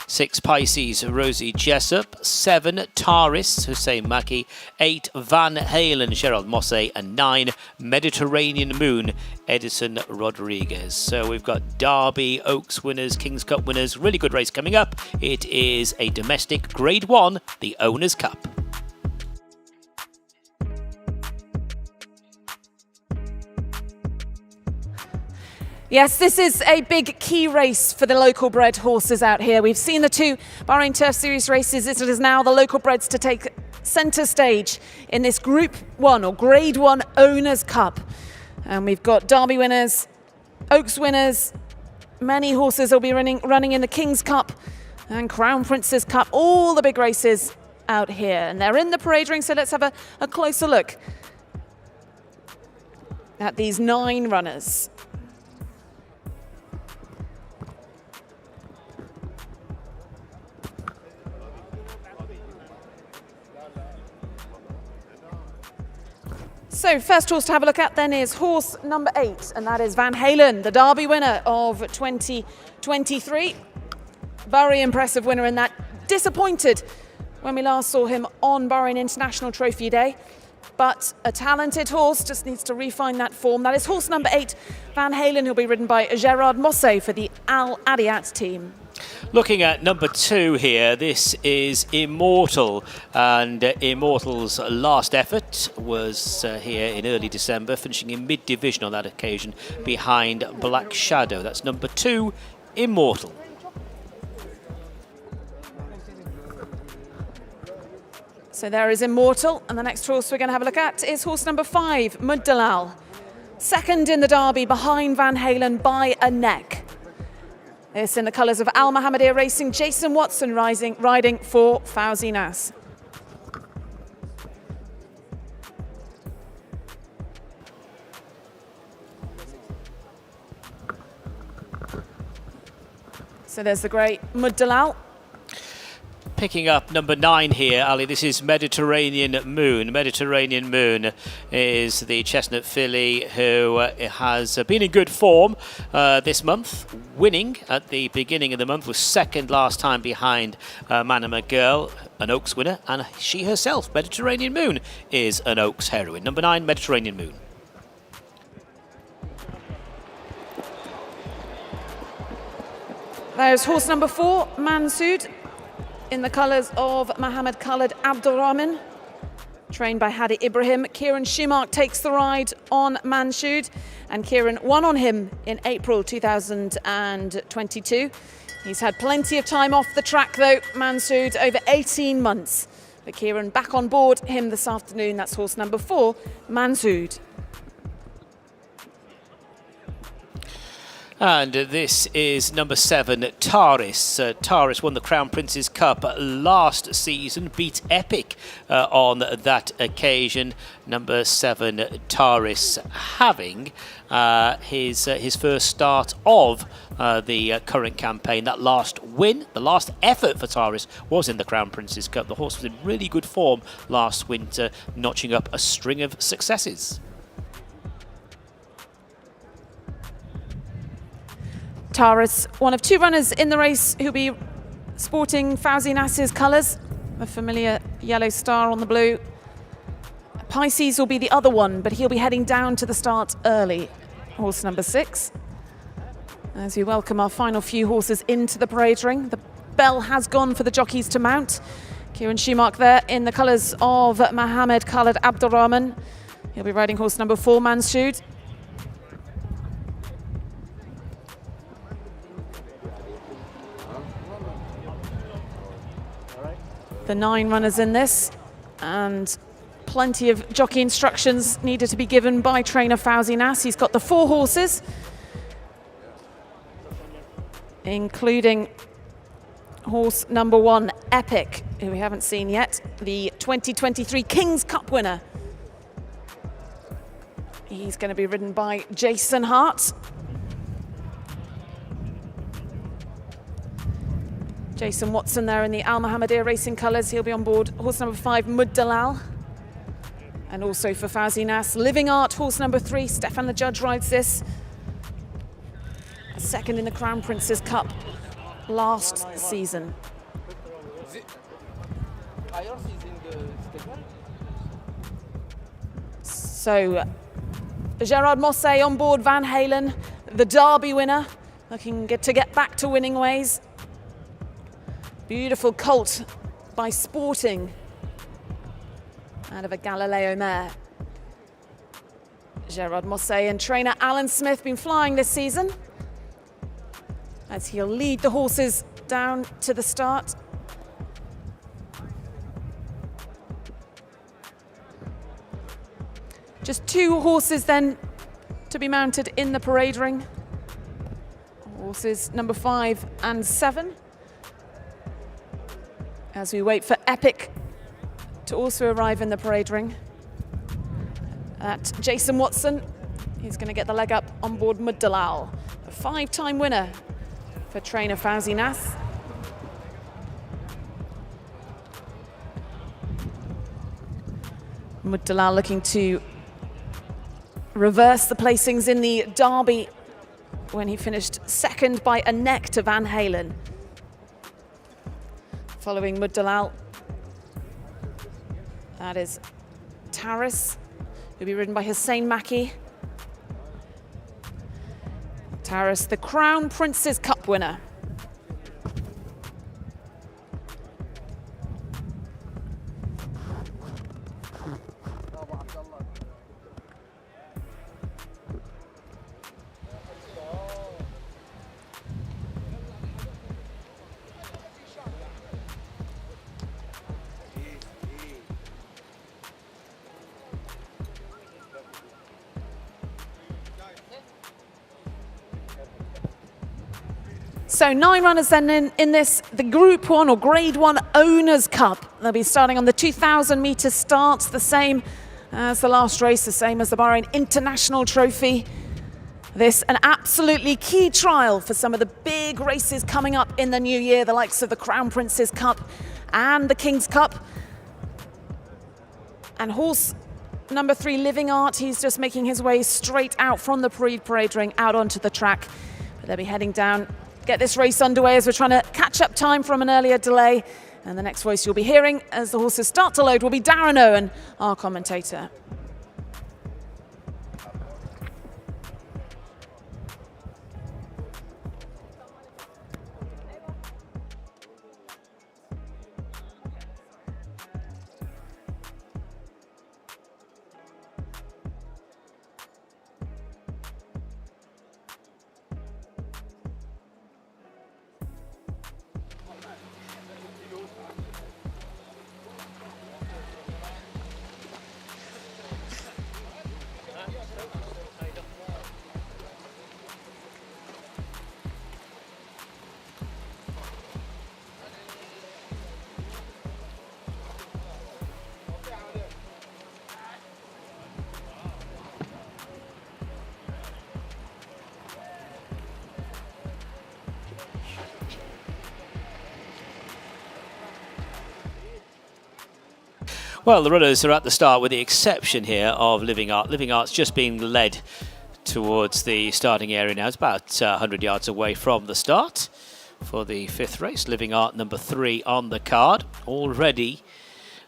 6, Pisces, Rosie Jessup. 7, Taris, Hussein Maki. 8, Van Halen, Gerald Mosse. And 9, Mediterranean Moon, Edison Rodriguez. So we've got Derby, Oaks winners, King's Cup winners. Really good race coming up. It is a domestic Grade 1, the Owners' Cup. Yes, this is a big key race for the local bred horses out here. We've seen the 2 Bahrain Turf Series races. It is now the local breds to take centre stage in this Group 1 or Grade 1 Owners' Cup. And we've got Derby winners, Oaks winners. Many horses will be running in the King's Cup and Crown Prince's Cup. All the big races out here. And they're in the parade ring, so let's have a closer look at these 9 runners. So first horse to have a look at then is horse number 8, and that is Van Halen, the Derby winner of 2023. Very impressive winner in that. Disappointed when we last saw him on Bahrain International Trophy Day, but a talented horse, just needs to refine that form. That is horse number 8, Van Halen, who'll be ridden by Gerard Mosse for the Al Adiat team. Looking at number 2 here, this is Immortal, and Immortal's last effort was here in early December, finishing in mid-division on that occasion behind Black Shadow. That's number 2, Immortal. So there is Immortal, and the next horse we're going to have a look at is horse number 5, Mudalal. Second in the Derby behind Van Halen by a neck. This in the colours of Al Mohammedia Racing, Jason Watson riding for Fauzi Nas. So there's the great Mudalal. Picking up number 9 here, Ali, this is Mediterranean Moon. Mediterranean Moon is the chestnut filly who has been in good form this month, winning at the beginning of the month, was second last time behind Manama Girl, an Oaks winner, and she herself, Mediterranean Moon, is an Oaks heroine. Number 9, Mediterranean Moon. There's horse number 4, Manshood. in the colours of Mohammed Khalid Abdulrahman, trained by Hadi Ibrahim. Kieran Schumacher takes the ride on Manshood, and Kieran won on him in April 2022. He's had plenty of time off the track though, Manshood, over 18 months. But Kieran back on board him this afternoon. That's horse number 4, Manshood. And this is number 7, Taris. Taris won the Crown Prince's Cup last season, beat Epic on that occasion. Number 7, Taris, having his first start of the current campaign. That last win, the last effort for Taris was in the Crown Prince's Cup. The horse was in really good form last winter, notching up a string of successes. Taris, one of 2 runners in the race who'll be sporting Fawzi Nasser's colours, a familiar yellow star on the blue. Pisces will be the other one, but he'll be heading down to the start early. Horse number 6. As we welcome our final few horses into the parade ring, the bell has gone for the jockeys to mount. Kieran Schumacher there in the colours of Mohammed Khalid Abdulrahman. He'll be riding horse number 4, Manshood. The 9 runners in this, and plenty of jockey instructions needed to be given by trainer Fawzi Nass. He's got the 4 horses, including horse number 1, Epic, who we haven't seen yet, the 2023 King's Cup winner. He's going to be ridden by Jason Hart. Jason Watson there in the Al Mohammedia Racing colours. He'll be on board horse number 5, Mud Dalal. And also for Fawzi Nass, Living Art, horse number 3, Stefan the Judge rides this. A second in the Crown Prince's Cup last season. So, Gerard Mosse on board Van Halen, the Derby winner, looking to get back to winning ways. Beautiful colt by Sporting out of a Galileo mare. Gerard Mosse and trainer Alan Smith been flying this season as he'll lead the horses down to the start. Just 2 horses then to be mounted in the parade ring. Horses number 5 and 7. As we wait for Epic to also arrive in the parade ring. At Jason Watson, he's going to get the leg up on board Mud Dalal, a 5-time winner for trainer Fawzi Nass. Mud Dalal looking to reverse the placings in the Derby when he finished 2nd by a neck to Van Halen. Following Mud Dalal, that is Taris, who'll be ridden by Hussein Maki. Taris, the Crown Prince's Cup winner. So 9 runners then in this, the Group 1 or Grade 1 Owners' Cup. They'll be starting on the 2,000 metre starts, the same as the last race, the same as the Bahrain International Trophy. This an absolutely key trial for some of the big races coming up in the new year, the likes of the Crown Prince's Cup and the King's Cup. And horse number 3, Living Art, he's just making his way straight out from the parade ring out onto the track. But they'll be heading down, get this race underway as we're trying to catch up time from an earlier delay. And the next voice you'll be hearing as the horses start to load will be Darren Owen, our commentator. Well, the runners are at the start with the exception here of Living Art. Living Art's just being led towards the starting area now. It's about 100 yards away from the start for the 5th race. Living Art number 3 on the card. Already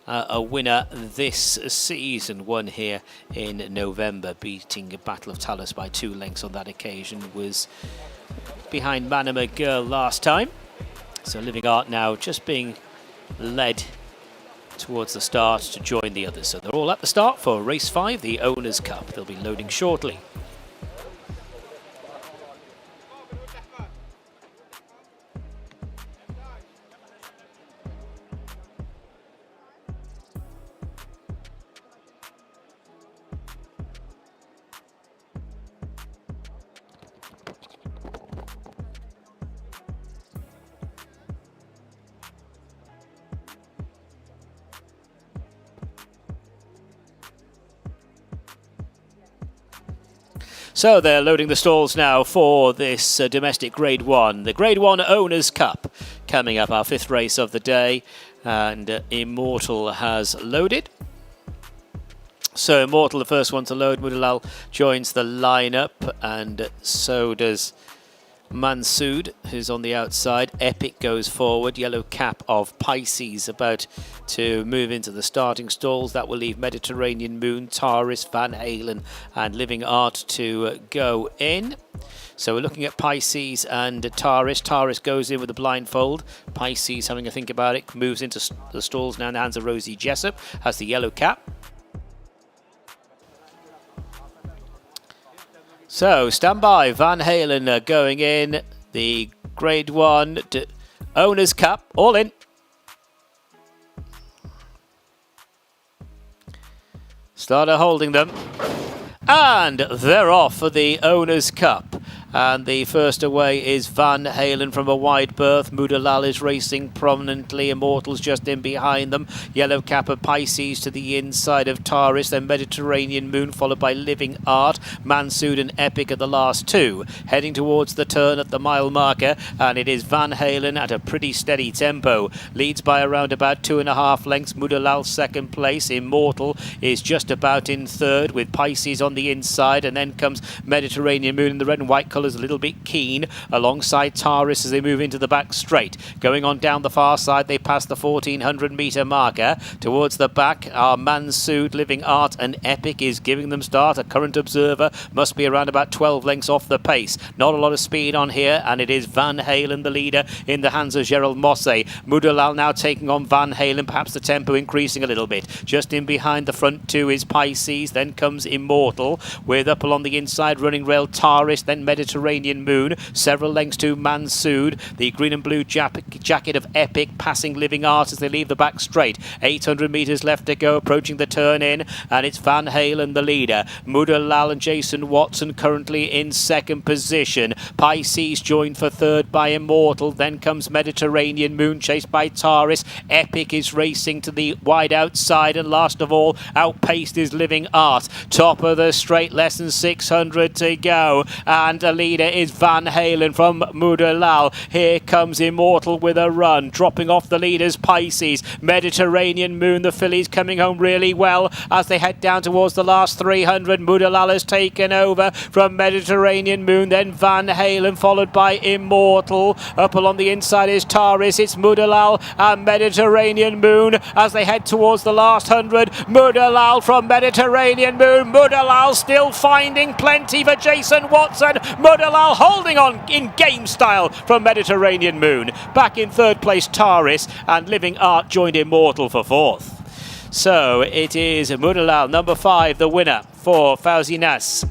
a winner this season, won here in November, beating Battle of Talus by 2 lengths on that occasion. Was behind Manama Girl last time. So Living Art now just being led towards the start to join the others. So they're all at the start for race 5, the Owners' Cup. They'll be loading shortly. So they're loading the stalls now for this domestic Grade 1. The Grade 1 Owners' Cup coming up, our 5th race of the day. And Immortal has loaded. So Immortal, the first one to load. Mudalal joins the lineup, and so does Mansood, who's on the outside. Epic goes forward. Yellow Cap of Pisces about to move into the starting stalls. That will leave Mediterranean Moon, Taurus, Van Halen and Living Art to go in. So we're looking at Pisces and Taurus. Taurus goes in with a blindfold. Pisces, having a think about it, moves into the stalls now in the hands of Rosie Jessup, has the Yellow Cap. So, stand by, Van Halen going in, the Grade 1 Owners' Cup, all in. Starter holding them. And they're off for the Owners' Cup. And the first away is Van Halen from a wide berth. Mudalal is racing prominently. Immortal's just in behind them. Yellow Cap of Pisces to the inside of Taurus. Then Mediterranean Moon followed by Living Art. Mansood and Epic at the last 2. Heading towards the turn at the mile marker. And it is Van Halen at a pretty steady tempo. Leads by around about 2.5 lengths. Mudalal 2nd place. Immortal is just about in 3rd with Pisces on the inside. And then comes Mediterranean Moon in the red and white colours, a little bit keen alongside Taurus as they move into the back straight. Going on down the far side, they pass the 1400 metre marker. Towards the back are Mansood, Living Art and Epic is giving them start. A current observer must be around about 12 lengths off the pace. Not a lot of speed on here, and it is Van Halen the leader in the hands of Gerald Mosse. Mudalal now taking on Van Halen, perhaps the tempo increasing a little bit. Just in behind the front 2 is Pisces, then comes Immortal with up along the inside running rail Taurus, then Mediterranean Moon, several lengths to Mansood. The green and blue jacket of Epic passing Living Art as they leave the back straight. 800 metres left to go, approaching the turn in, and it's Van Halen the leader. Mudalal and Jason Watson currently in 2nd position. Pisces joined for 3rd by Immortal. Then comes Mediterranean Moon chased by Taurus. Epic is racing to the wide outside, and last of all, outpaced is Living Art. Top of the straight, less than 600 to go, and a leader is Van Halen from Mudalal. Here comes Immortal with a run, dropping off the leaders Pisces. Mediterranean Moon, the fillies coming home really well as they head down towards the last 300. Mudalal has taken over from Mediterranean Moon, then Van Halen followed by Immortal. Up along the inside is Taurus. It's Mudalal and Mediterranean Moon as they head towards the last 100. Mudalal from Mediterranean Moon. Mudalal still finding plenty for Jason Watson. Mudalal holding on in game style from Mediterranean Moon. Back in 3rd place Taurus, and Living Art joined Immortal for 4th. So it is Mudalal, number 5, the winner for Fauzinas,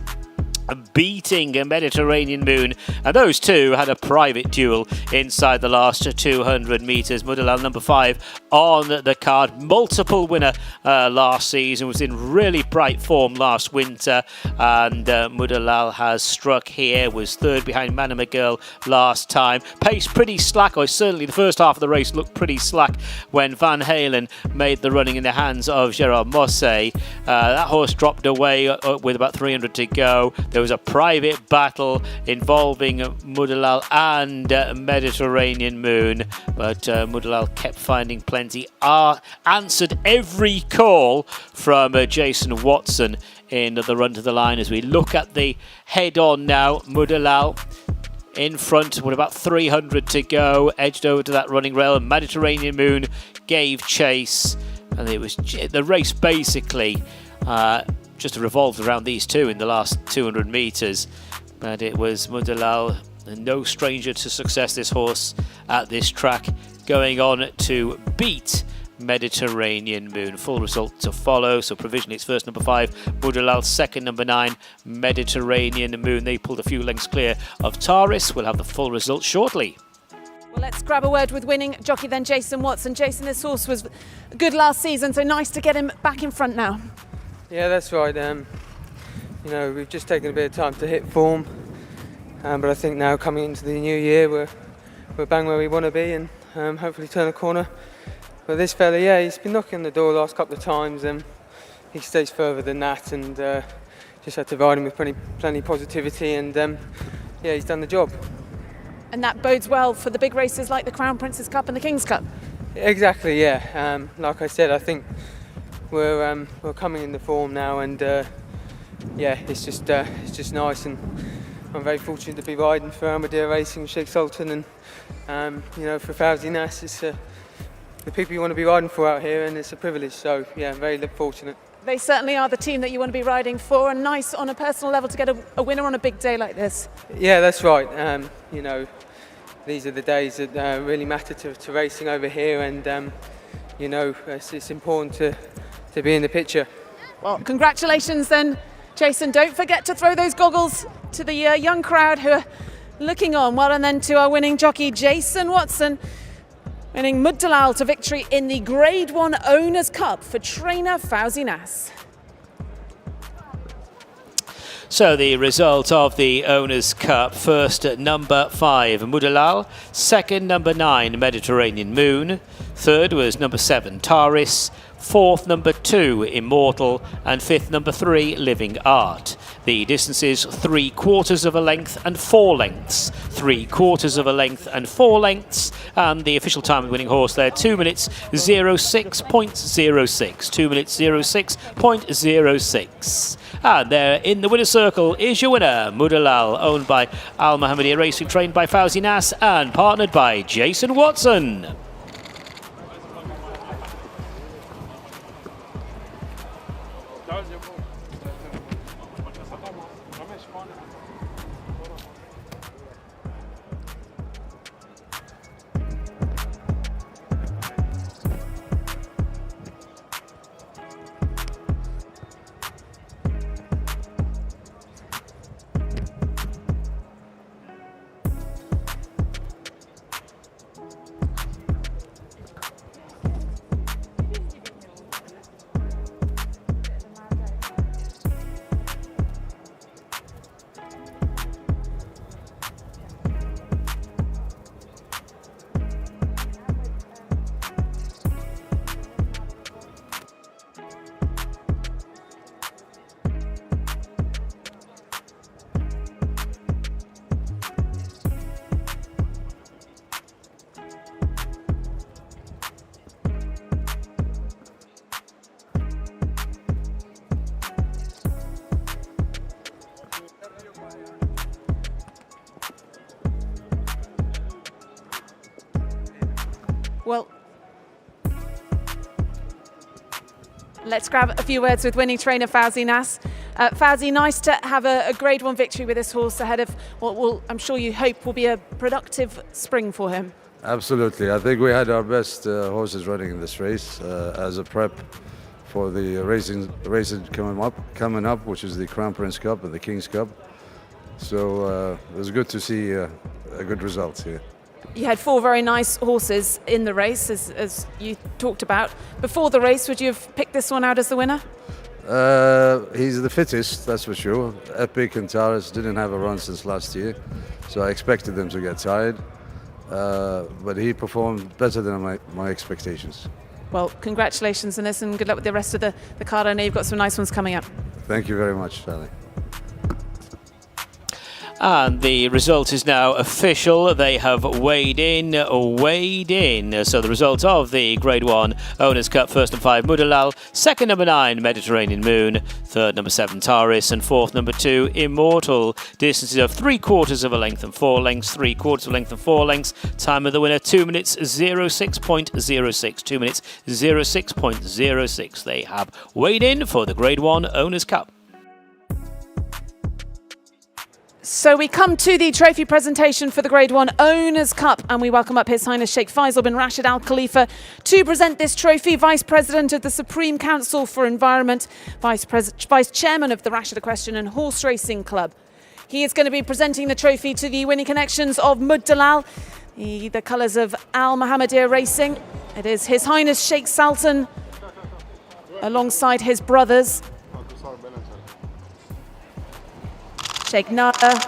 beating a Mediterranean Moon, and those two had a private duel inside the last 200 metres. Mudalal, number 5 on the card, multiple winner last season, was in really bright form last winter, and Mudalal has struck here, was 3rd behind Manama Girl last time. Pace pretty slack, or certainly the first half of the race looked pretty slack when Van Halen made the running in the hands of Gerard Mosse. That horse dropped away with about 300 to go. There was a private battle involving Mudalal and Mediterranean Moon, but Mudalal kept finding plenty, answered every call from Jason Watson in the run to the line. As we look at the head-on now, Mudalal in front with about 300 to go, edged over to that running rail, and Mediterranean Moon gave chase, and it was the race basically just revolved around these two in the last 200 metres. But it was Mudalal, no stranger to success, this horse at this track, going on to beat Mediterranean Moon. Full result to follow. So provisionally it's first number 5, Mudalal, second number 9, Mediterranean Moon. They pulled a few lengths clear of Taris. We'll have the full result shortly. Well, let's grab a word with winning jockey then, Jason Watson. Jason, this horse was good last season, so nice to get him back in front now. Yeah, that's right. You know, we've just taken a bit of time to hit form, but I think now coming into the new year, we're bang where we want to be, and hopefully turn a corner. But this fella, yeah, he's been knocking on the door the last couple of times, and he stays further than that, and just had to ride him with plenty positivity, and yeah, he's done the job. And that bodes well for the big races like the Crown Prince's Cup and the King's Cup. Exactly, yeah. Like I said, I think we're coming into form now, and yeah, it's just nice, and I'm very fortunate to be riding for Ahmadiyya Racing and Sheikh Sultan, and you know, for Fawzi Nas, it's the people you want to be riding for out here, and it's a privilege. So yeah, I'm very fortunate. They certainly are the team that you want to be riding for, and nice on a personal level to get a winner on a big day like this. Yeah, that's right. You know, these are the days that really matter to racing over here, and you know, it's important to be in the picture. Well, congratulations then, Jason. Don't forget to throw those goggles to the young crowd who are looking on. Well, and then to our winning jockey, Jason Watson, winning Mudalal to victory in the Grade 1 Owners' Cup for trainer Fawzi Nas. So the result of the Owners' Cup: first number 5, Mudalal; second number 9, Mediterranean Moon; third was number 7, Taris; fourth number 2, Immortal; and fifth number 3, Living Art. The distances 3/4 of a length and 4 lengths, 3/4 of a length and 4 lengths, and the official time of the winning horse there, 2 minutes 06.06, 2 minutes 06.06. And there in the winner's circle is your winner, Mudalal, owned by Al Mohammedia Racing, trained by Fawzi Nas and partnered by Jason Watson. Well, let's grab a few words with winning trainer Fawzi Nas. Fawzi, nice to have a Grade 1 victory with this horse ahead of what will, I'm sure you hope, will be a productive spring for him. Absolutely. I think we had our best horses running in this race as a prep for the racing coming up, which is the Crown Prince Cup and the King's Cup. So it was good to see a good result here. You had 4 very nice horses in the race, as you talked about. Before the race, would you have picked this one out as the winner? He's the fittest, that's for sure. Epic and Taris didn't have a run since last year, so I expected them to get tired. But he performed better than my expectations. Well, congratulations on this, and good luck with the rest of the card. I know you've got some nice ones coming up. Thank you very much, Sally. And the result is now official. They have weighed in. So the result of the Grade 1 Owners' Cup, first and 5, Mudalal, second number 9, Mediterranean Moon, third number 7, Taris, and fourth number 2, Immortal. Distances of 3/4 of a length and 4 lengths, 3/4 of a length and 4 lengths. Time of the winner, 2 minutes 06.06. 2 minutes 06.06. They have weighed in for the Grade 1 Owners' Cup. So we come to the trophy presentation for the Grade 1 Owners' Cup, and we welcome up His Highness Sheikh Faisal bin Rashid Al Khalifa to present this trophy. Vice President of the Supreme Council for Environment, Vice Chairman of the Rashid Equestrian and Horse Racing Club. He is going to be presenting the trophy to the winning connections of Mudalal, the colours of Al Mohammedia Racing. It is His Highness Sheikh Sultan alongside his brothers, Sheikh Nada.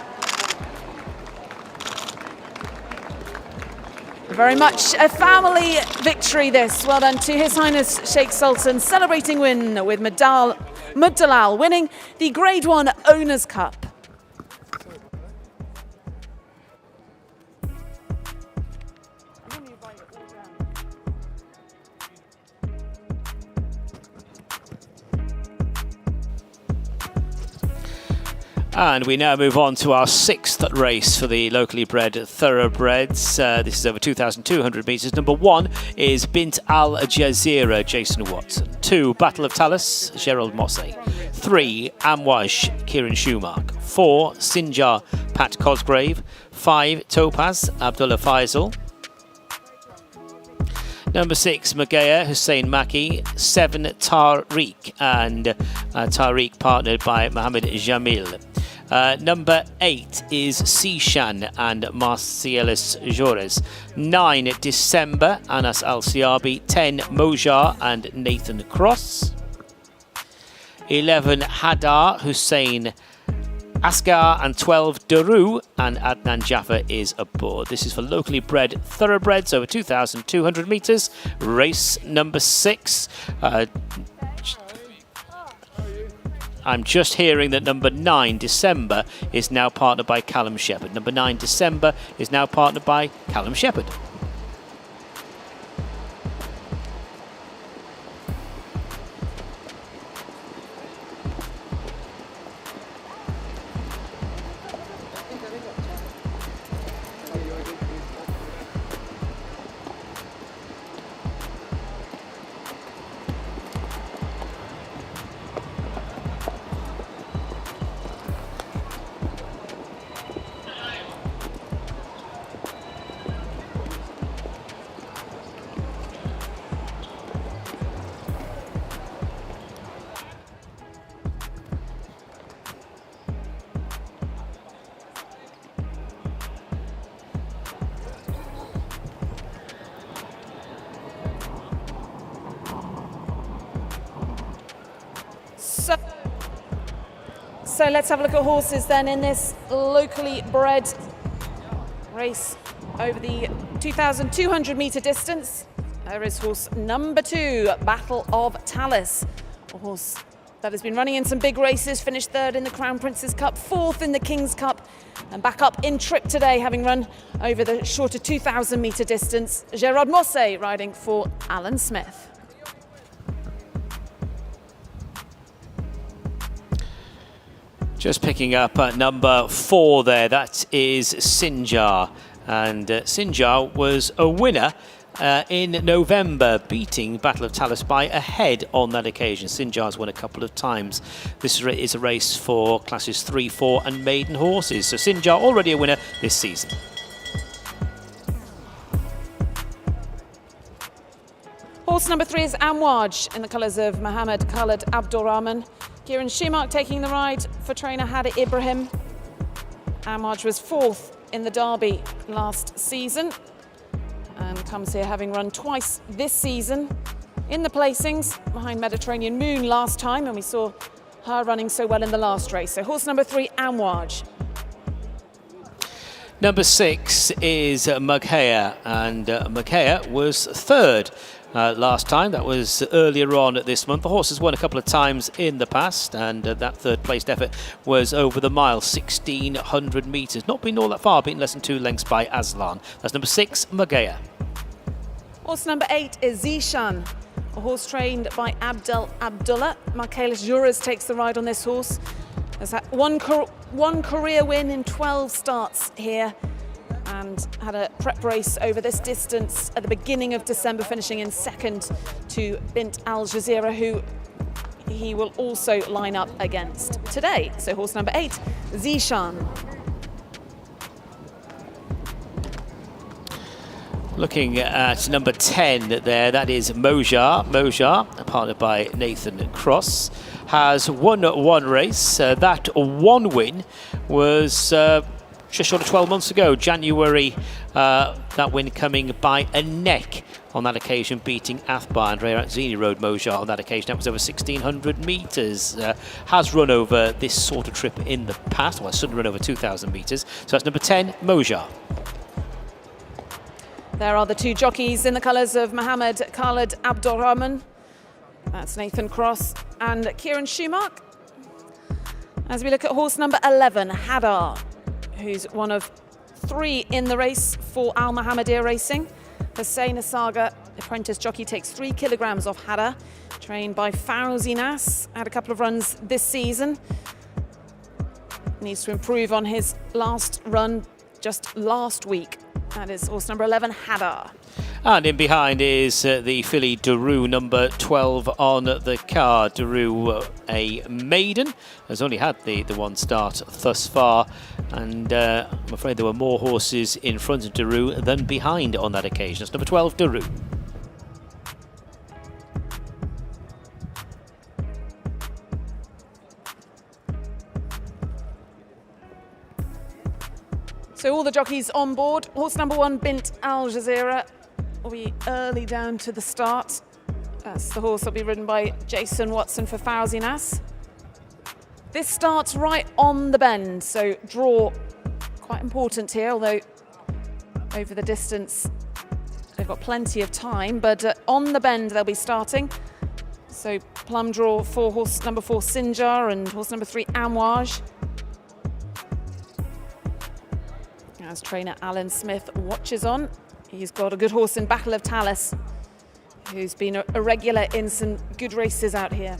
Very much a family victory this. Well done to His Highness Sheikh Sultan, celebrating win with Mudalal winning the Grade 1 Owners' Cup. And we now move on to our 6th race for the locally bred thoroughbreds. This is over 2,200 metres. Number 1 is Bint Al Jazeera, Jason Watson. 2, Battle of Talus, Gerald Mosse. 3, Amwaj, Kieran Schumacher. 4, Sinjar, Pat Cosgrave. 5, Topaz, Abdullah Faisal. Number 6, Magaya, Hussein Maki. 7, Tariq, and Tariq partnered by Mohammed Jamil. Number 8 is Sishan and Marcellus Jores. 9, December, Anas Al-Siabi. 10, Mojar and Nathan Cross. 11, Hadar, Hussein Asgar, and 12, Daru, and Adnan Jaffa is aboard. This is for locally bred thoroughbreds over 2,200 metres. Race number 6. I'm just hearing that number 9, December, is now partnered by Callum Shepherd. Number 9, December, is now partnered by Callum Shepherd. So let's have a look at horses then in this locally bred race over the 2,200 metre distance. There is horse number 2, Battle of Talus, a horse that has been running in some big races, finished 3rd in the Crown Prince's Cup, 4th in the King's Cup, and back up in trip today, having run over the shorter 2,000 metre distance. Gerard Mosse riding for Alan Smith. Just picking up at number 4 there, that is Sinjar. And Sinjar was a winner in November, beating Battle of Talus by a head on that occasion. Sinjar's won a couple of times. This is a race for classes 3, 4 and maiden horses. So Sinjar already a winner this season. Horse number 3 is Amwaj in the colours of Mohammed Khalid Abdurrahman. Kieran Schumacher taking the ride for trainer Hadi Ibrahim. Amwaj was 4th in the Derby last season and comes here having run twice this season in the placings behind Mediterranean Moon last time, and we saw her running so well in the last race. So horse number 3, Amwaj. Number 6 is Mughaya, and Mughaya was third last time. That was earlier on this month. The horse has won a couple of times in the past, and that third placed effort was over the mile, 1,600 metres. Not been all that far, beaten less than 2 lengths by Aslan. That's number 6, Mughaya. Horse number 8 is Zishan, a horse trained by Abdullah. Michaelis Juras takes the ride on this horse. Has had one career win in 12 starts here, and had a prep race over this distance at the beginning of December, finishing in second to Bint Al Jazeera, who he will also line up against today. So horse number 8, Zishan. Looking at number 10 there, that is Mojar. Mojar, partnered by Nathan Cross, has won one race. That one win was just short of 12 months ago, January. That win coming by a neck on that occasion, beating Athbar, and Zini rode Mojar on that occasion. That was over 1,600 metres. Has run over this sort of trip in the past. Well, it shouldn't run over 2,000 metres. So that's number 10, Mojar. There are the 2 jockeys in the colours of Mohammed Khalid Abdurrahman. That's Nathan Cross and Kieran Schumacher. As we look at horse number 11, Hadar, who's one of 3 in the race for Al Mohammedia Racing. Hussein Asaga, apprentice jockey, takes 3 kilograms off Hadar, trained by Fauzi Nas. Had a couple of runs this season. Needs to improve on his last run just last week. That is horse number 11, Hadar. And in behind is the filly Daru, number 12 on the card. Daru, a maiden, has only had the one start thus far, and I'm afraid there were more horses in front of Daru than behind on that occasion. It's number 12, Daru. So all the jockeys on board. Horse number 1, Bint Al Jazeera, will be early down to the start. That's the horse that'll be ridden by Jason Watson for Fauzi Nas. This starts right on the bend, so draw quite important here, although over the distance they've got plenty of time, but on the bend they'll be starting. So plum draw for horse number 4, Sinjar, and horse number 3, Amouage. As trainer Alan Smith watches on, he's got a good horse in Battle of Talus, who's been a regular in some good races out here.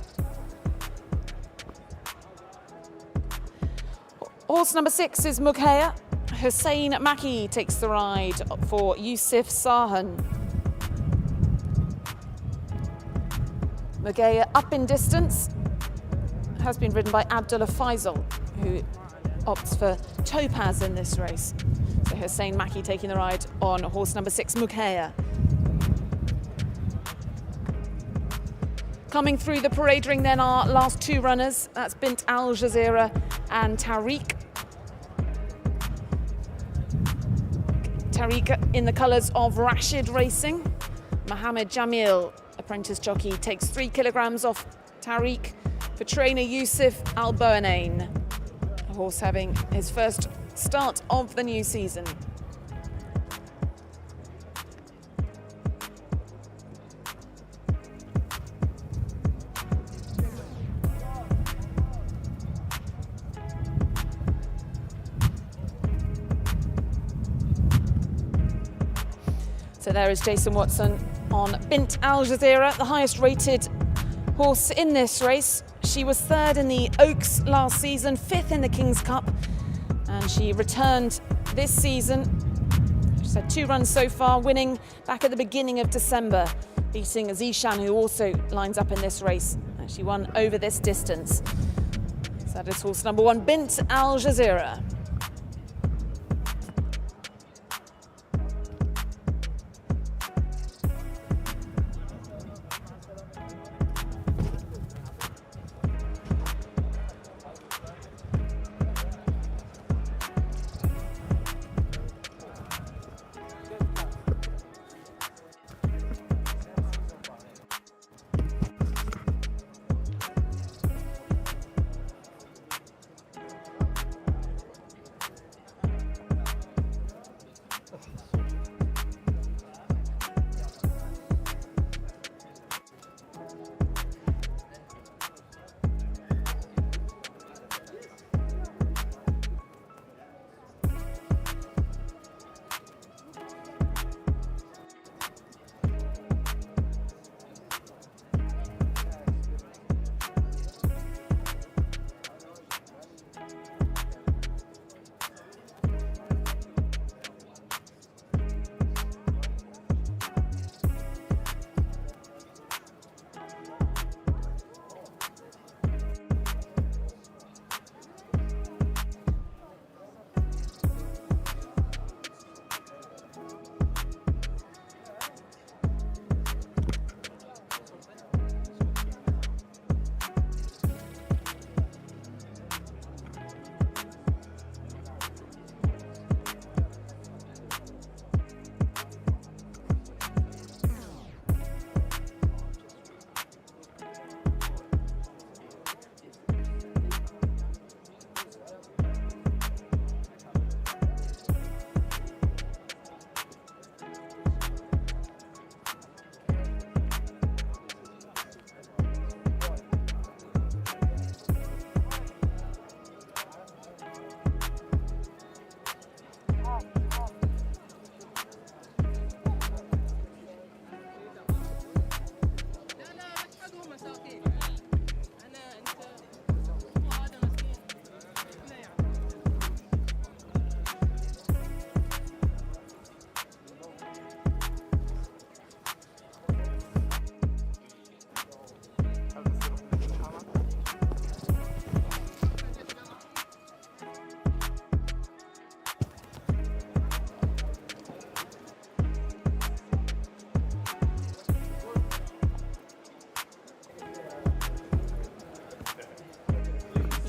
Horse number 6 is Mughaya. Hussein Maki takes the ride for Yusuf Sahan. Mughaya up in distance, has been ridden by Abdullah Faisal, who opts for Topaz in this race. So Hussein Maki taking the ride on horse number 6, Mughaya. Coming through the parade ring then our last 2 runners. That's Bint Al Jazeera and Tariq. Tariq in the colours of Rashid Racing. Mohammed Jamil, apprentice jockey, takes 3 kilograms off Tariq for trainer Yusuf Al-Boanain. A horse having his first start of the new season. So there is Jason Watson on Bint Al Jazeera, the highest rated horse in this race. She was 3rd in the Oaks last season, 5th in the King's Cup, and she returned this season. She's had 2 runs so far, winning back at the beginning of December, beating Zishan, who also lines up in this race. And she won over this distance. So that is horse number 1, Bint Al Jazeera.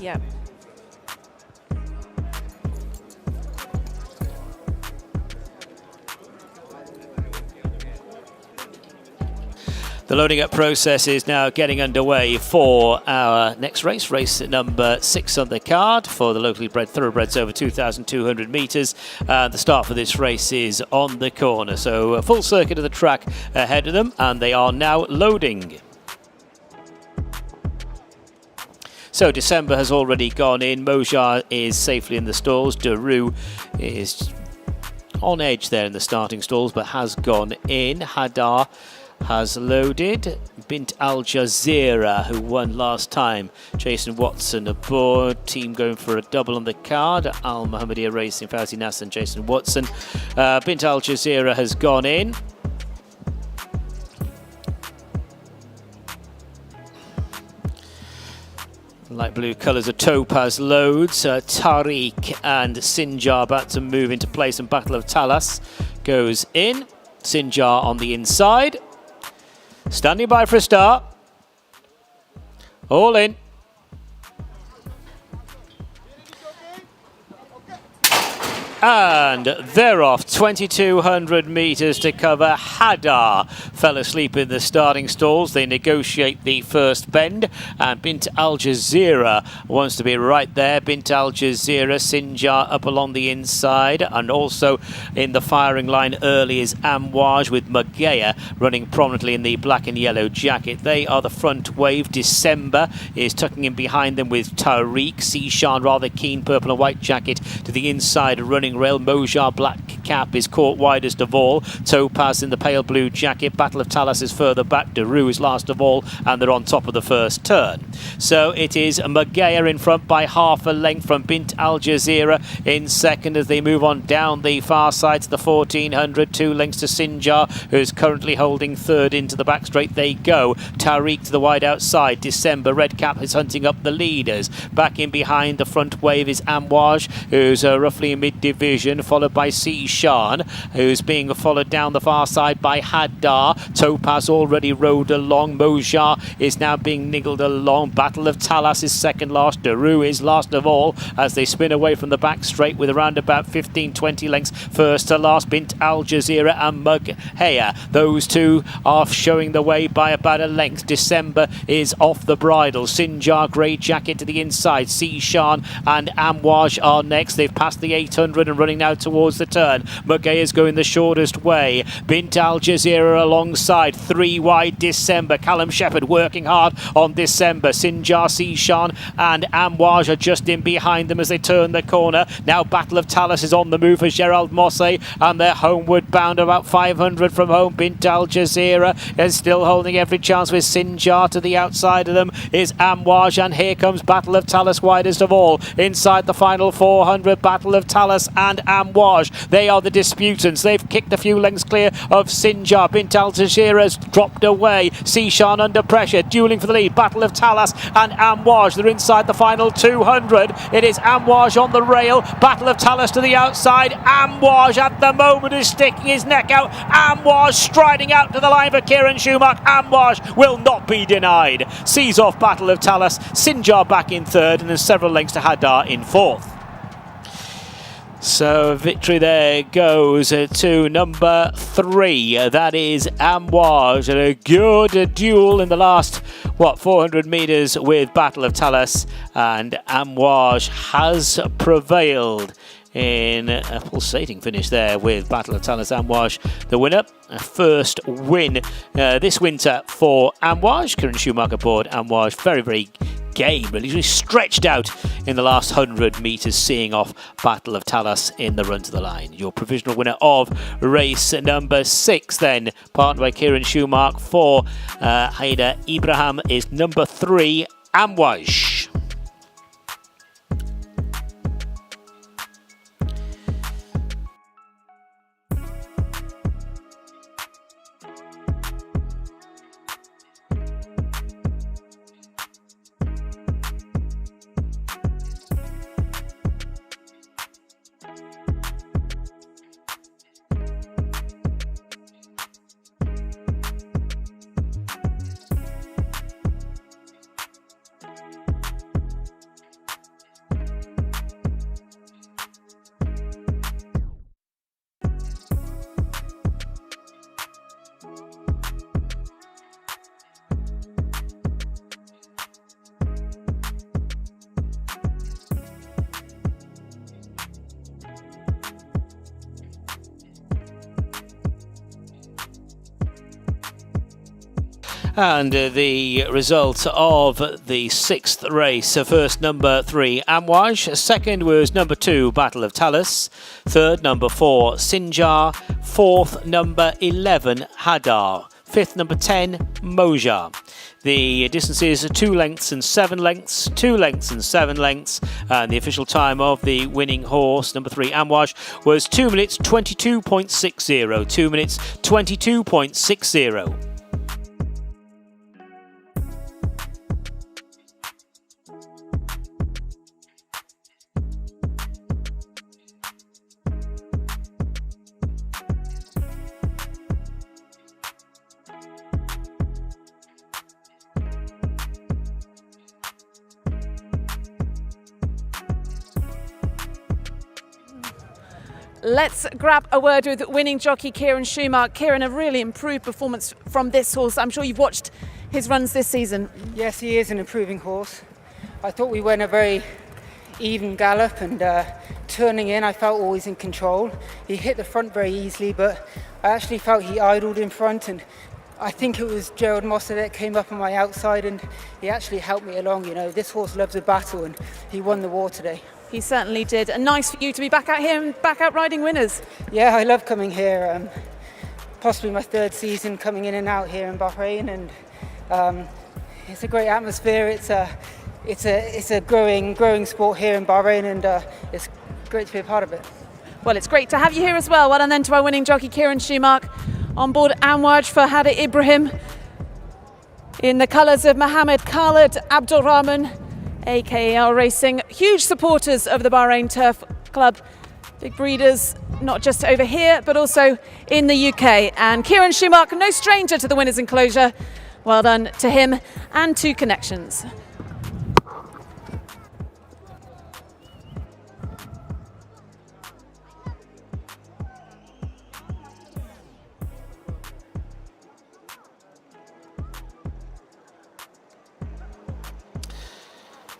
Yeah. The loading up process is now getting underway for our next race, race number 6 on the card for the locally bred thoroughbreds over 2,200 metres. The start for this race is on the corner, so a full circuit of the track ahead of them, and they are now loading. So December has already gone in, Mojar is safely in the stalls, Daru is on edge there in the starting stalls but has gone in, Hadar has loaded, Bint Al Jazeera, who won last time, Jason Watson aboard, team going for a double on the card, Al Muhammadiyah Racing, Fauzi Nasser and Jason Watson. Bint Al Jazeera has gone in. Light blue colours of Topaz loads, Tariq and Sinjar about to move into place, and Battle of Talas goes in, Sinjar on the inside. Standing by for a start. All in. And they're off, 2,200 metres to cover. Hadar fell asleep in the starting stalls. They negotiate the first bend, and Bint Al Jazeera wants to be right there. Bint Al Jazeera, Sinjar up along the inside, and also in the firing line early is Amwaj with Magaya running prominently in the black and yellow jacket. They are the front wave. December is tucking in behind them with Tariq. Sishan rather keen, purple and white jacket to the inside, running rail. Mojar black cap is caught widest of all. Topaz in the pale blue jacket. Battle of Talas is further back. Daru is last of all, and they're on top of the first turn. So it is Magaya in front by half a length from Bint Al Jazeera in second as they move on down the far side to the 1,400. 2 lengths to Sinjar, who's currently holding third. Into the back straight they go. Tariq to the wide outside. December red cap is hunting up the leaders. Back in behind the front wave is Amwaj, who's roughly in mid-division, followed by Sishan, who's being followed down the far side by Hadar. Topaz already rode along. Mojar is now being niggled along. Battle of Talas is second last. Daru is last of all as they spin away from the back straight with around about 15-20 lengths first to last. Bint Al Jazeera and Magaya, those two are showing the way by about a length. December is off the bridle. Sinjar grey jacket to the inside. Sishan and Amwaj are next. They've passed the 800 and running now towards the turn. Magaya is going the shortest way. Bint Al Jazeera alongside. 3 wide December. Callum Shepherd working hard on December. Sinjar, Sishan and Amwaj are just in behind them as they turn the corner. Now Battle of Talas is on the move for Gerald Mosse, and they're homeward bound about 500 from home. Bint Al Jazeera is still holding every chance with Sinjar. To the outside of them is Amwaj, and here comes Battle of Talas widest of all. Inside the final 400, Battle of Talas and Amwaj. They are the disputants. They've kicked a few lengths clear of Sinjar. Bint Al Jazeera has dropped away. Sishan under pressure, dueling for the lead. Battle of Talas and Amwaj. They're inside the final 200. It is Amwaj on the rail. Battle of Talas to the outside. Amwaj at the moment is sticking his neck out. Amwaj striding out to the line for Kieran Schumacher. Amwaj will not be denied. Sees off Battle of Talas. Sinjar back in third, and there's several lengths to Hadar in fourth. So victory there goes to number 3. That is Amwaj. And a good duel in the last, 400 metres with Battle of Talas. And Amwaj has prevailed in a pulsating finish there with Battle of Talas. Amwaj the winner. A first win this winter for Amwaj. Kieran Schumacher aboard Amwaj. Very, very game, but he's really stretched out in the last 100 metres, seeing off Battle of Talas in the run to the line. Your provisional winner of race number 6 then, partnered by Kieran Schumacher for Haider Ibrahim, is number 3, Amwaj. And the result of the 6th race, first number 3 Amouage, second was number 2 Battle of Talus, third number 4 Sinjar, fourth number 11 Hadar, fifth number 10 Moja. The distances are 2 lengths and 7 lengths, 2 lengths and 7 lengths, and the official time of the winning horse, number 3 Amouage, was 2 minutes 22.60, 2 minutes 22.60. Let's grab a word with winning jockey Kieran Schumacher. Kieran, a really improved performance from this horse. I'm sure you've watched his runs this season. Yes, he is an improving horse. I thought we went a very even gallop, and turning in I felt always in control. He hit the front very easily, but I actually felt he idled in front, and I think it was Gerald Mosser that came up on my outside, and he actually helped me along. You know, this horse loves a battle, and he won the war today. He certainly did. And nice for you to be back out here and back out riding winners. Yeah, I love coming here. Possibly my 3rd season coming in and out here in Bahrain, and it's a great atmosphere. It's a growing sport here in Bahrain, and it's great to be a part of it. Well, it's great to have you here as well. Well done then to our winning jockey Kieran Schumacher. On board Amouage for Hada Ibrahim in the colours of Mohammed Khalid Abdulrahman, AKL Racing, huge supporters of the Bahrain Turf Club, big breeders, not just over here, but also in the UK. And Kieran Schumacher, no stranger to the winner's enclosure. Well done to him and to Connections.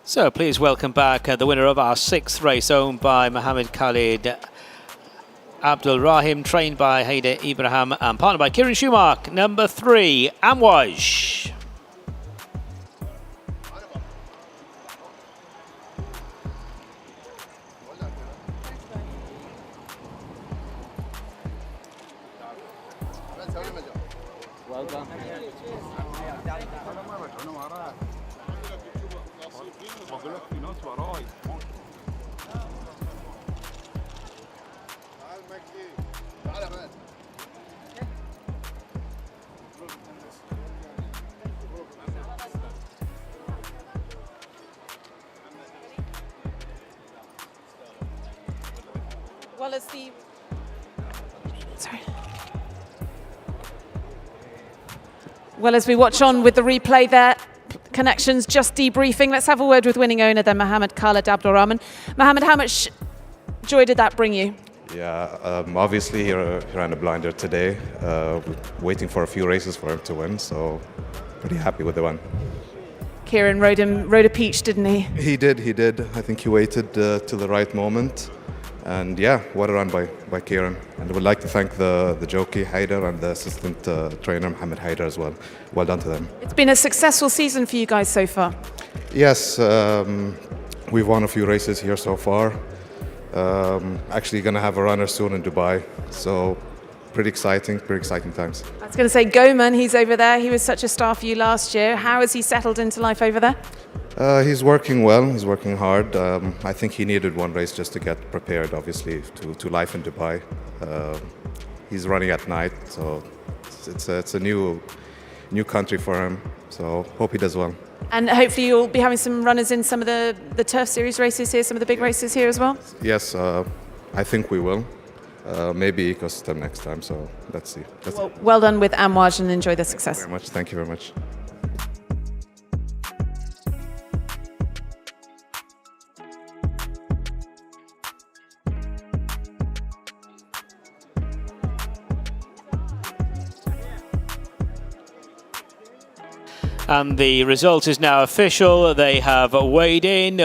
So please welcome back the winner of our 6th race, owned by Mohammed Khalid Abdul Rahim, trained by Hada Ibrahim and partnered by Kieran Schumacher, number 3 Amouage. Well done. Well as the... Sorry. Well, as we watch on with the replay there, Connections just debriefing. Let's have a word with winning owner then, Mohammed Khalid Abdulrahman. Mohammed, how much joy did that bring you? Yeah, obviously he ran a blinder today, waiting for a few races for him to win, so pretty happy with the one. Kieran rode a peach, didn't he? He did. I think he waited till the right moment. And yeah, what a run by Kieran. And I would like to thank the jockey Haider and the assistant trainer Mohammed Haider as well. Well done to them. It's been a successful season for you guys so far. Yes, we've won a few races here so far. Actually going to have a runner soon in Dubai. So pretty exciting times. I was going to say Goman, he's over there. He was such a star for you last year. How has he settled into life over there? He's working well, he's working hard. I think he needed one race just to get prepared, obviously, to life in Dubai. He's running at night, so it's a new country for him, so hope he does well. And hopefully you'll be having some runners in some of the Turf Series races here, some of the big races here as well? Yes, I think we will. Maybe Ecosystem next time, so let's see. Well done with Amouage and enjoy the success. Thank you very much. And the result is now official. They have weighed in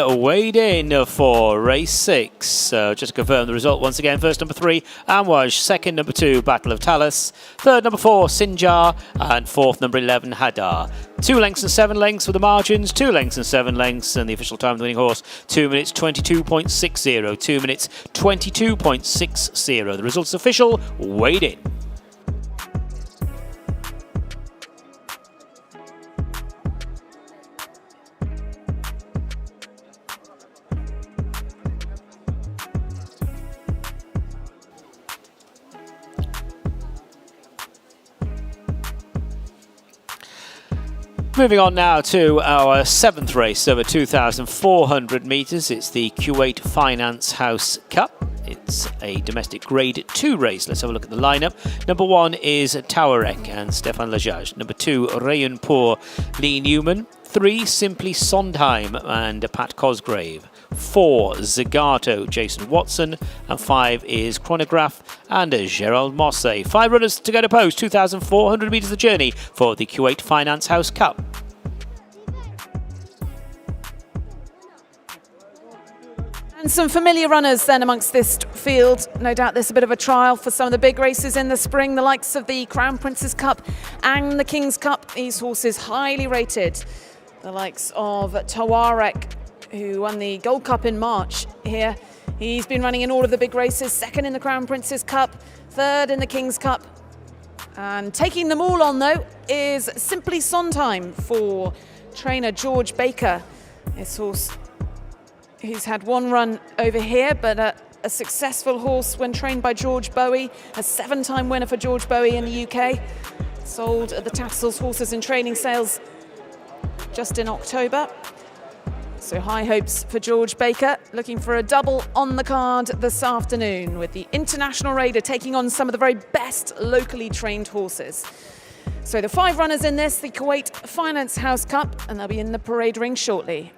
for race 6. So just to confirm the result once again, first number 3, Amwaj, second number 2, Battle of Talus, third number 4, Sinjar, and fourth number 11, Hadar. 2 lengths and 7 lengths for the margins, 2 lengths and 7 lengths, and the official time of the winning horse, 2 minutes 22.60, 2 minutes 22.60. The result's official, weighed in. Moving on now to our 7th race over 2,400 metres. It's the Kuwait Finance House Cup. It's a domestic Grade 2 race. Let's have a look at the lineup. Number 1 is Tawarek and Stefan Lajaj. Number 2, Rayanpur, Lee Newman. 3, Simply Sondheim and Pat Cosgrave. 4, Zagato, Jason Watson. And 5 is Chronograph and Gerald Mosse. 5 runners to go to post, 2,400 metres the journey for the Kuwait Finance House Cup. And some familiar runners then amongst this field. No doubt there's a bit of a trial for some of the big races in the spring, the likes of the Crown Prince's Cup and the King's Cup. These horses highly rated. The likes of Tawarek, who won the Gold Cup in March here. He's been running in all of the big races, second in the Crown Prince's Cup, third in the King's Cup. And taking them all on, though, is Simply Sondheim for trainer George Baker. This horse, he's had one run over here, but a successful horse when trained by George Bowie, a 7-time winner for George Bowie in the UK. Sold at the Tattersall's Horses and Training Sales just in October. So high hopes for George Baker, looking for a double on the card this afternoon with the International Raider taking on some of the very best locally trained horses. So the 5 runners in this, the Kuwait Finance House Cup, and they'll be in the parade ring shortly.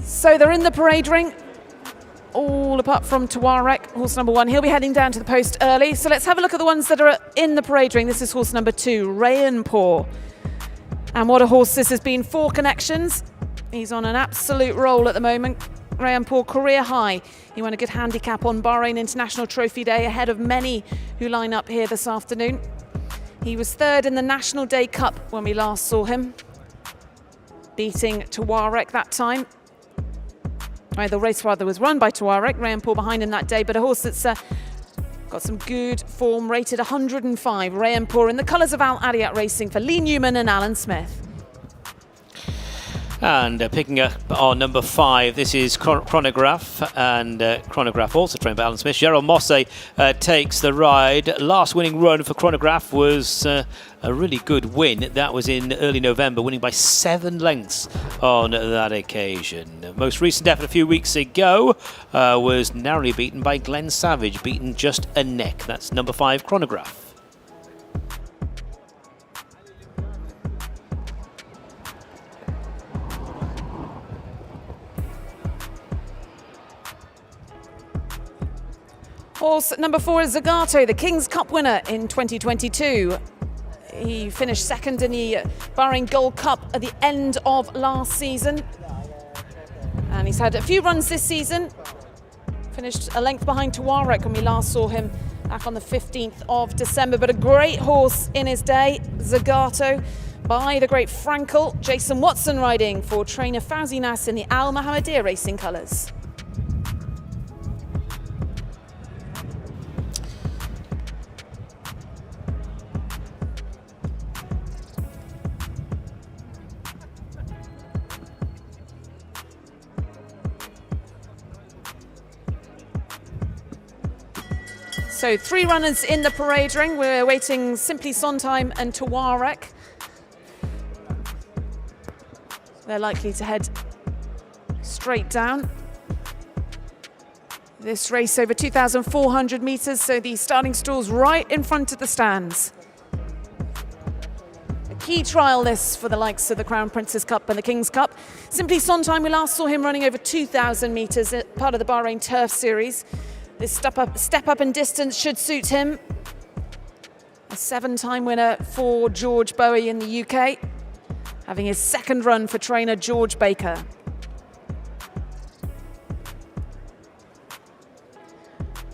So they're in the parade ring, all apart from Tawarek, horse number 1. He'll be heading down to the post early. So let's have a look at the ones that are in the parade ring. This is horse number 2, Rayanpur. And what a horse this has been. 4 connections. He's on an absolute roll at the moment. Rayanpur, career high. He won a good handicap on Bahrain International Trophy Day, ahead of many who line up here this afternoon. He was 3rd in the National Day Cup when we last saw him, beating Tawarek that time. The race rather was run by Tawarek, Rayanpur behind him that day, but a horse that's got some good form, rated 105. Rayanpur in the colours of Al Adiat Racing for Lee Newman and Alan Smith. And picking up on number 5, this is Chronograph, and Chronograph also trained by Alan Smith. Gerald Mosse takes the ride. Last winning run for Chronograph was a really good win. That was in early November, winning by 7 lengths on that occasion. Most recent effort a few weeks ago was narrowly beaten by Glenn Savage, beaten just a neck. That's number 5, Chronograph. Horse number 4 is Zagato, the King's Cup winner in 2022. He finished second in the Bahrain Gold Cup at the end of last season. And he's had a few runs this season. Finished a length behind Tuareg when we last saw him back on the 15th of December. But a great horse in his day, Zagato, by the great Frankel. Jason Watson riding for trainer Fauzi Nas in the Al Mohammedia racing colours. So 3 runners in the parade ring. We're awaiting Simply Sondheim and Tuareg. They're likely to head straight down. This race over 2,400 metres, so the starting stall's right in front of the stands. A key trial this for the likes of the Crown Prince's Cup and the King's Cup. Simply Sondheim, we last saw him running over 2,000 metres, part of the Bahrain Turf Series. This step up in distance should suit him. A 7-time winner for George Bowie in the UK, having his second run for trainer George Baker.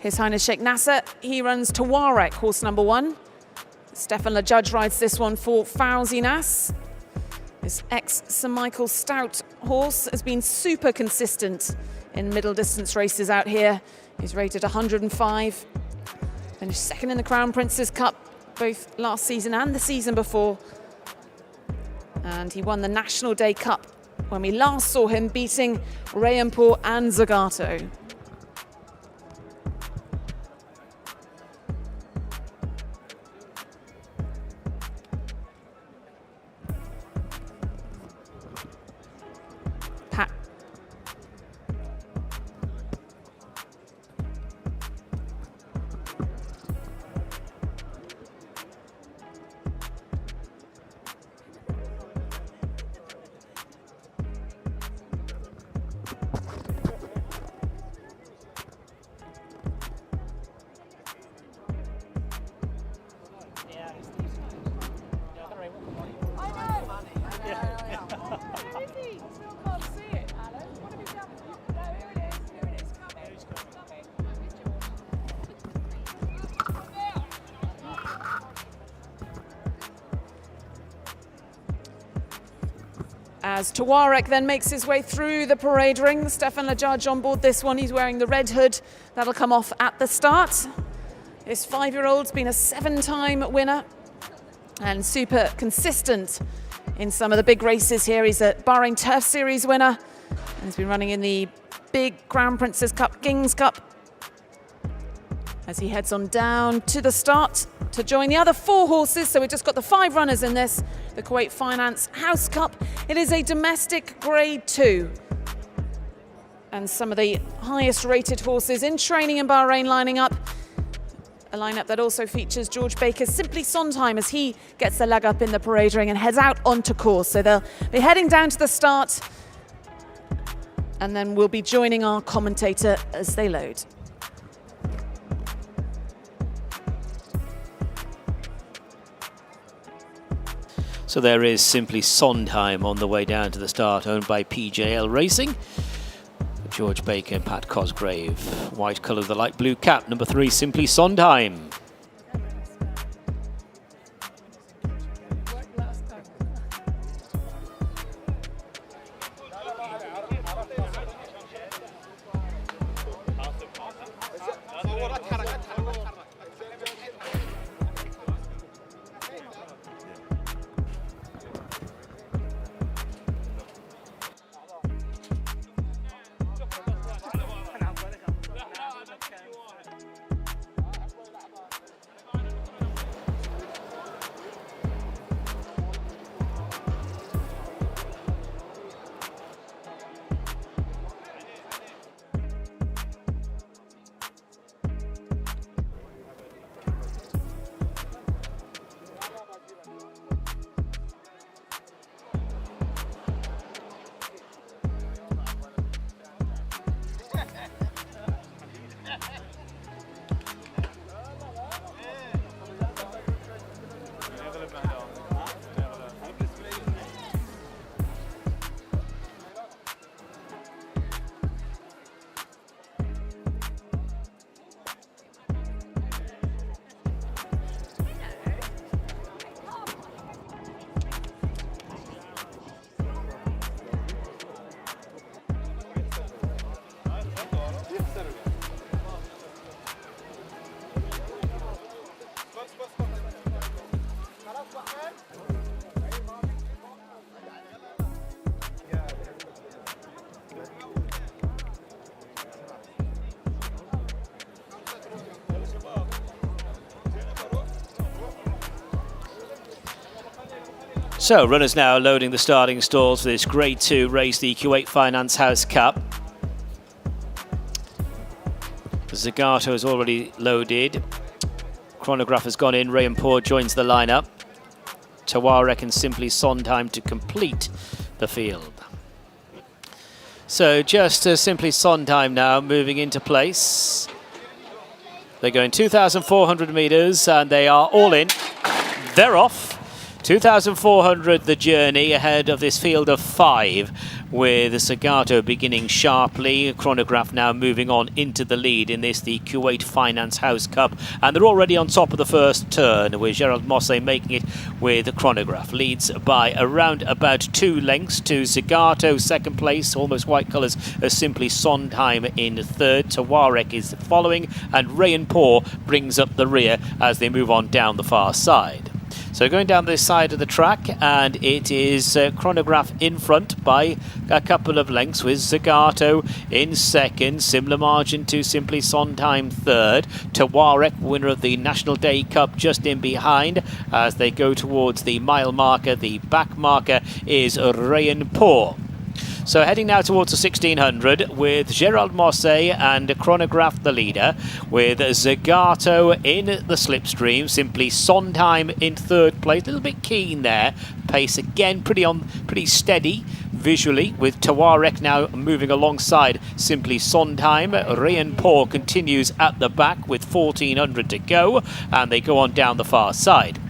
His Highness Sheikh Nasser, he runs Tuareg, horse number 1. Stefan LaJudge rides this one for Fauzi Nas. This ex-Sir Michael Stout horse has been super consistent in middle distance races out here. He's rated 105. Finished second in the Crown Prince's Cup, both last season and the season before. And he won the National Day Cup when we last saw him beating Rayanpur and Zagato. As Tuareg then makes his way through the parade ring, Stefan LaJudge on board this one. He's wearing the red hood. That'll come off at the start. This 5-year-old's been a 7-time winner and super consistent in some of the big races here. He's a Bahrain Turf Series winner and he's been running in the big Crown Prince's Cup, King's Cup, as he heads on down to the start to join the other 4 horses. So we've just got the 5 runners in this, the Kuwait Finance House Cup. It is a domestic grade 2. And some of the highest rated horses in training in Bahrain lining up. A lineup that also features George Baker's Simply Sondheim as he gets the leg up in the parade ring and heads out onto course. So they'll be heading down to the start. And then we'll be joining our commentator as they load. So there is Simply Sondheim on the way down to the start, owned by PJL Racing. George Baker and Pat Cosgrave. White colour of the light blue cap, number 3, Simply Sondheim. So runners now loading the starting stalls for this Grade 2 race, the Kuwait Finance House Cup. Zagato is already loaded. Chronograph has gone in. Rayanpur joins the lineup. Tawarek and Simply Sondheim to complete the field. So just Simply Sondheim now moving into place. They're going 2,400 metres and they are all in. They're off. 2,400 the journey ahead of this field of 5, with Zagato beginning sharply. Chronograph now moving on into the lead in this, the Kuwait Finance House Cup. And they're already on top of the first turn, with Gerald Mosse making it with Chronograph. Leads by around about 2 lengths to Zagato, second place, almost white colours, as Simply Sondheim in third. Tawarek is following, and Rayanpur brings up the rear as they move on down the far side. So going down this side of the track, and it is Chronograph in front by a couple of lengths, with Zagato in second, similar margin to Simply Sondheim third. Tawarek, winner of the National Day Cup, just in behind as they go towards the mile marker. The back marker is Rayanpur. So heading now towards the 1600 with Gerald Mosse and Chronograph the leader, with Zagato in the slipstream, Simply Sondheim in third place. A little bit keen there. Pace again pretty steady visually, with Tawarek now moving alongside Simply Sondheim. Rayanpur continues at the back with 1400 to go, and they go on down the far side.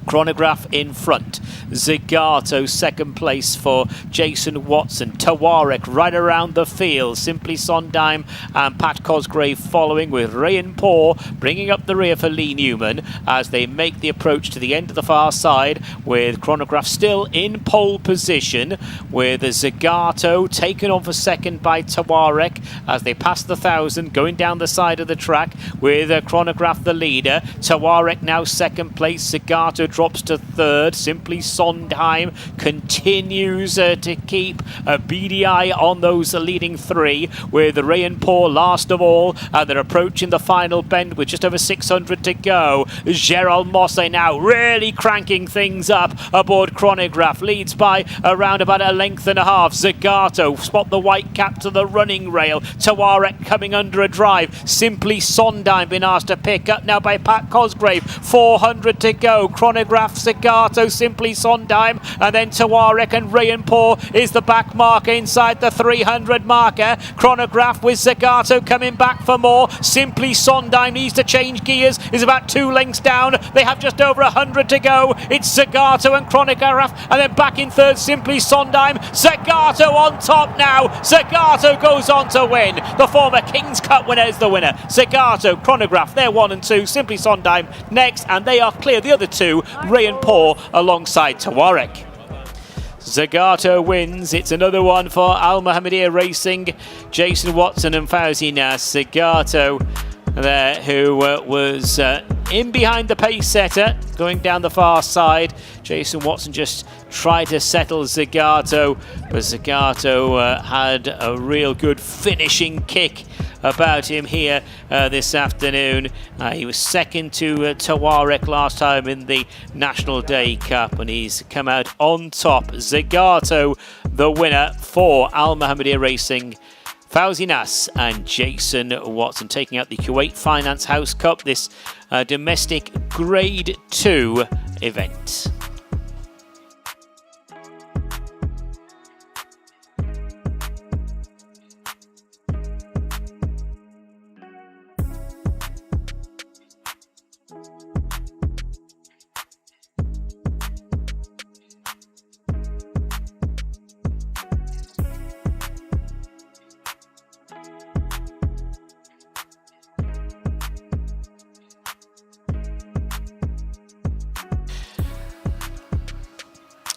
Chronograph in front. Zagato second place for Jason Watson. Tawarek right around the field. Simply Sondheim and Pat Cosgrave following, with Rayanpur bringing up the rear for Lee Newman as they make the approach to the end of the far side, with Chronograph still in pole position, with Zagato taken on for second by Tawarek as they pass the 1,000 going down the side of the track, with Chronograph the leader. Tawarek now second place. Zagato drops to third. Simply Sondheim continues to keep a beady eye on those leading 3, with Rayanpur last of all, and they're approaching the final bend with just over 600 to go. Gerald Mosse now really cranking things up aboard Chronograph, leads by around about a length and a half. Zagato spot the white cap to the running rail. Tawarek coming under a drive. Simply Sondheim been asked to pick up now by Pat Cosgrave. 400 to go. Chronograph, Zagato, Simply Sondheim, and then Tawarek and Rayanpur is the back marker inside the 300 marker. Chronograph with Zagato coming back for more. Simply Sondheim needs to change gears, is about 2 lengths down. They have just over 100 to go. It's Zagato and Chronograph, and then back in third, Simply Sondheim. Zagato on top now. Zagato goes on to win. The former King's Cup winner is the winner. Zagato, Chronograph, they're 1 and 2. Simply Sondheim next, and they are clear. The other 2, Rayanpur alongside Tawarek. Zagato wins. It's another one for Al Mohammedia Racing. Jason Watson and Fauzi Nas. Zagato there, who was in behind the pace setter going down the far side. Jason Watson just tried to settle Zagato, but Zagato had a real good finishing kick about him here this afternoon. He was second to Tawarek last time in the National Day Cup, and he's come out on top. Zagato the winner for Al Mohammedia Racing. Fauzi Nas and Jason Watson taking out the Kuwait Finance House Cup, this domestic Grade 2 event.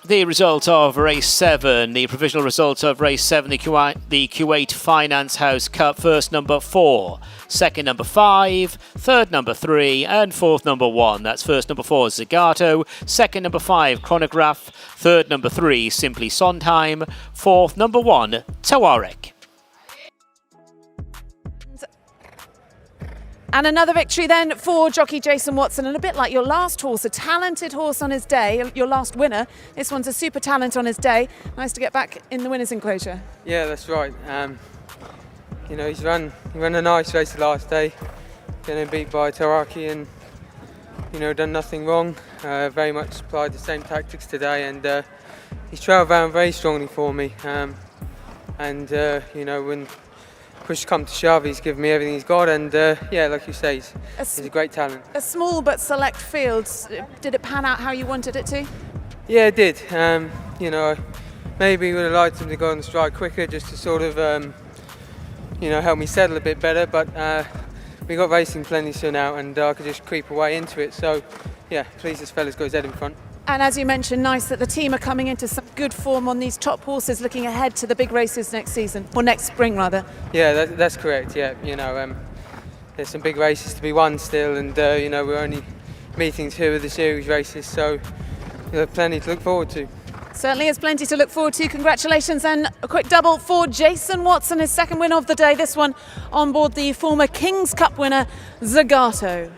The result of race 7, the provisional result of race 7, the Kuwait Finance House Cup. First number 4, second number 5, third number 3, and fourth number 1. That's first number 4, Zagato, second number 5, Chronograph, third number 3, Simply Sondheim, fourth number 1, Tawarek. And another victory then for jockey Jason Watson, and a bit like your last horse, a talented horse on his day, your last winner. This one's a super talent on his day. Nice to get back in the winner's enclosure. Yeah, that's right. You know, he ran a nice race the last day, getting beat by Taraki, and you know, done nothing wrong. Very much applied the same tactics today, and he's travelled around very strongly for me. You know, when push come to shove, he's given me everything he's got, and yeah, like you say, he's a great talent. A small but select field. Did it pan out how you wanted it to? Yeah, it did. You know, maybe would have liked him to go on the strike quicker, just to sort of, you know, help me settle a bit better. But we got racing plenty soon out, and I could just creep away into it. So, yeah, pleased this fella's got his head in front. And as you mentioned, nice that the team are coming into some good form on these top horses, looking ahead to the big races next season, or next spring rather. Yeah, that's correct. Yeah, you know, there's some big races to be won still, and you know, we're only meeting 2 of the series races, so plenty to look forward to. Certainly is plenty to look forward to. Congratulations, and a quick double for Jason Watson, his second win of the day. This one on board the former King's Cup winner, Zagato.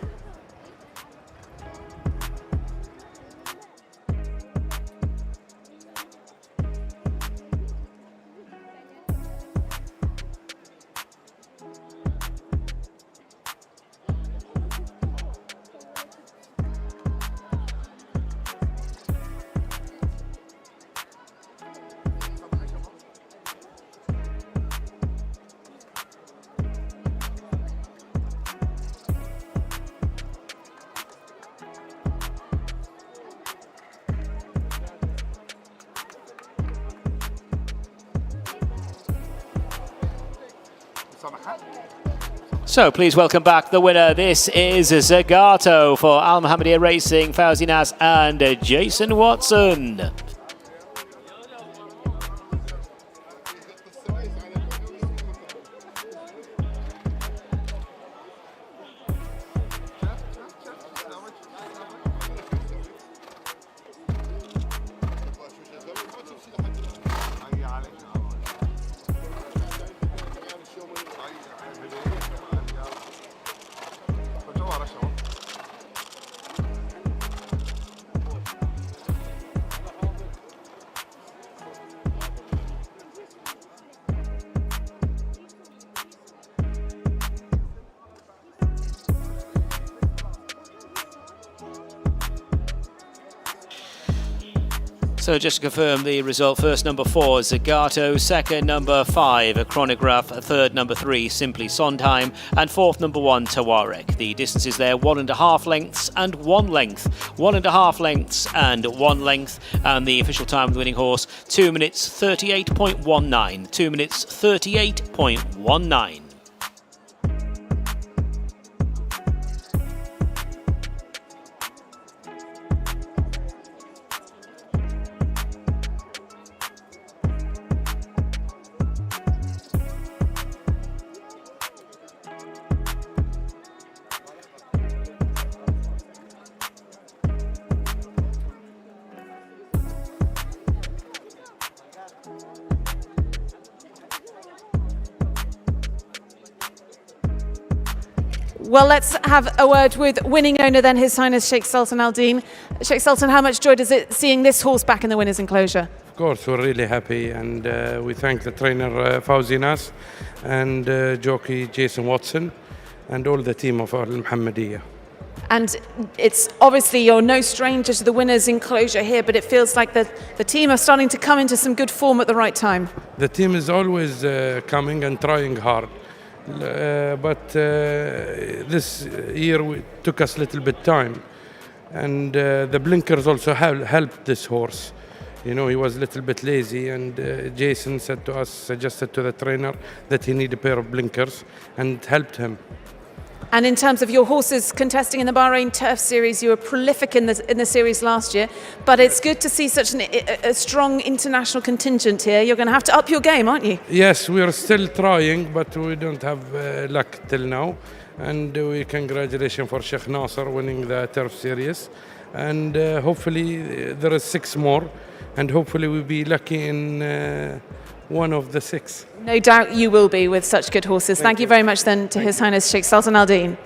So please welcome back the winner. This is Zagato for Al Mohammedia Racing, Fawzi Nas and Jason Watson. So just to confirm the result, first number 4, Zagato, second number 5, a Chronograph, third number 3, Simply Sondheim, and fourth number 1, Tawarek. The distances there, 1.5 lengths and 1 length, 1.5 lengths and 1 length, and the official time of the winning horse, 2 minutes 38.19, 2 minutes 38.19. Well, let's have a word with winning owner then, His Highness Sheikh Sultan Al Din. Sheikh Sultan, how much joy does it seeing this horse back in the winner's enclosure? Of course, we're really happy, and we thank the trainer Fawzi Nas and jockey Jason Watson and all the team of Al Mohammedia. And it's obviously you're no stranger to the winner's enclosure here, but it feels like the team are starting to come into some good form at the right time. The team is always coming and trying hard. But this year it took us a little bit time, and the blinkers also helped this horse. You know, he was a little bit lazy, and Jason said to us, suggested to the trainer that he need a pair of blinkers, and helped him. And in terms of your horses contesting in the Bahrain Turf Series, you were prolific in the series last year, but it's good to see such a strong international contingent here. You're going to have to up your game, aren't you? Yes, we are still trying, but we don't have luck till now. And we congratulations for Sheikh Nasser winning the Turf Series. And hopefully there is 6 more, and hopefully we'll be lucky in one of the 6. No doubt you will be with such good horses. Thank you very much then to His Highness Sheikh Sultan Al Din.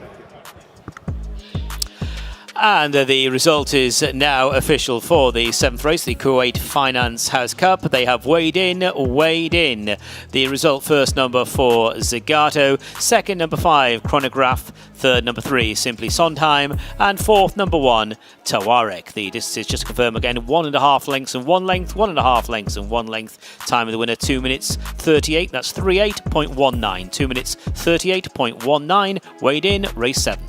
And the result is now official for the 7th race, the Kuwait Finance House Cup. They have weighed in. The result: first, number 4, Zagato; second, number 5, Chronograph; third, number 3, Simply Sondheim; and fourth, number 1, Tawarek. The distance is just confirmed again: 1.5 lengths and 1 length, 1.5 lengths and 1 length. Time of the winner: 2 minutes 38. That's 38.19. 2 minutes 38.19. Weighed in, race 7.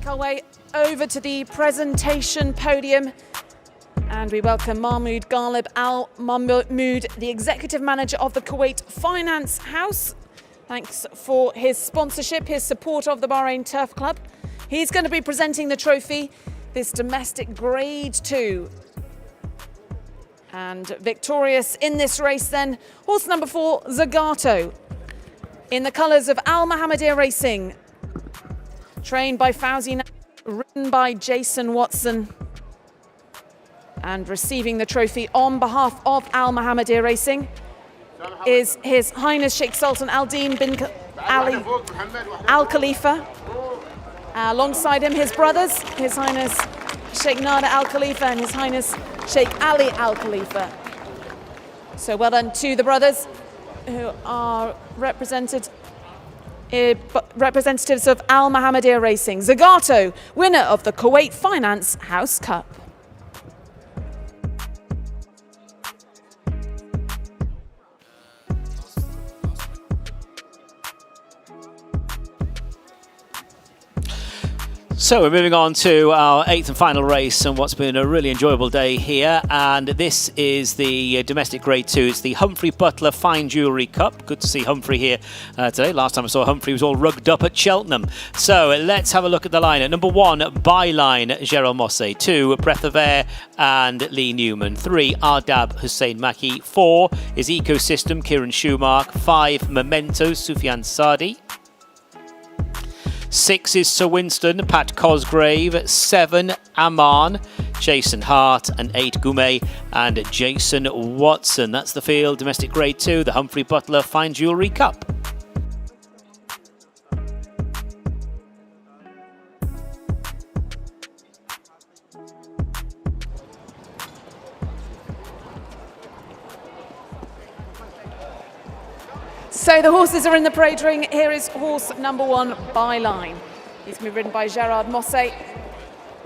Our way over to the presentation podium, and we welcome Mahmoud Ghalib Al Mahmoud, the executive manager of the Kuwait Finance House. Thanks for his sponsorship, his support of the Bahrain Turf Club. He's going to be presenting the trophy, this domestic Grade 2. And victorious in this race then, horse number 4, Zagato, in the colours of Al Mohammedia Racing. Trained by Fauzi, ridden by Jason Watson, and receiving the trophy on behalf of Al Mohammedia Racing is His Highness Sheikh Sultan Al-Din bin Ali Al Khalifa. Alongside him, his brothers, His Highness Sheikh Nada Al Khalifa and His Highness Sheikh Ali Al Khalifa. So well done to the brothers, who are representatives of Al Mohammedia Racing. Zagato, winner of the Kuwait Finance House Cup. So we're moving on to our 8th and final race, and what's been a really enjoyable day here. And this is the domestic Grade 2. It's the Humphrey Butler Fine Jewellery Cup. Good to see Humphrey here today. Last time I saw Humphrey, he was all rugged up at Cheltenham. So let's have a look at the line. At number 1, Byline, Gerald Mosse. 2, Breath of Air and Lee Newman. 3, Ardab Hussein Maki. 4 is Ecosystem, Kieran Schumark. 5, Memento, Sufyan Sadi. 6 is Sir Winston, Pat Cosgrave. 7, Aman, Jason Hart. And 8, Gume and Jason Watson. That's the field, domestic Grade 2, the Humphrey Butler Fine Jewellery Cup. So the horses are in the parade ring. Here is horse number 1, Byline. He's been ridden by Gerard Mosse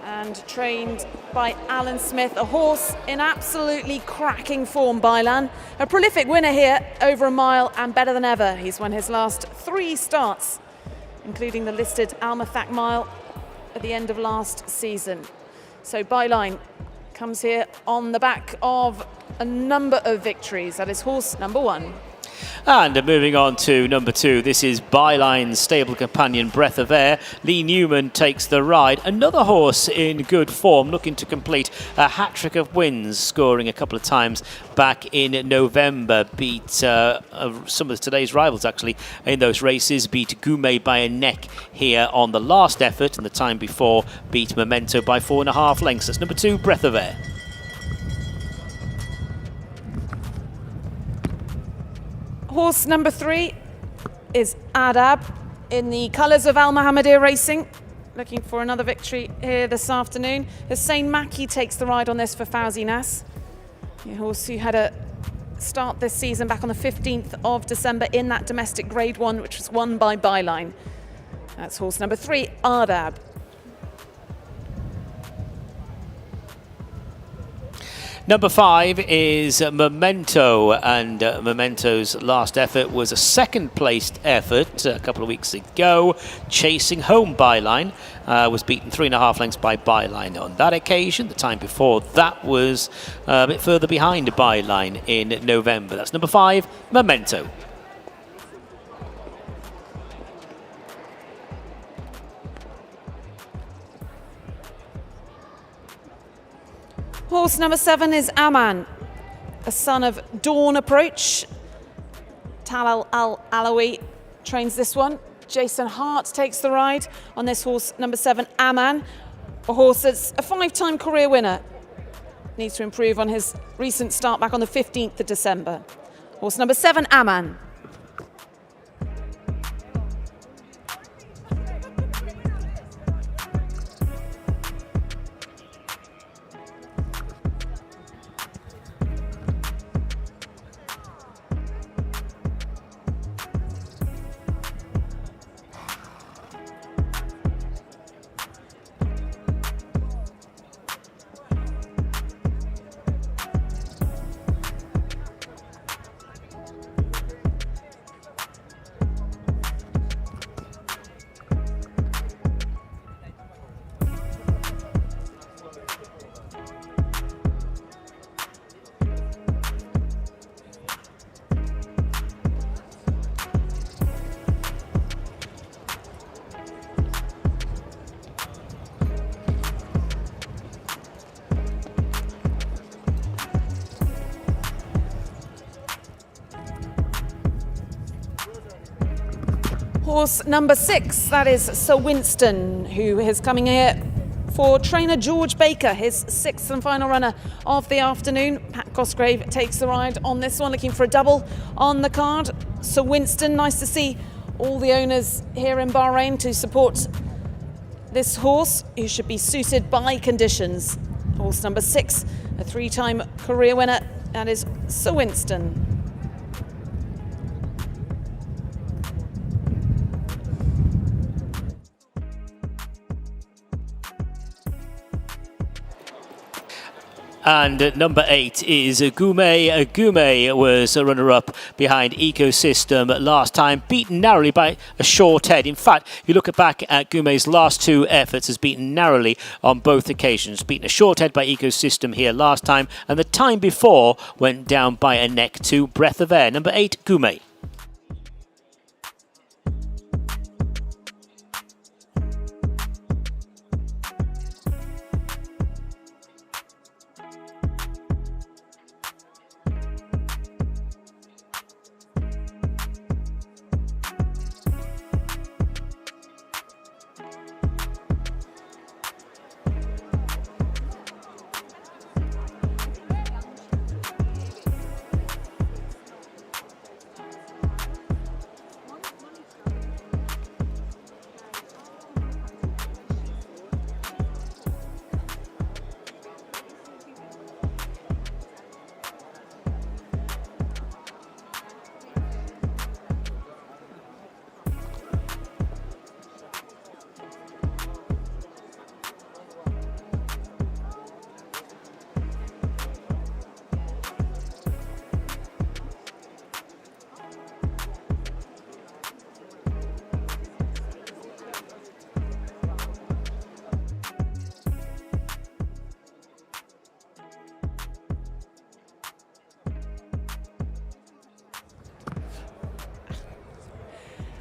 and trained by Alan Smith. A horse in absolutely cracking form, Byline. A prolific winner here, over a mile and better than ever. He's won his last 3 starts, including the listed Al Mathak Mile at the end of last season. So Byline comes here on the back of a number of victories. That is horse number 1. And moving on to number 2, this is Byline's stable companion, Breath of Air. Lee Newman takes the ride. Another horse in good form, looking to complete a hat-trick of wins, scoring a couple of times back in November. Beat some of today's rivals, actually, in those races. Beat Gume by a neck here on the last effort, and the time before beat Memento by 4.5 lengths. That's number 2, Breath of Air. Horse number 3 is Adab, in the colours of Al Mohammedia Racing. Looking for another victory here this afternoon. Hussein Maki takes the ride on this for Fauzi Nas. The horse who had a start this season back on the 15th of December in that domestic Grade 1, which was won by Byline. That's horse number 3, Adab. Number 5 is Memento, and Memento's last effort was a second-placed effort a couple of weeks ago, chasing home Byline. Was beaten 3.5 lengths by Byline on that occasion. The time before that was a bit further behind Byline in November. That's number 5, Memento. Horse number 7 is Aman, a son of Dawn Approach. Talal Al-Alawi trains this one. Jason Hart takes the ride on this horse number 7, Aman, a horse that's a 5-time career winner. Needs to improve on his recent start back on the 15th of December. Horse number 7, Aman. Horse number 6, that is Sir Winston, who is coming here for trainer George Baker, his 6th and final runner of the afternoon. Pat Cosgrave takes the ride on this one, looking for a double on the card. Sir Winston, nice to see all the owners here in Bahrain to support this horse, who should be suited by conditions. Horse number 6, a 3-time career winner, that is Sir Winston. And at number 8 is Gume. Gume was a runner-up behind Ecosystem last time, beaten narrowly by a short head. In fact, if you look back at Gume's last 2 efforts, has beaten narrowly on both occasions. Beaten a short head by Ecosystem here last time, and the time before went down by a neck to Breath of Air. Number 8, Gume.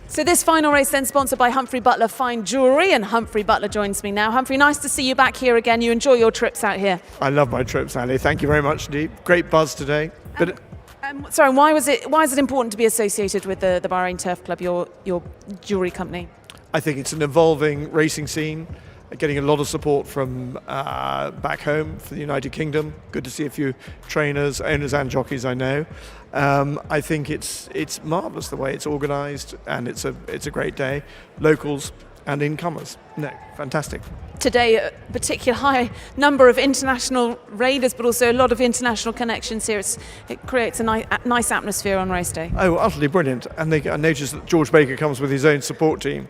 So this final race then sponsored by Humphrey Butler Fine Jewellery, and Humphrey Butler joins me now. Humphrey, nice to see you back here again. You enjoy your trips out here. I love my trips, Ali. Thank you very much indeed. Great buzz today. Sorry, why is it important to be associated with the Bahrain Turf Club, your jewellery company? I think it's an evolving racing scene, getting a lot of support from back home for the United Kingdom. Good to see a few trainers, owners and jockeys I know. I think it's marvellous the way it's organised, and it's a great day. Locals and incomers. No, fantastic. Today, a particular high number of international raiders, but also a lot of international connections here. It creates a nice atmosphere on race day. Oh, utterly brilliant. And I noticed that George Baker comes with his own support team.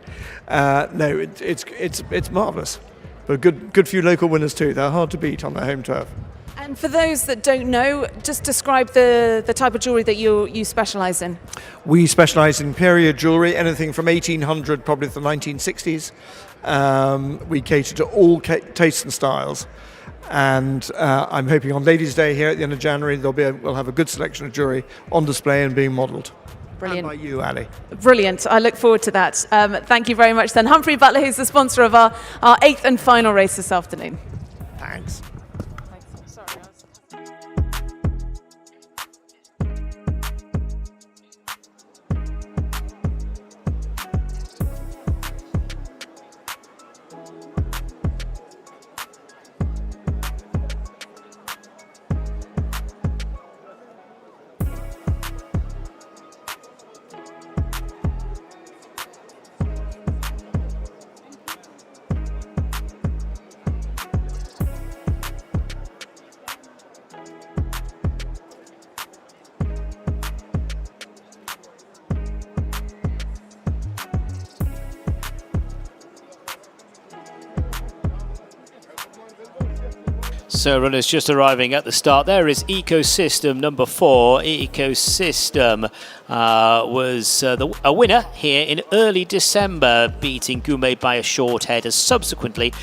No, it's marvellous. But good few local winners too. They're hard to beat on their home turf. And for those that don't know, just describe the type of jewellery that you specialise in. We specialise in period jewellery, anything from 1800 probably to the 1960s. We cater to all tastes and styles. And I'm hoping on Ladies' Day here at the end of January we'll have a good selection of jewellery on display and being modelled. Brilliant. And by you, Ali. Brilliant. I look forward to that. Thank you very much then. Humphrey Butler, who's the sponsor of our 8th and final race this afternoon. Thanks. Sorry. So runners just arriving at the start. There is Ecosystem number 4. Ecosystem was a winner here in early December, beating KUWAIT by a short head, has subsequently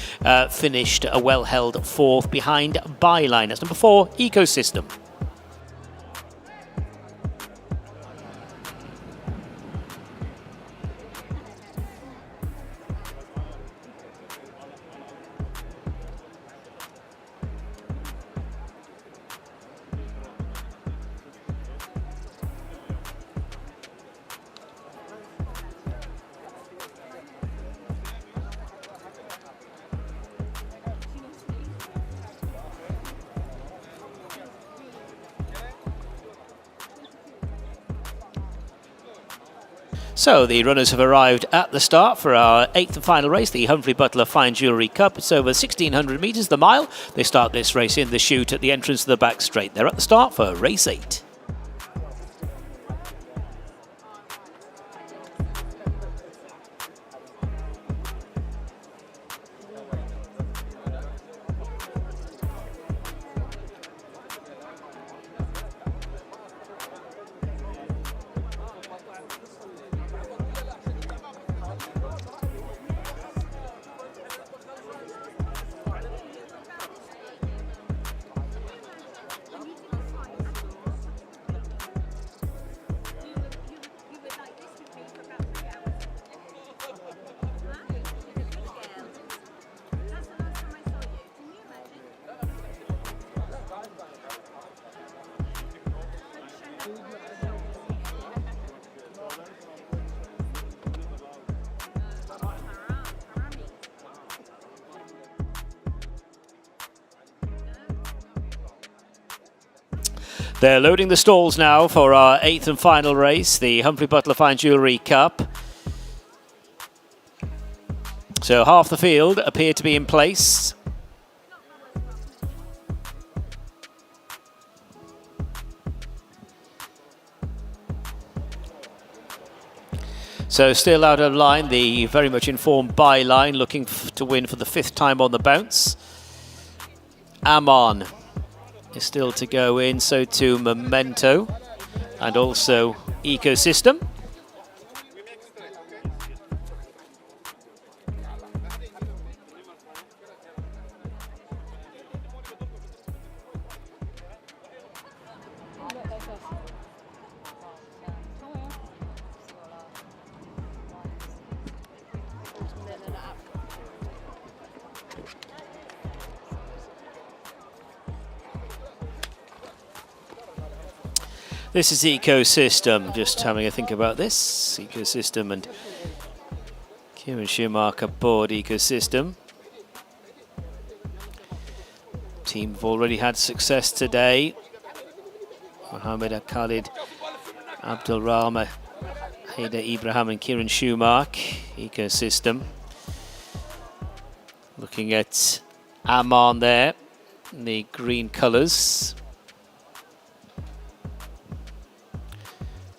finished a well-held 4th behind BAHRAIN. That's number 4, Ecosystem. So the runners have arrived at the start for our 8th and final race, the Humphrey Butler Fine Jewellery Cup. It's over 1,600 metres, the mile. They start this race in the chute at the entrance to the back straight. They're at the start for race 8. They're loading the stalls now for our 8th and final race, the Humphrey Butler Fine Jewellery Cup. So half the field appear to be in place. So still out of line, the very much informed BAHRAIN looking to win for the 5th time on the bounce. Amon is still to go in, so too Memento and also Ecosystem. This is Ecosystem, just having a think about this. Ecosystem and Kieran Schumacher aboard Ecosystem. Team have already had success today. Mohammed Khalid, Abdul Rahma, Haider Ibrahim and Kieran Schumacher. Ecosystem. Looking at Amon there, in the green colours.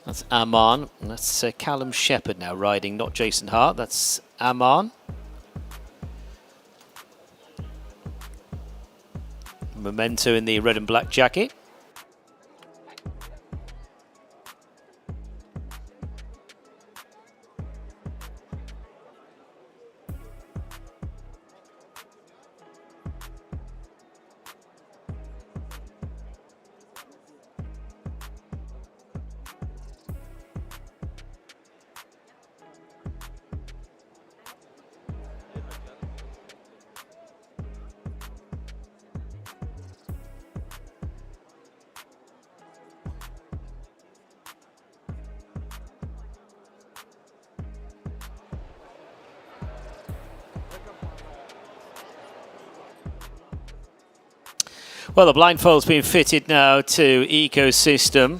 That's Amon. That's Callum Shepherd now riding, not Jason Hart. That's Amon. Memento in the red and black jacket. Well, the blindfold's been fitted now to Ecosystem.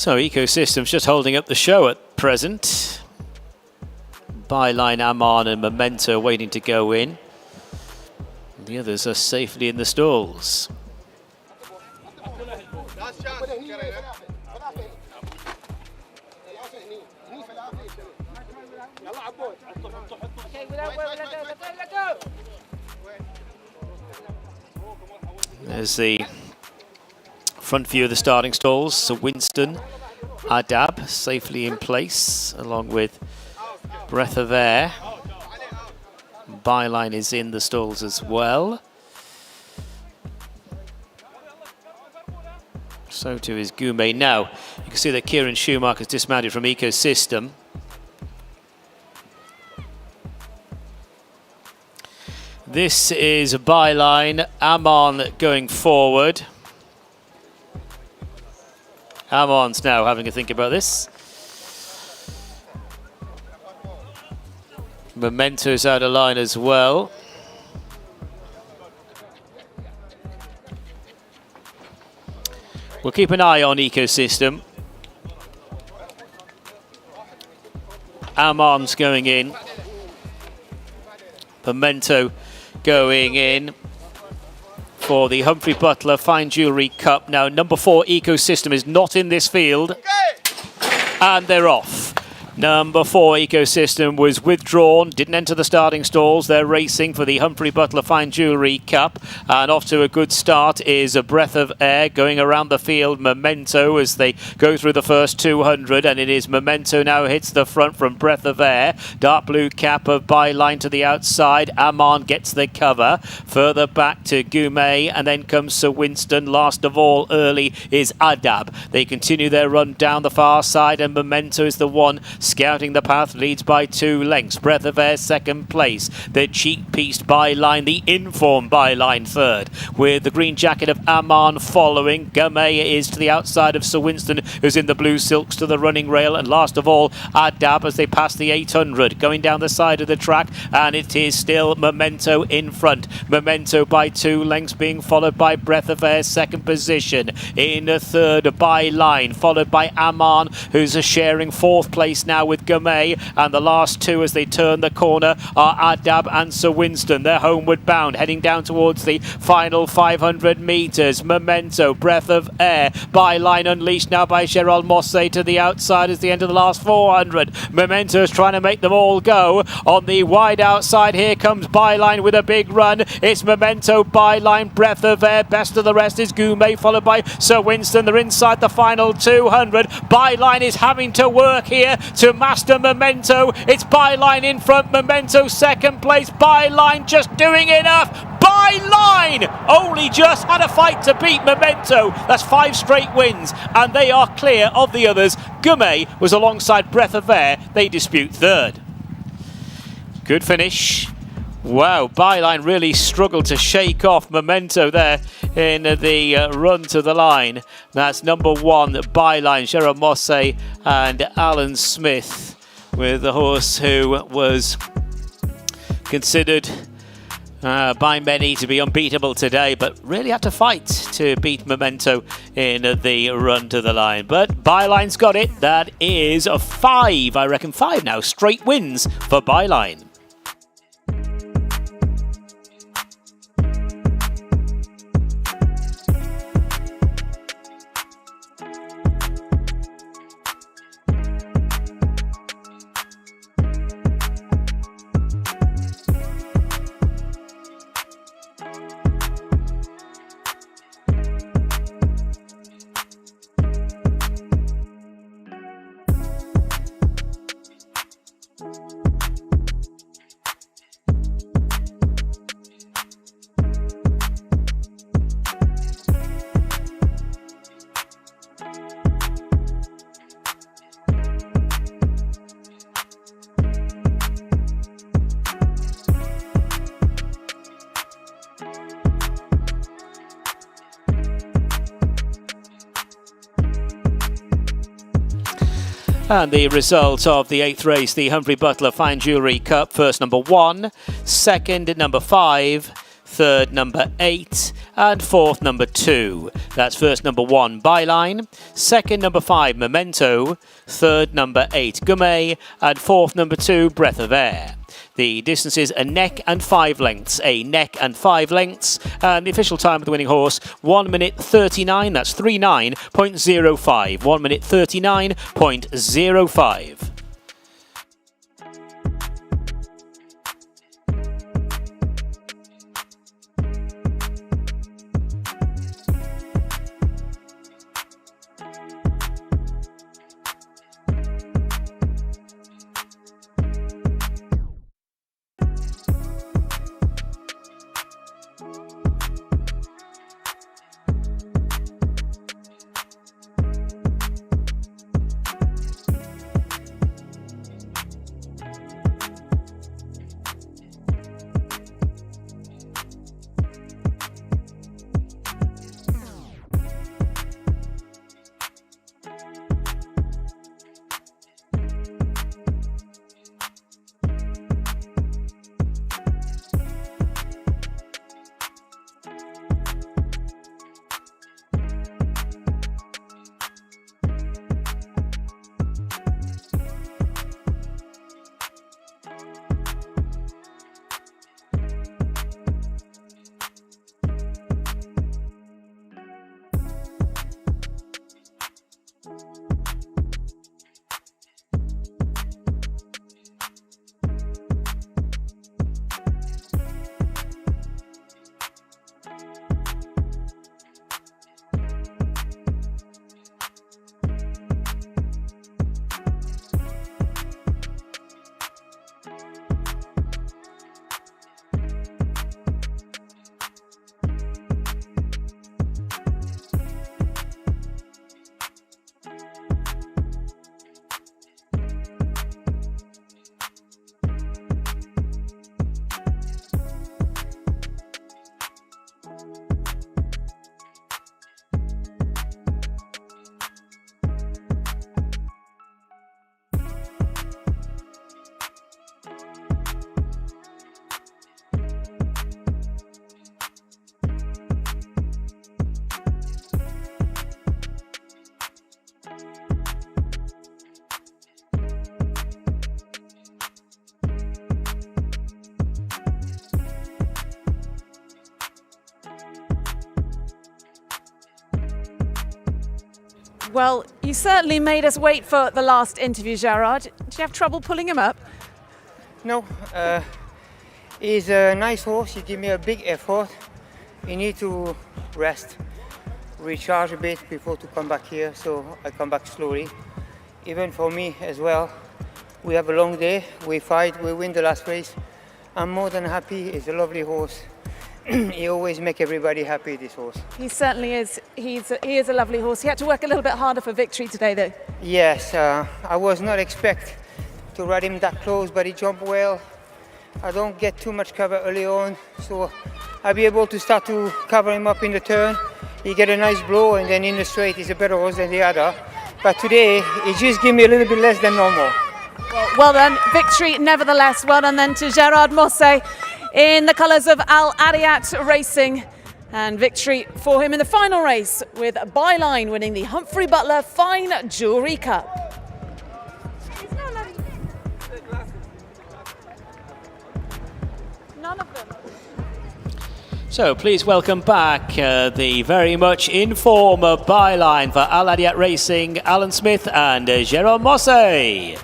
So Ecosystem's just holding up the show at present. Byline, Aman and Memento waiting to go in. The others are safely in the stalls. There's the front view of the starting stalls. So Winston, Adab safely in place, along with Breath of Air. Byline is in the stalls as well. So too is Gume. Now, you can see that Kieran Schumacher's dismounted from Ecosystem. This is Byline, Aman going forward. Aman's now having a think about this. Memento's out of line as well. We'll keep an eye on Ecosystem. Aman's going in. Memento going in for the Humphrey Butler Fine Jewellery Cup. Now, number 4 Ecosystem is not in this field, and they're off. Number 4 Ecosystem was withdrawn, didn't enter the starting stalls. They're racing for the Humphrey Butler Fine Jewellery Cup, and off to a good start is a Breath of Air going around the field. Memento as they go through the first 200, and it is Memento now hits the front from Breath of Air. Dark blue cap of Byline to the outside. Aman gets the cover. Further back to Gume, and then comes Sir Winston. Last of all, early is Adab. They continue their run down the far side, and Memento is the one scouting the path, leads by 2 lengths. Breath of Air second place. The cheek-pieced Byline, the informed Byline third, with the green jacket of Aman following. Gume is to the outside of Sir Winston, who's in the blue silks to the running rail, and last of all Adab as they pass the 800, going down the side of the track, and it is still Memento in front. Memento by 2 lengths, being followed by Breath of Air second position. In the third, Byline, followed by Aman, who's sharing 4th place now with Gume, and the last 2 as they turn the corner are Adab and Sir Winston. They're homeward bound, heading down towards the final 500 metres. Memento, Breath of Air, Byline unleashed now by Gerald Mosse to the outside as the end of the last 400. Memento's trying to make them all go. On the wide outside, here comes Byline with a big run. It's Memento, Byline, Breath of Air. Best of the rest is Gume, followed by Sir Winston. They're inside the final 200. Byline is having to work here to master Memento. It's Byline in front, Memento second place. Byline just doing enough. Byline only just had a fight to beat Memento. That's 5 straight wins, and they are clear of the others. Gume was alongside Breath of Air. They dispute third. Good finish. Wow, Byline really struggled to shake off Memento there in the run to the line. That's number 1, Byline, Gerard Mosse and Alan Smith, with the horse who was considered by many to be unbeatable today, but really had to fight to beat Memento in the run to the line. But Byline's got it. That is 5, I reckon 5 now, straight wins for Byline. And the result of the 8th race, the Humphrey Butler Fine Jewellery Cup. First, number 1. Second, number 5. third number 8, and fourth number 2. That's first number 1, Byline, second number 5, Memento, third number 8, Gume, and fourth number 2, Breath of Air. The distance is a neck and 5 lengths, a neck and 5 lengths, and the official time of the winning horse, 1 minute 39, that's 39.05, 1 minute 39.05. Well, you certainly made us wait for the last interview, Gerard. Did you have trouble pulling him up? No, he's a nice horse. He gave me a big effort. You need to rest, recharge a bit before to come back here, so I come back slowly. Even for me as well, we have a long day, we fight, we win the last race. I'm more than happy. He's a lovely horse. He always makes everybody happy, this horse. He certainly is. He is a lovely horse. He had to work a little bit harder for victory today, though. Yes, I was not expect to ride him that close, but he jumped well. I don't get too much cover early on, so I'll be able to start to cover him up in the turn. He get a nice blow, and then in the straight, he's a better horse than the other. But today, he just gave me a little bit less than normal. Well done, victory nevertheless. Well done then to Gerard Mosse in the colours of Al Adiyat Racing, and victory for him in the final race with Byline winning the Humphrey Butler Fine Jewellery Cup. None of them. So please welcome back the very much in form Byline for Al Adiyat Racing, Alan Smith and Gerard Mosse.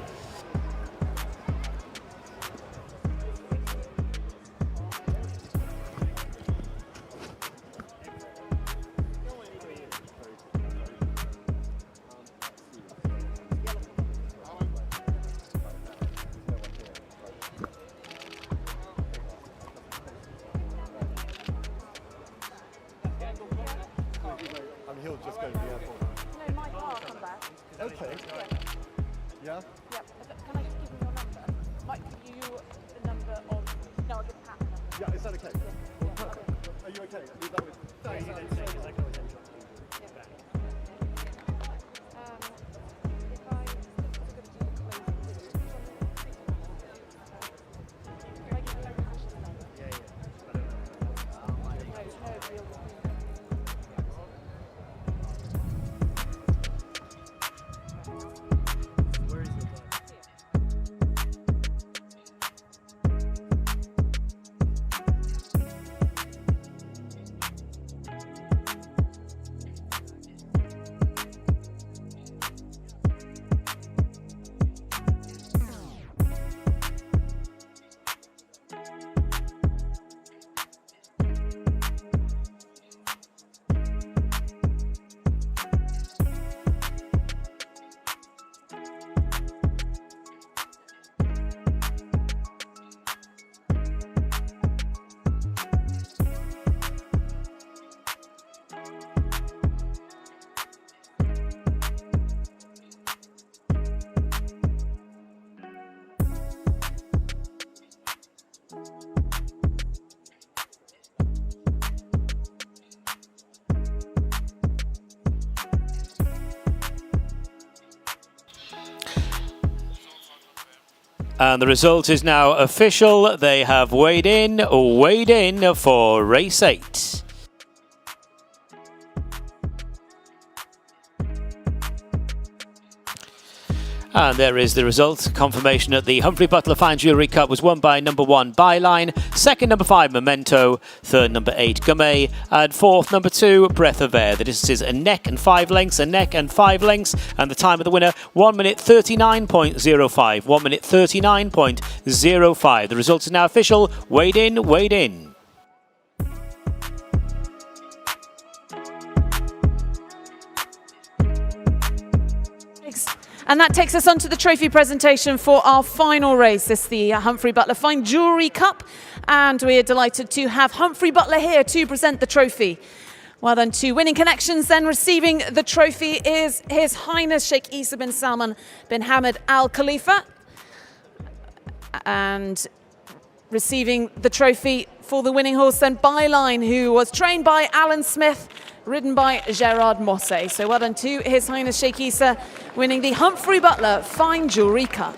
And the result is now official. They have weighed in for race 8. And there is the result. Confirmation that the Humphrey Butler Fine Jewellery Cup was won by number 1, Byline, second, number 5, Memento, third, number 8, Gumme, and fourth, number 2, Breath of Air. The distance is a neck and 5 lengths, and the time of the winner, 1 minute 39.05. 1 minute 39.05. The results are now official. Weighed in. And that takes us on to the trophy presentation for our final race. This is the Humphrey Butler Fine Jewellery Cup, and we're delighted to have Humphrey Butler here to present the trophy. Well done to Winning Connections. Then receiving the trophy is His Highness Sheikh Isa bin Salman bin Hamad Al Khalifa, and receiving the trophy for the winning horse, then Byline, who was trained by Alan Smith, ridden by Gerard Mosse. So well done to His Highness Sheikh Isa, winning the Humphrey Butler Fine Jewellery Cup.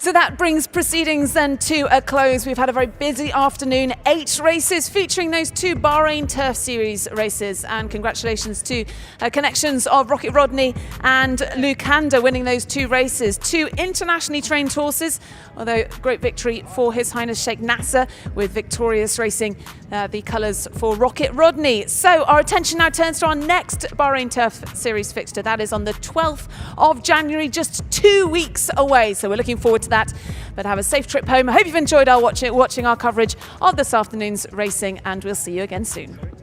So that brings proceedings then to a close. We've had a very busy afternoon, 8 races featuring those 2 Bahrain Turf Series races, and congratulations to connections of Rocket Rodney and Lukanda winning those 2 races. 2 internationally trained horses, although great victory for His Highness Sheikh Nasser with Victorious Racing, the colours for Rocket Rodney. So our attention now turns to our next Bahrain Turf Series fixture. That is on the 12th of January, just 2 weeks away. So we're looking forward to that. But have a safe trip home. I hope you've enjoyed our watching our coverage of this afternoon's racing, and we'll see you again soon.